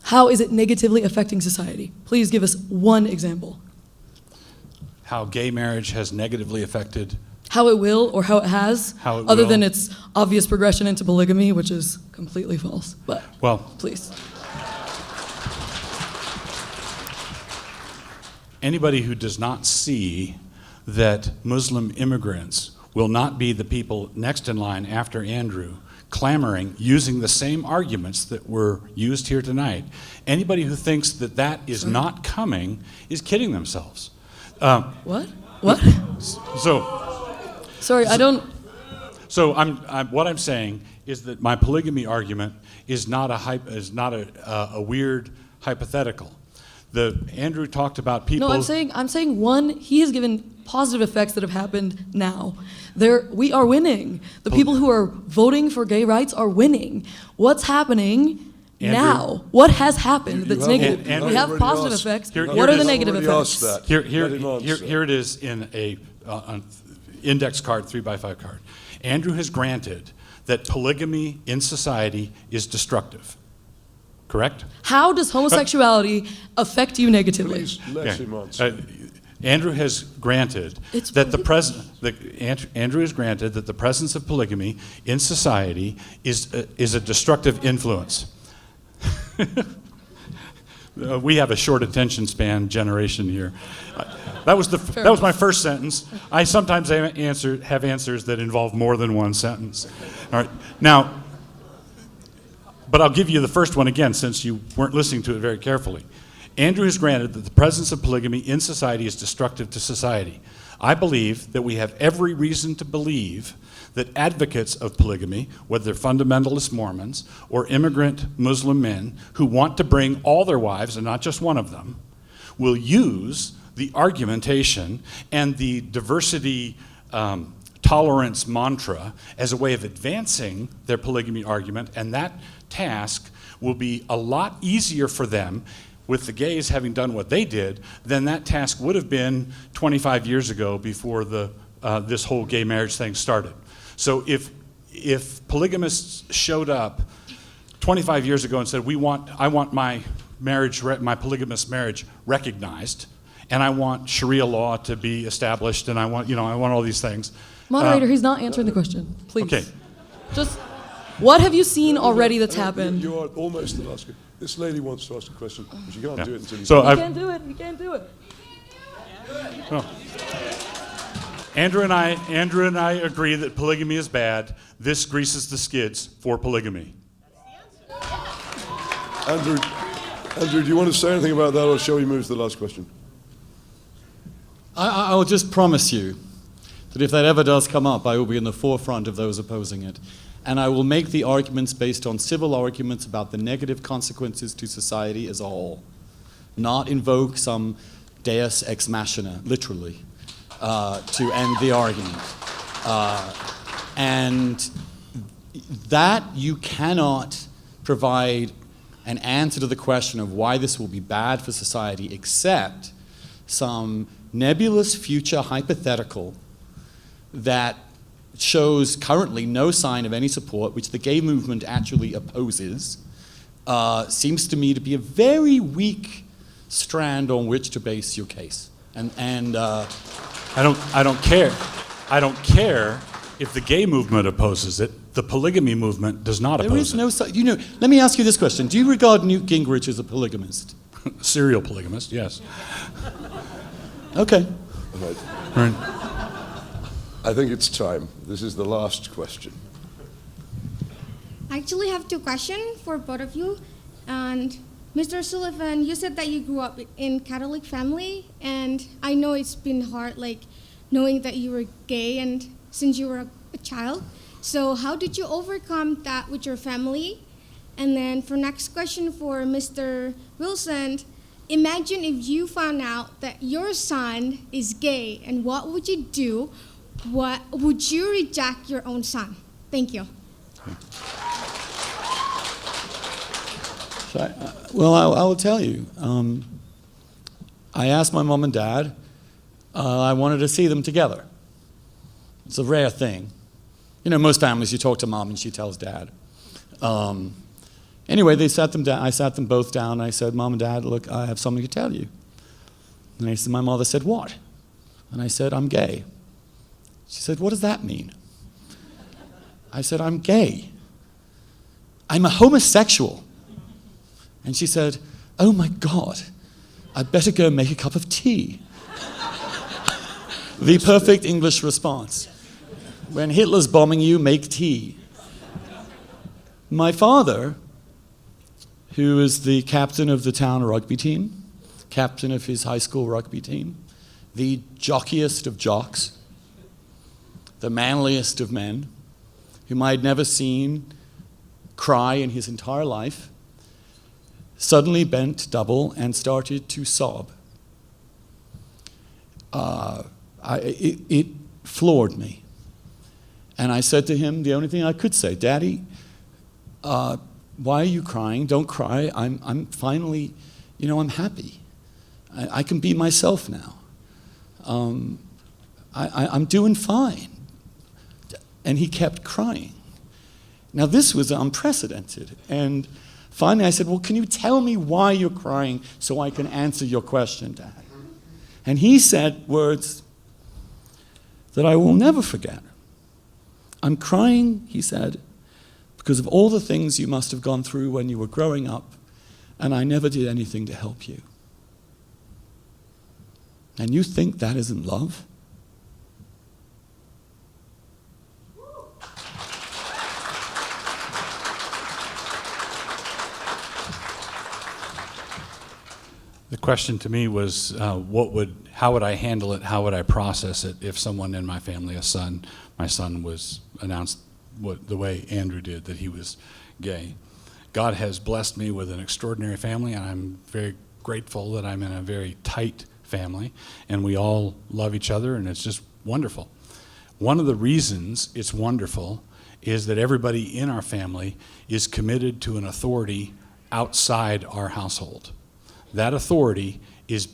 how is it negatively affecting society? Please give us one example. How gay marriage has negatively affected. How it will or how it has, How it other will. than its obvious progression into polygamy, which is completely false. But please. Anybody who does not see that Muslim immigrants will not be the people next in line after Andrew, clamoring, using the same arguments that were used here tonight, anybody who thinks that that is not coming is kidding themselves. What? What? Sorry, I don't. So what I'm saying is that my polygamy argument is not a weird hypothetical. Andrew talked about people. No, I'm saying one. He has given positive effects that have happened now. We are winning. The people who are voting for gay rights are winning. What's happening now? What has happened that's negative? We have positive effects. What are the negative effects? Here it is in an index card, 3x5 card. Andrew has granted that polygamy in society is destructive. Correct? How does homosexuality affect you negatively? Please let him answer. Andrew has granted that Andrew has granted that the presence of polygamy in society is a destructive influence. we have a short attention span generation here. That was my first sentence. I sometimes have answers that involve more than one sentence. All right, now, but I'll give you the first one again since you weren't listening to it very carefully. Andrew has granted that the presence of polygamy in society is destructive to society. I believe that we have every reason to believe that advocates of polygamy, whether they're fundamentalist Mormons or immigrant Muslim men who want to bring all their wives and not just one of them, will use the argumentation and the diversity tolerance mantra as a way of advancing their polygamy argument, and that task will be a lot easier for them with the gays having done what they did than that task would have been 25 years ago before this whole gay marriage thing started. So if polygamists showed up 25 years ago and said, I want my marriage, my polygamous marriage recognized, and I want Sharia law to be established, and I want all these things. Moderator, he's not answering the question. Please. Okay. Just, what have you seen already that's happened? You are almost the last. This lady wants to ask a question, but you can't do it until you. You can't do it. You can't do it. Oh. Andrew and I agree that polygamy is bad. This greases the skids for polygamy. Andrew, do you want to say anything about that, or shall we move to the last question? I will just promise you that if that ever does come up, I will be in the forefront of those opposing it. And I will make the arguments based on civil arguments about the negative consequences to society as a whole, not invoke some deus ex machina, literally, to end the argument. And that you cannot provide an answer to the question of why this will be bad for society except some nebulous future hypothetical that shows currently no sign of any support, which the gay movement actually opposes, seems to me to be a very weak strand on which to base your case. And I don't care. I don't care if the gay movement opposes it. The polygamy movement does not oppose it. Let me ask you this question. Do you regard Newt Gingrich as a polygamist? Serial polygamist, yes. Okay. All right. I think it's time. This is the last question. I actually have two questions for both of you. And Mr. Sullivan, you said that you grew up in Catholic family, and I know it's been hard, like, knowing that you were gay and since you were a child. So how did you overcome that with your family? And then for next question for Mr. Wilson, imagine if you found out that your son is gay, and what would you do? What would you reject your own son? Thank you. Well, I will tell you. I asked my mom and dad. I wanted to see them together. It's a rare thing. You know, most families you talk to mom and she tells dad. Anyway, they sat them down. I sat them both down. And I said, Mom and Dad, look, I have something to tell you. And my mother said, what? And I said, I'm gay. She said, what does that mean? I said, I'm gay. I'm a homosexual. And she said, oh my God, I'd better go make a cup of tea. The perfect English response. When Hitler's bombing you, make tea. My father, who is the captain of the town rugby team, captain of his high school rugby team, the jockiest of jocks, the manliest of men, whom I had never seen cry in his entire life, suddenly bent double and started to sob. It floored me. And I said to him the only thing I could say, Daddy, why are you crying? Don't cry. I'm finally, I'm happy. I can be myself now. I'm doing fine. And he kept crying. Now this was unprecedented. And finally I said, well, can you tell me why you're crying so I can answer your question, Dad? And he said words that I will never forget. I'm crying, he said, because of all the things you must have gone through when you were growing up and I never did anything to help you. And you think that isn't love? The question to me was, how would I handle it? How would I process it if someone in my family, my son was announced the way Andrew did, that he was gay. God has blessed me with an extraordinary family, and I'm very grateful that I'm in a very tight family, and we all love each other, and it's just wonderful. One of the reasons it's wonderful is that everybody in our family is committed to an authority outside our household. That authority is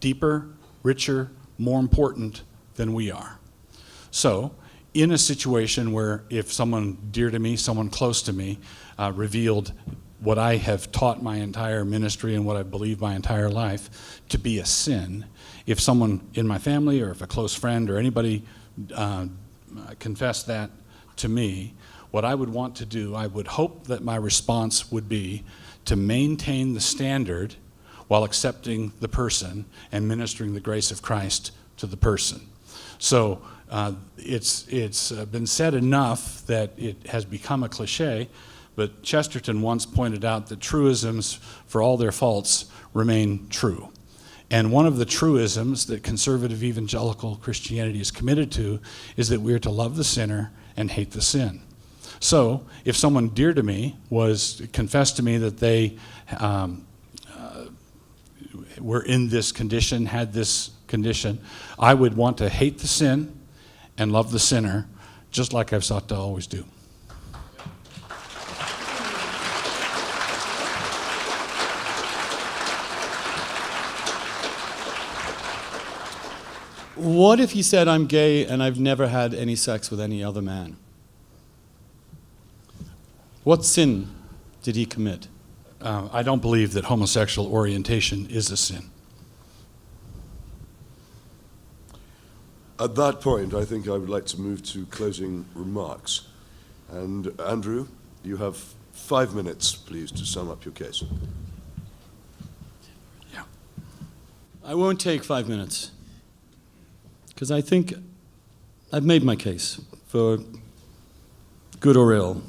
deeper, richer, more important than we are. So, in a situation where if someone dear to me, someone close to me, revealed what I have taught my entire ministry and what I believe my entire life to be a sin, if someone in my family or if a close friend or anybody confessed that to me, what I would want to do, I would hope that my response would be to maintain the standard while accepting the person and ministering the grace of Christ to the person. So it's been said enough that it has become a cliche, but Chesterton once pointed out that truisms, for all their faults, remain true. And one of the truisms that conservative evangelical Christianity is committed to is that we are to love the sinner and hate the sin. So if someone dear to me confessed to me that they were in this condition, had this condition, I would want to hate the sin and love the sinner, just like I've sought to always do. What if he said, I'm gay and I've never had any sex with any other man? What sin did he commit? I don't believe that homosexual orientation is a sin. At that point, I think I would like to move to closing remarks. And Andrew, you have 5 minutes, please, to sum up your case. Yeah. I won't take 5 minutes, because I think I've made my case for good or ill.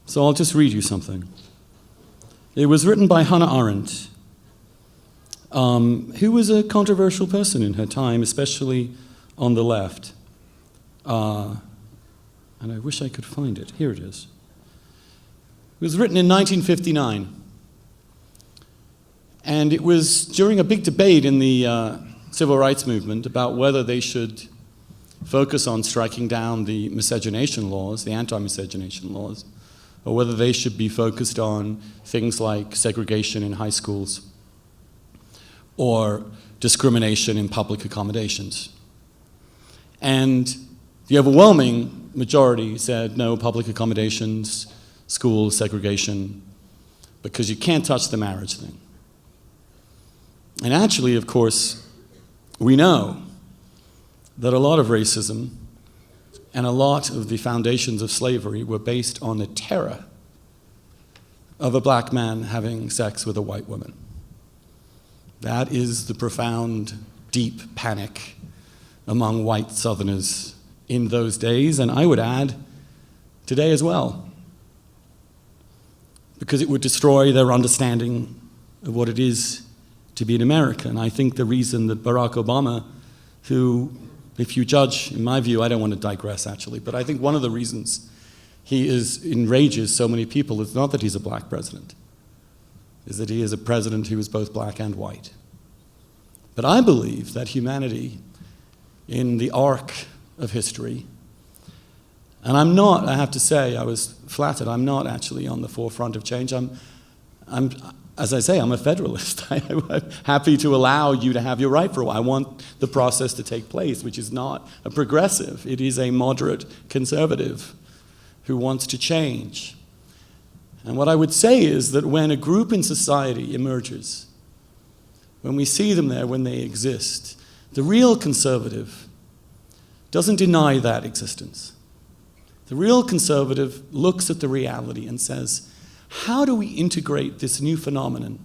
So I'll just read you something. It was written by Hannah Arendt, who was a controversial person in her time, especially on the left. And I wish I could find it. Here it is. It was written in 1959. And it was during a big debate in the civil rights movement about whether they should focus on striking down the miscegenation laws, the anti-miscegenation laws, or whether they should be focused on things like segregation in high schools or discrimination in public accommodations. And the overwhelming majority said no, public accommodations, schools, segregation, because you can't touch the marriage thing. And actually, of course, we know that a lot of racism and a lot of the foundations of slavery were based on the terror of a black man having sex with a white woman. That is the profound, deep panic among white Southerners in those days, and I would add, today as well, because it would destroy their understanding of what it is to be an American. I think the reason that Barack Obama, who, if you judge, in my view, I don't want to digress actually, but I think one of the reasons he enrages so many people is not that he's a black president, is that he is a president who is both black and white. But I believe that humanity, in the arc of history, and I'm not, I have to say, I was flattered, I'm not actually on the forefront of change. As I say, I'm a federalist. I'm happy to allow you to have your right for a while. I want the process to take place, which is not a progressive. It is a moderate conservative who wants to change. And what I would say is that when a group in society emerges, when we see them there, when they exist, the real conservative doesn't deny that existence. The real conservative looks at the reality and says, How do we integrate this new phenomenon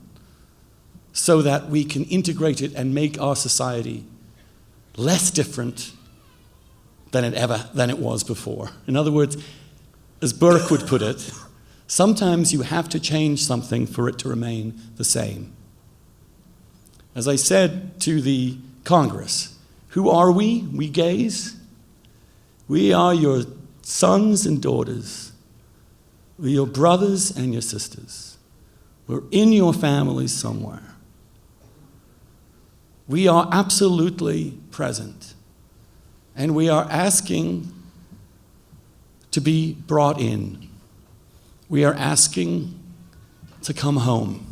so that we can integrate it and make our society less different than it was before? In other words, as Burke would put it, sometimes you have to change something for it to remain the same. As I said to the Congress, who are we? We gays? We are your sons and daughters. We're your brothers and your sisters. We're in your families somewhere. We are absolutely present. And we are asking to be brought in. We are asking to come home.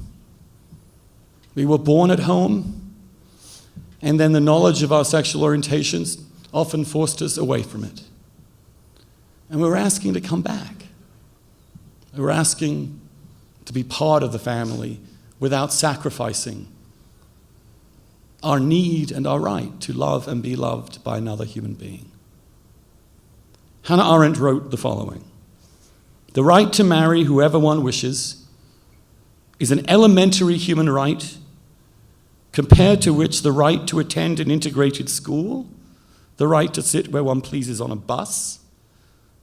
We were born at home, and then the knowledge of our sexual orientations often forced us away from it. And we're asking to come back. We're asking to be part of the family without sacrificing our need and our right to love and be loved by another human being. Hannah Arendt wrote the following: "The right to marry whoever one wishes is an elementary human right compared to which the right to attend an integrated school, the right to sit where one pleases on a bus,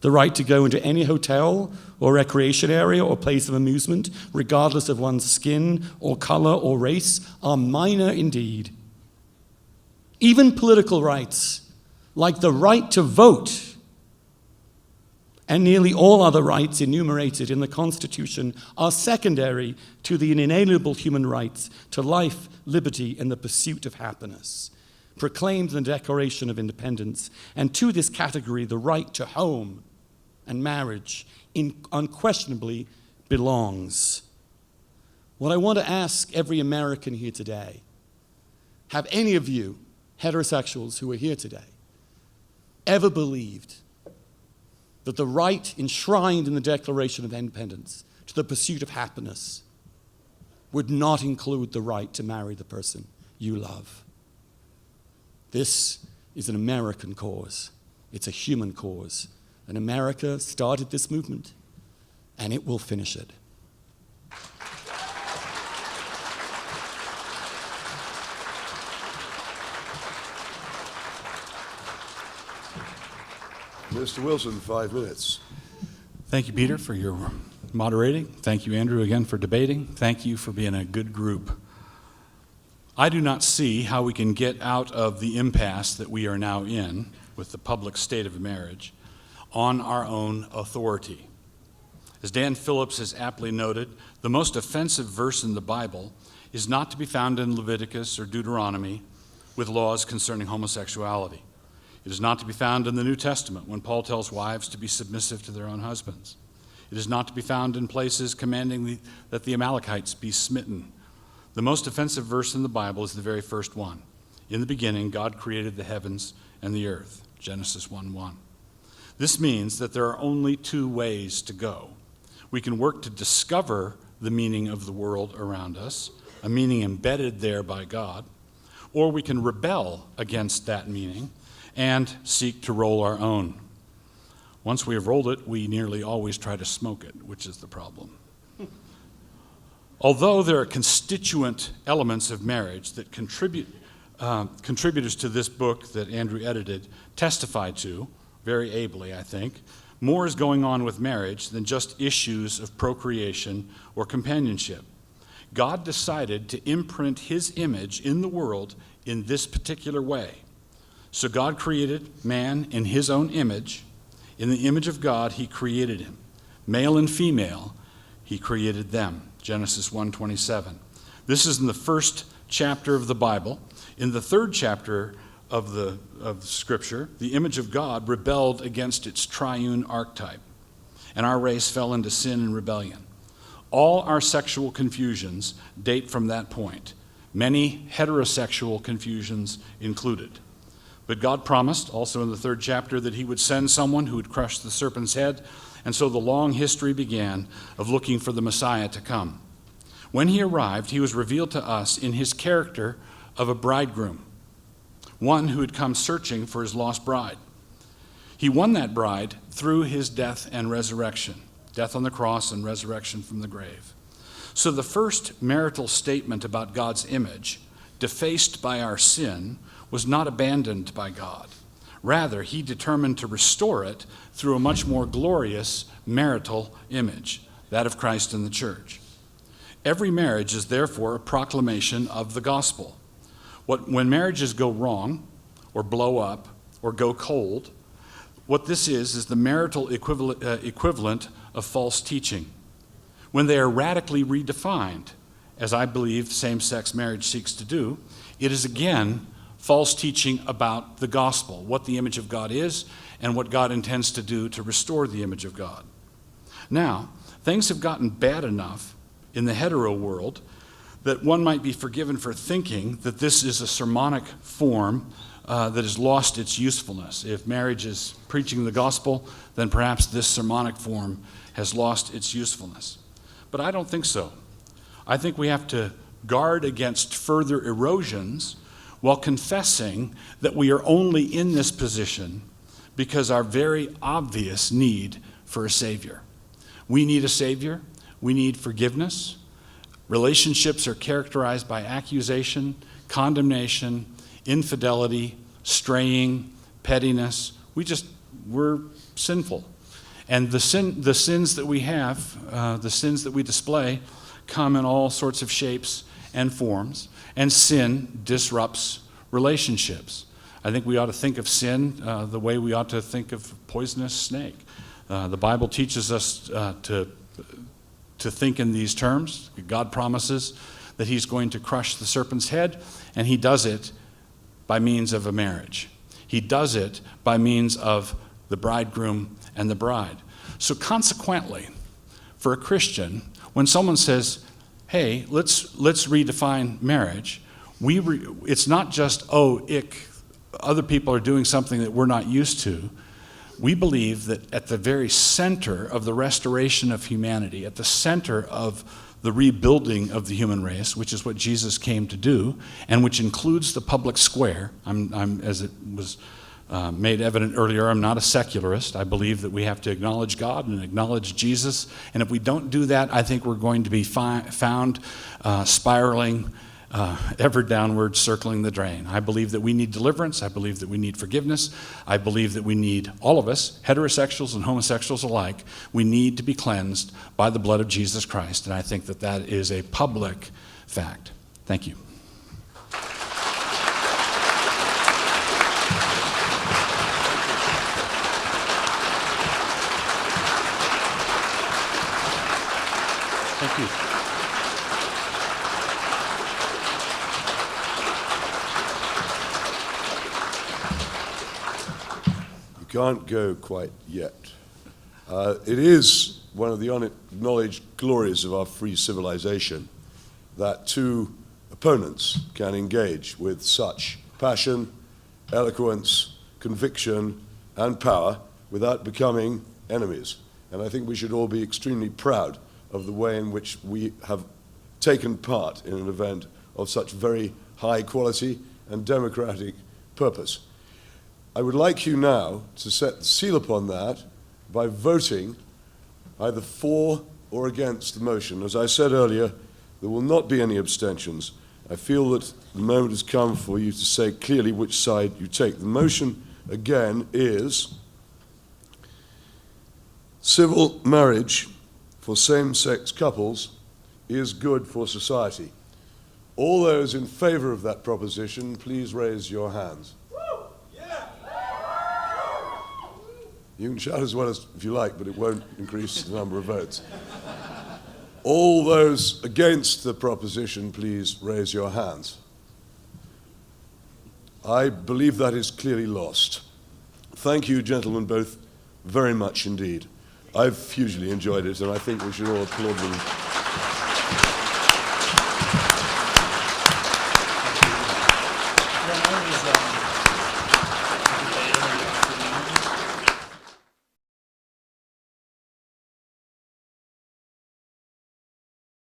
the right to go into any hotel or recreation area or place of amusement, regardless of one's skin or color or race, are minor indeed. Even political rights, like the right to vote, and nearly all other rights enumerated in the Constitution, are secondary to the inalienable human rights to life, liberty, and the pursuit of happiness, proclaimed in the Declaration of Independence. And to this category, the right to home and marriage unquestionably belongs." What I want to ask every American here today, have any of you, heterosexuals who are here today, ever believed that the right enshrined in the Declaration of Independence to the pursuit of happiness would not include the right to marry the person you love? This is an American cause. It's a human cause. And America started this movement, and it will finish it. Mr. Wilson, 5 minutes. Thank you, Peter, for your moderating. Thank you, Andrew, again for debating. Thank you for being a good group. I do not see how we can get out of the impasse that we are now in with the public state of marriage on our own authority. As Dan Phillips has aptly noted, the most offensive verse in the Bible is not to be found in Leviticus or Deuteronomy with laws concerning homosexuality. It is not to be found in the New Testament when Paul tells wives to be submissive to their own husbands. It is not to be found in places commanding that the Amalekites be smitten. The most offensive verse in the Bible is the very first one. In the beginning, God created the heavens and the earth, Genesis 1:1. This means that there are only two ways to go. We can work to discover the meaning of the world around us, a meaning embedded there by God, or we can rebel against that meaning and seek to roll our own. Once we have rolled it, we nearly always try to smoke it, which is the problem. Although there are constituent elements of marriage that contributors to this book that Andrew edited testify to, very ably, I think, more is going on with marriage than just issues of procreation or companionship. God decided to imprint his image in the world in this particular way. So God created man in his own image. In the image of God, he created him. Male and female, he created them. Genesis 1:27. This is in the first chapter of the Bible. In the third chapter of the Scripture, the image of God rebelled against its triune archetype, and our race fell into sin and rebellion. All our sexual confusions date from that point, many heterosexual confusions included. But God promised, also in the third chapter, that he would send someone who would crush the serpent's head, and so the long history began of looking for the Messiah to come. When he arrived, he was revealed to us in his character of a bridegroom, one who had come searching for his lost bride. He won that bride through his death and resurrection, death on the cross and resurrection from the grave. So the first marital statement about God's image, defaced by our sin, was not abandoned by God. Rather, he determined to restore it through a much more glorious marital image, that of Christ and the church. Every marriage is therefore a proclamation of the gospel. When marriages go wrong, or blow up, or go cold, what this is the marital equivalent of false teaching. When they are radically redefined, as I believe same-sex marriage seeks to do, it is again false teaching about the gospel, what the image of God is, and what God intends to do to restore the image of God. Now, things have gotten bad enough in the hetero world that one might be forgiven for thinking that this is a sermonic form that has lost its usefulness. If marriage is preaching the gospel, then perhaps this sermonic form has lost its usefulness. But I don't think so. I think we have to guard against further erosions while confessing that we are only in this position because our very obvious need for a Savior. We need a Savior. We need forgiveness. Relationships are characterized by accusation, condemnation, infidelity, straying, pettiness. We're sinful. And the sins that we have, the sins that we display, come in all sorts of shapes and forms, and sin disrupts relationships. I think we ought to think of sin the way we ought to think of poisonous snake. The Bible teaches us to think in these terms. God promises that he's going to crush the serpent's head, and he does it by means of a marriage. He does it by means of the bridegroom and the bride. So consequently, for a Christian, when someone says, hey, let's redefine marriage, it's not just, other people are doing something that we're not used to. We believe that at the very center of the restoration of humanity, at the center of the rebuilding of the human race, which is what Jesus came to do, and which includes the public square. As it was made evident earlier, I'm not a secularist. I believe that we have to acknowledge God and acknowledge Jesus, and if we don't do that, I think we're going to be found spiraling ever downward, circling the drain. I believe that we need deliverance. I believe that we need forgiveness. I believe that we need, all of us, heterosexuals and homosexuals alike, we need to be cleansed by the blood of Jesus Christ, and I think that that is a public fact. Thank you. Thank you. Can't go quite yet. It is one of the unacknowledged glories of our free civilization that two opponents can engage with such passion, eloquence, conviction, and power without becoming enemies. And I think we should all be extremely proud of the way in which we have taken part in an event of such very high quality and democratic purpose. I would like you now to set the seal upon that by voting either for or against the motion. As I said earlier, there will not be any abstentions. I feel that the moment has come for you to say clearly which side you take. The motion, again, is civil marriage for same-sex couples is good for society. All those in favor of that proposition, please raise your hands. You can shout as well as if you like, but it won't increase the number of votes. All those against the proposition, please raise your hands. I believe that is clearly lost. Thank you, gentlemen, both very much indeed. I've hugely enjoyed it, and I think we should all applaud them.